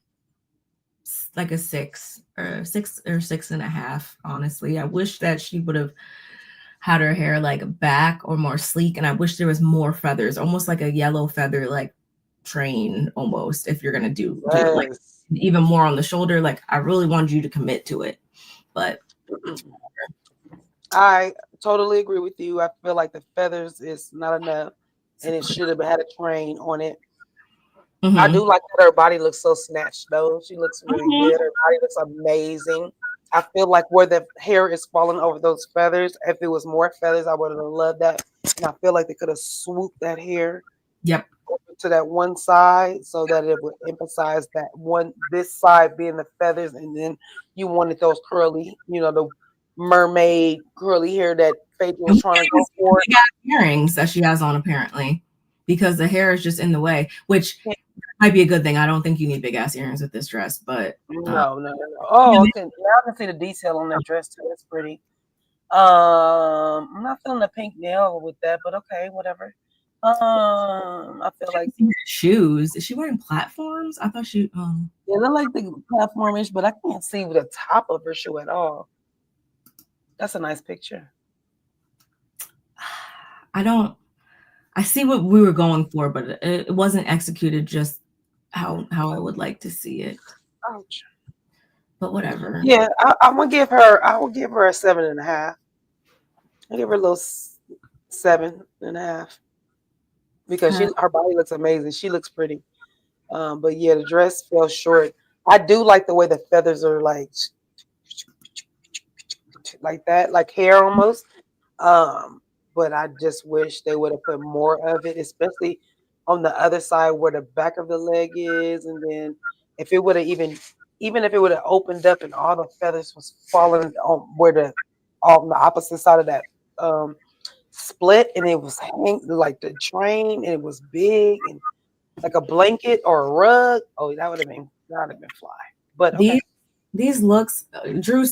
B: 6 or 6.5. Honestly, I wish that she would have had her hair like back or more sleek, and I wish there was more feathers, almost like a yellow feather like train almost. If you're gonna do it like even more on the shoulder, like I really wanted you to commit to it, but.
A: I totally agree with you. I feel like the feathers is not enough, and it should have had a train on it. I do like that her body looks so snatched though. She looks really good. Her body looks amazing. I feel like where the hair is falling over those feathers, if it was more feathers, I would have loved that. And I feel like they could have swooped that hair
B: Yep.
A: over to that one side so that it would emphasize that one, this side being the feathers, and then you wanted those curly, the mermaid curly hair that Phaedra was trying to go for.
B: Big ass earrings that she has on apparently, because the hair is just in the way, which might be a good thing. I don't think you need big ass earrings with this dress, but
A: no. Oh, okay. Now I can see the detail on that dress too. That's pretty. I'm not feeling the pink nail with that, but okay, whatever. I feel like
B: shoes. Is she wearing platforms? I thought she.
A: Yeah, they like the platformish, but I can't see the top of her shoe at all. That's a nice picture.
B: I see what we were going for, but it wasn't executed just how I would like to see it.
A: Ouch.
B: But whatever.
A: Yeah, I will give her a 7.5. I give her a little 7.5 because her body looks amazing. She looks pretty. But yeah, the dress fell short. I do like the way the feathers are like that, like hair almost. But I just wish they would have put more of it, especially on the other side where the back of the leg is, and then if it would have even if it would have opened up and all the feathers was falling on the opposite side of that split, and it was hanging like the train, and it was big and like a blanket or a rug. Oh, that would have been fly. But okay.
B: These looks, Drew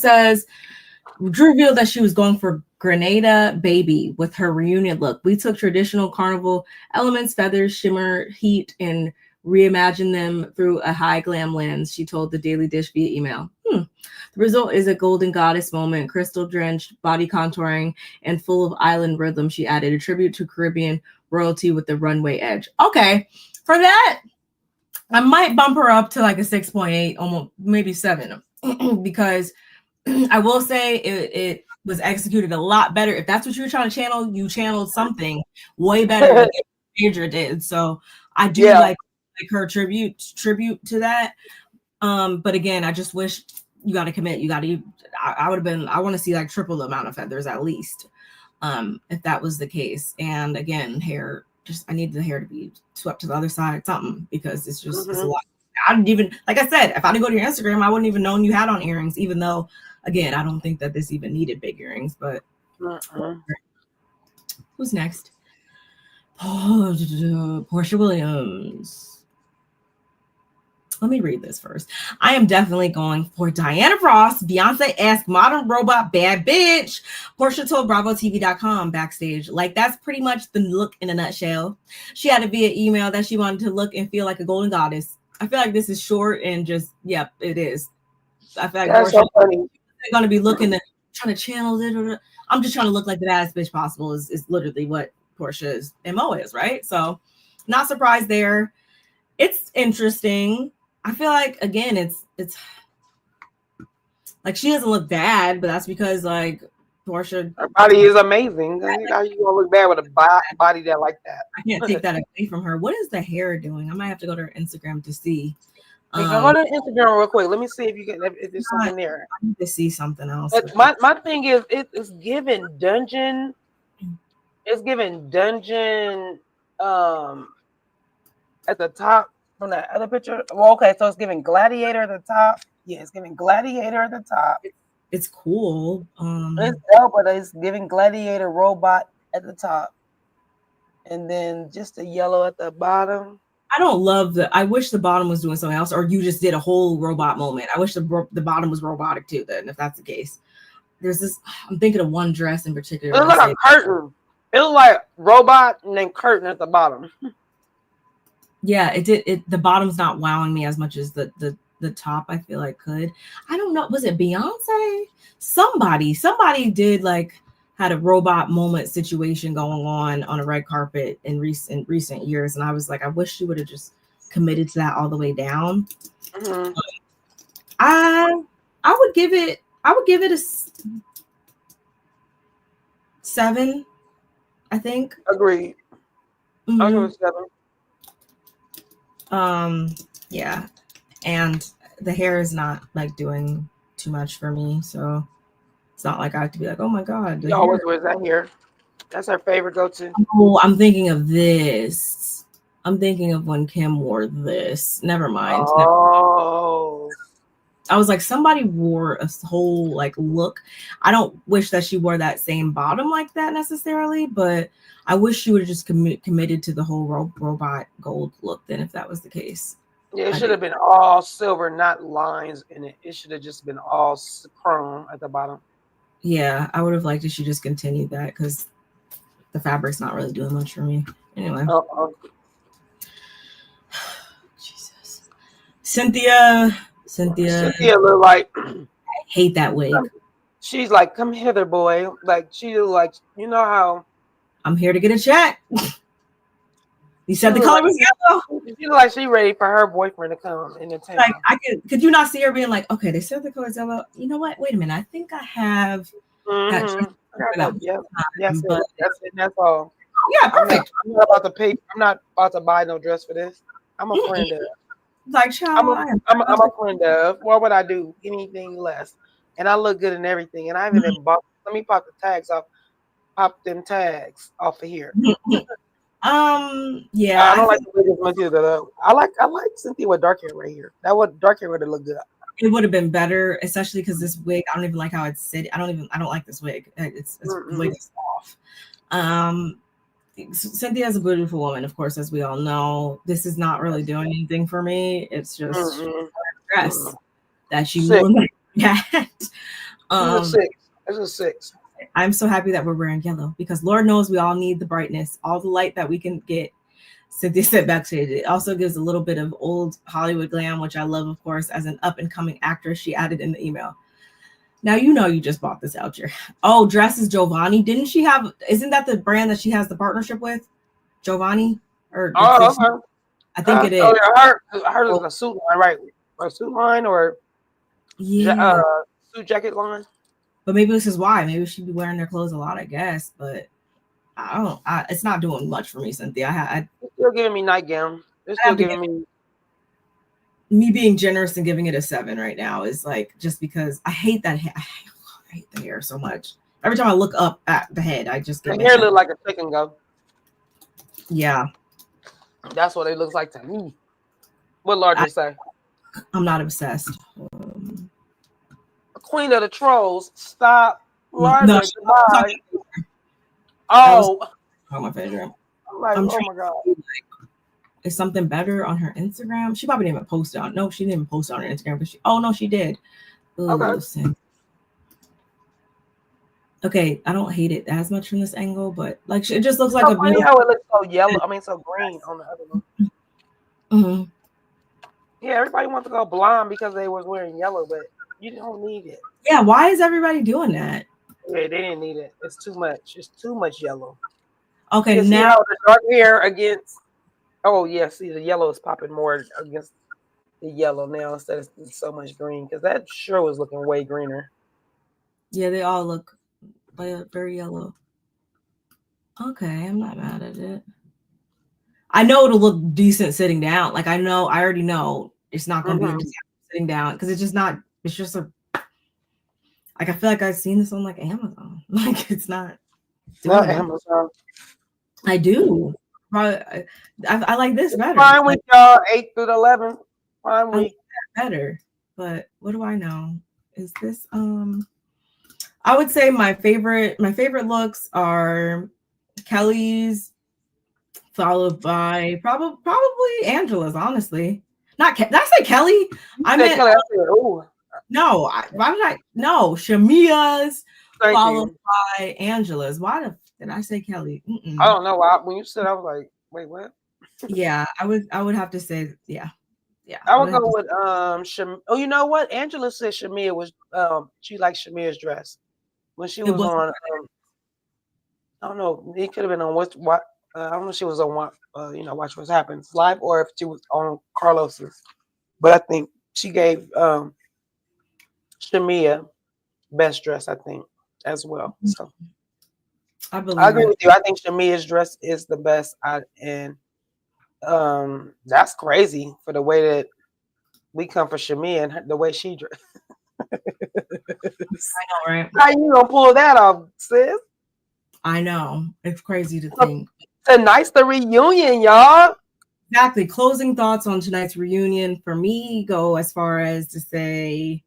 B: revealed that she was going for Grenada Baby with her reunion look. We took traditional carnival elements, feathers, shimmer, heat, and reimagined them through a high glam lens, she told the Daily Dish via email. The result is a golden goddess moment, crystal drenched, body contouring, and full of island rhythm, she added, a tribute to Caribbean royalty with the runway edge. Okay, for that, I might bump her up to like a 6.8, almost maybe 7, because I will say it was executed a lot better. If that's what you were trying to channel, you channeled something way better than Phaedra did. So I do like her tribute to that. But again, I just wish you got to commit. I would have been. I want to see like triple the amount of feathers at least, if that was the case. And again, hair. I need the hair to be swept to the other side, something, because it's just it's a lot. I didn't even, like I said, if I didn't go to your Instagram, I wouldn't even known you had on earrings, even though, again, I don't think that this even needed big earrings, but who's next? Porsha Williams. Let me read this first. I am definitely going for Diana Ross, Beyonce-esque modern robot bad bitch. Porsha told BravoTV.com backstage, like, that's pretty much the look in a nutshell. She had it via email that she wanted to look and feel like a golden goddess. I feel like this is short and just, yep, it is. I feel like Porsha is going to be looking at trying to channel it. I'm just trying to look like the baddest bitch possible is literally what Porsha's MO is, right? So not surprised there. It's interesting. I feel like, again, it's like she doesn't look bad, but that's because like Porsha,
A: her body is amazing. How you gonna look bad with a body that like that?
B: I can't take that away from her. What is the hair doing? I might have to go to her Instagram to see.
A: Go to Instagram real quick. Let me see if there's something there.
B: I need to see something else.
A: But my thing is, it's giving dungeon. It's giving dungeon at the top. From that other picture, well, okay, so it's giving gladiator at the top. Yeah, it's giving gladiator at the top.
B: It's cool.
A: It's dope, but it's giving gladiator robot at the top, and then just the yellow at the bottom.
B: I don't love I wish the bottom was doing something else, or you just did a whole robot moment. I wish the bottom was robotic too. Then, if that's the case, there's this. I'm thinking of one dress in particular.
A: It looks like a curtain. It looks like robot and then curtain at the bottom.
B: Yeah, it did. The bottom's not wowing me as much as the top. I feel like could. I don't know. Was it Beyonce? Somebody did like had a robot moment situation going on a red carpet in recent years, and I was like, I wish she would have just committed to that all the way down. I would give it a 7. I think.
A: Agreed. I'll give it 7.
B: Yeah, and the hair is not like doing too much for me. So it's not like I have to be like, oh my God.
A: She always wears that here. That's her favorite go-to.
B: Oh, I'm thinking of this. I'm thinking of when Kim wore this. Never mind.
A: Oh.
B: I was like, somebody wore a whole like look. I don't wish that she wore that same bottom like that necessarily, but I wish she would have just committed to the whole robot gold look then, if that was the case.
A: Yeah, it should have been all silver, not lines in it. It should have just been all chrome at the bottom.
B: Yeah, I would have liked if she just continued that because the fabric's not really doing much for me. Anyway. Jesus. Cynthia
A: look like
B: I hate that wig.
A: She's like, come hither, boy. Like she like, you know how
B: I'm here to get a check. You said the color was yellow.
A: She look like she ready for her boyfriend to come in the town.
B: Like could you not see her being like, okay, they said the color is yellow. You know what? Wait a minute. I think I have
A: That's it. That's all.
B: Yeah, perfect.
A: I'm not about to pay. I'm not about to buy no dress for this. I'm a friend of.
B: Like, child,
A: I'm a friend of. What would I do? Anything less? And I look good in everything. And I haven't bought. Let me pop the tags off. Pop them tags off of here.
B: Yeah.
A: I don't like the wig as much either though. I like Cynthia with dark hair right here. Dark hair would have looked good.
B: It would have been better, especially because this wig, I don't even like how it's sitting. I don't like this wig. It's wig is off. Cynthia is a beautiful woman, of course, as we all know. This is not really doing anything for me. It's just a dress that she wore. It's
A: a 6.
B: I'm so happy that we're wearing yellow because Lord knows we all need the brightness, all the light that we can get. Cynthia said Backstage. It also gives a little bit of old Hollywood glam, which I love, of course, as an up-and-coming actress. She added in the email. Now, you know you just bought this out here. Oh, Dresses Giovanni. Didn't she have, isn't that the brand that she has the partnership with? Giovanni? Or
A: okay.
B: I think it is.
A: Oh, yeah, hers is a suit line, right? Or a suit line or suit jacket line.
B: But maybe this is why. Maybe she'd be wearing their clothes a lot, I guess. But it's not doing much for me, Cynthia. It's
A: still giving me nightgown. It's still giving
B: me being generous and giving it a 7 right now is like just because I hate that hair. I hate the hair so much. Every time I look up at the head, I just get
A: the hair look like a chicken go.
B: Yeah,
A: that's what it looks like to me. What Larger say?
B: I'm not obsessed.
A: Queen of the Trolls. Stop.
B: Larger. No, my Phaedra.
A: Like, oh my God.
B: Is something better on her Instagram? She probably didn't even post it on. No, she didn't even post it on her Instagram. But she did. Ooh,
A: okay.
B: Okay, I don't hate it as much from this angle, but like it just looks like
A: a beautiful. How it looks so yellow. I mean, so green on the other one.
B: Mm-hmm.
A: Yeah, everybody wants to go blonde because they was wearing yellow, but you don't need it.
B: Yeah, why is everybody doing that?
A: Yeah, they didn't need it. It's too much. It's too much yellow.
B: Okay, now
A: the dark hair against. Oh yeah, see the yellow is popping more against the yellow now instead of so much green because that sure was looking way greener.
B: Yeah, they all look very yellow. Okay, I'm not mad at it. I know it'll look decent sitting down. Like I already know it's not going to be sitting down because it's just not. It's just like I feel like I've seen this on like Amazon. Like it's not.
A: Not Amazon.
B: I do. I like this better.
A: Fine week, y'all. 8 through 11. Fine week.
B: Better. But what do I know? Is this I would say my favorite looks are Kelly's, followed by probably Angela's, honestly. Not did I say Kelly? I meant Kelly. No, Shamea's followed by Angela's. Why did I say Kelly?
A: I don't know. When you said, I was like, wait, what?
B: Yeah, I would have to say, yeah.
A: I would go with Oh, you know what? Angela said Shamea was she liked Shamea's dress when she was on. I don't know. It could have been on what I don't know if she was on what Watch What Happens live or if she was on Carlos's. But I think she gave Shamea best dress, I think, as well. So I agree with you. I think Shamea's dress is the best. And that's crazy for the way that we come for Shamea and the way she dressed.
B: know, right?
A: How you gonna pull that off, sis?
B: I know. It's crazy to think.
A: Tonight's the reunion, y'all.
B: Exactly. Closing thoughts on tonight's reunion for me go as far as to say,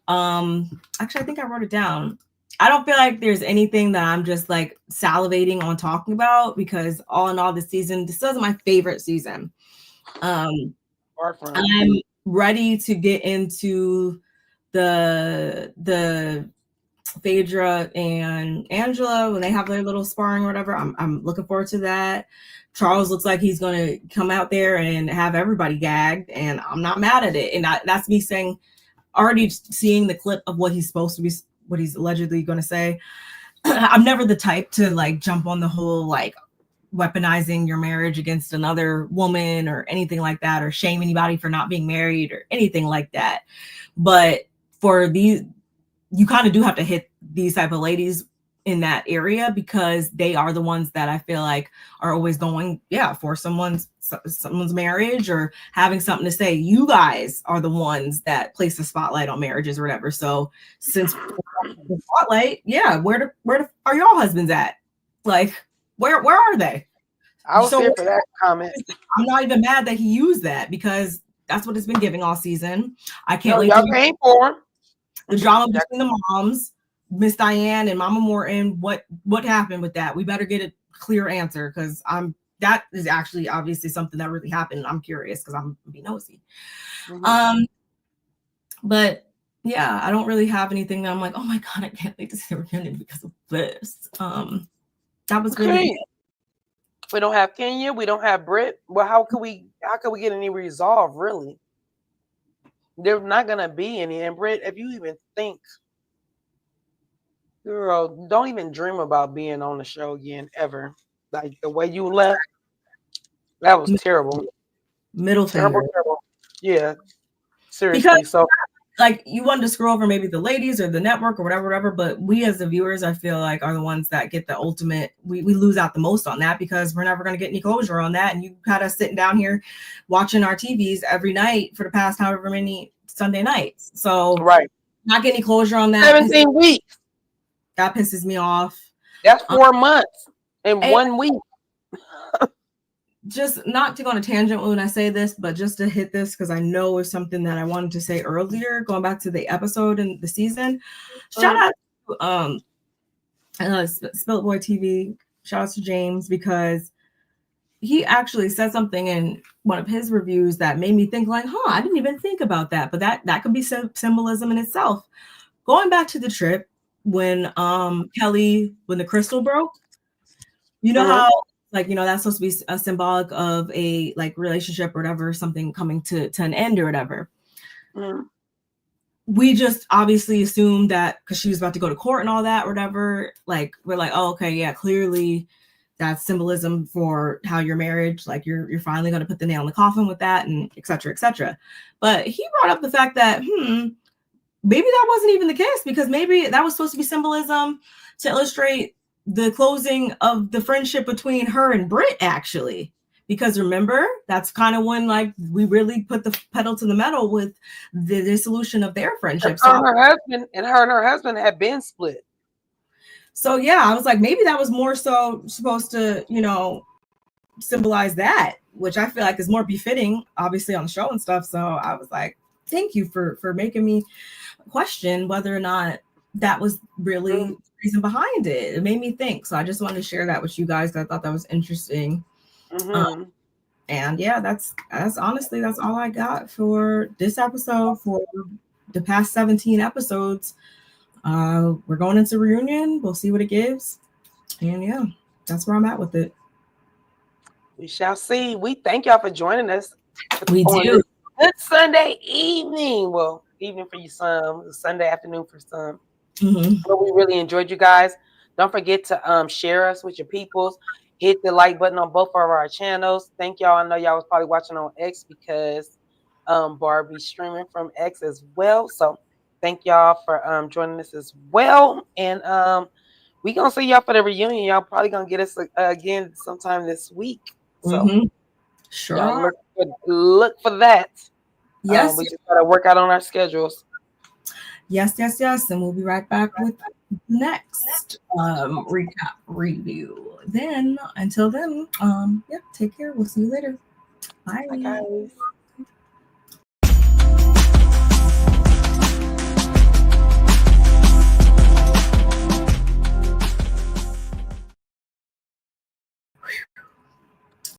B: actually, I think I wrote it down. I don't feel like there's anything that I'm just like salivating on talking about, because all in all, this is my favorite season. I'm ready to get into the Phaedra and Angela when they have their little sparring or whatever. I'm looking forward to that. Charles looks like he's going to come out there and have everybody gagged, and I'm not mad at it. And that's me saying, already seeing the clip of what he's supposed to be, what he's allegedly going to say. I'm never the type to like jump on the whole like weaponizing your marriage against another woman or anything like that, or shame anybody for not being married or anything like that. But for these, you kind of do have to hit these type of ladies in that area, because they are the ones that I feel like are always going, for someone's marriage or having something to say. You guys are the ones that place the spotlight on marriages or whatever. So since the spotlight, where are y'all husbands at? Like, where are they?
A: I was here for that comment.
B: I'm not even mad that he used that, because that's what it's been giving all season. I can't wait.
A: Y'all came for him.
B: The drama between the moms, Miss Diane and Mama Morton. What happened with that? We better get a clear answer, because that is actually obviously something that really happened. I'm curious because I'm be nosy. Mm-hmm. But yeah, I don't really have anything that I'm like, oh my god, I can't wait to see the reunion because of this. That was really good.
A: We don't have Kenya. We don't have Brit. Well, how could we get any resolve, really? There's not gonna be any. And Brit, if you even think, girl, don't even dream about being on the show again ever. Like the way you left, that was terrible.
B: Middle finger.
A: Terrible. Yeah, seriously.
B: Because, like, you wanted to screw over maybe the ladies or the network or whatever, but we as the viewers, I feel like, are the ones that get the ultimate. We lose out the most on that, because we're never going to get any closure on that. And you got us sitting down here watching our TVs every night for the past however many Sunday nights. So not getting any closure on that.
A: 17 weeks.
B: That pisses me off.
A: That's 4 months in 1 week.
B: Just not to go on a tangent when I say this, but just to hit this, because I know it's something that I wanted to say earlier, going back to the episode and the season. Shout out to Spilt Boy TV. Shout out to James, because he actually said something in one of his reviews that made me think like, I didn't even think about that. But that could be symbolism in itself. Going back to the trip when Kelli, when the crystal broke, you know how, like, that's supposed to be a symbolic of a like relationship or whatever, something coming to an end or whatever. We just obviously assumed that because she was about to go to court and all that or whatever, like we're like, oh, okay, yeah, clearly that's symbolism for how your marriage, like you're finally going to put the nail in the coffin with that, and et cetera, et cetera. But he brought up the fact that maybe that wasn't even the case, because maybe that was supposed to be symbolism to illustrate the closing of the friendship between her and Brit, actually. Because remember, that's kind of when like we really put the pedal to the metal with the dissolution of their friendship.
A: So her and her husband had been split.
B: So yeah, I was like, maybe that was more so supposed to, symbolize that, which I feel like is more befitting, obviously, on the show and stuff. So I was like, thank you for making me question whether or not that was really the reason behind it. It made me think. So I just wanted to share that with you guys. I thought that was interesting. And yeah, that's honestly, that's all I got for this episode. For the past 17 episodes, we're going into reunion. We'll see what it gives. And yeah, that's where I'm at with it.
A: We shall see. We thank y'all for joining us.
B: We do.
A: Good Sunday evening. Well, evening for you some, Sunday afternoon for some. But we really enjoyed you guys. Don't forget to share us with your peoples. Hit the like button on both of our channels. Thank y'all. I know y'all was probably watching on X because Barbie's streaming from X as well. So thank y'all for joining us as well. And we gonna see y'all for the reunion. Y'all probably gonna get us again sometime this week. So
B: sure,
A: look for that.
B: Yes,
A: we just gotta work out on our schedules.
B: Yes. And we'll be right back with the next recap review. Then, until then, yeah, take care. We'll see you later. Bye.
A: Bye, guys.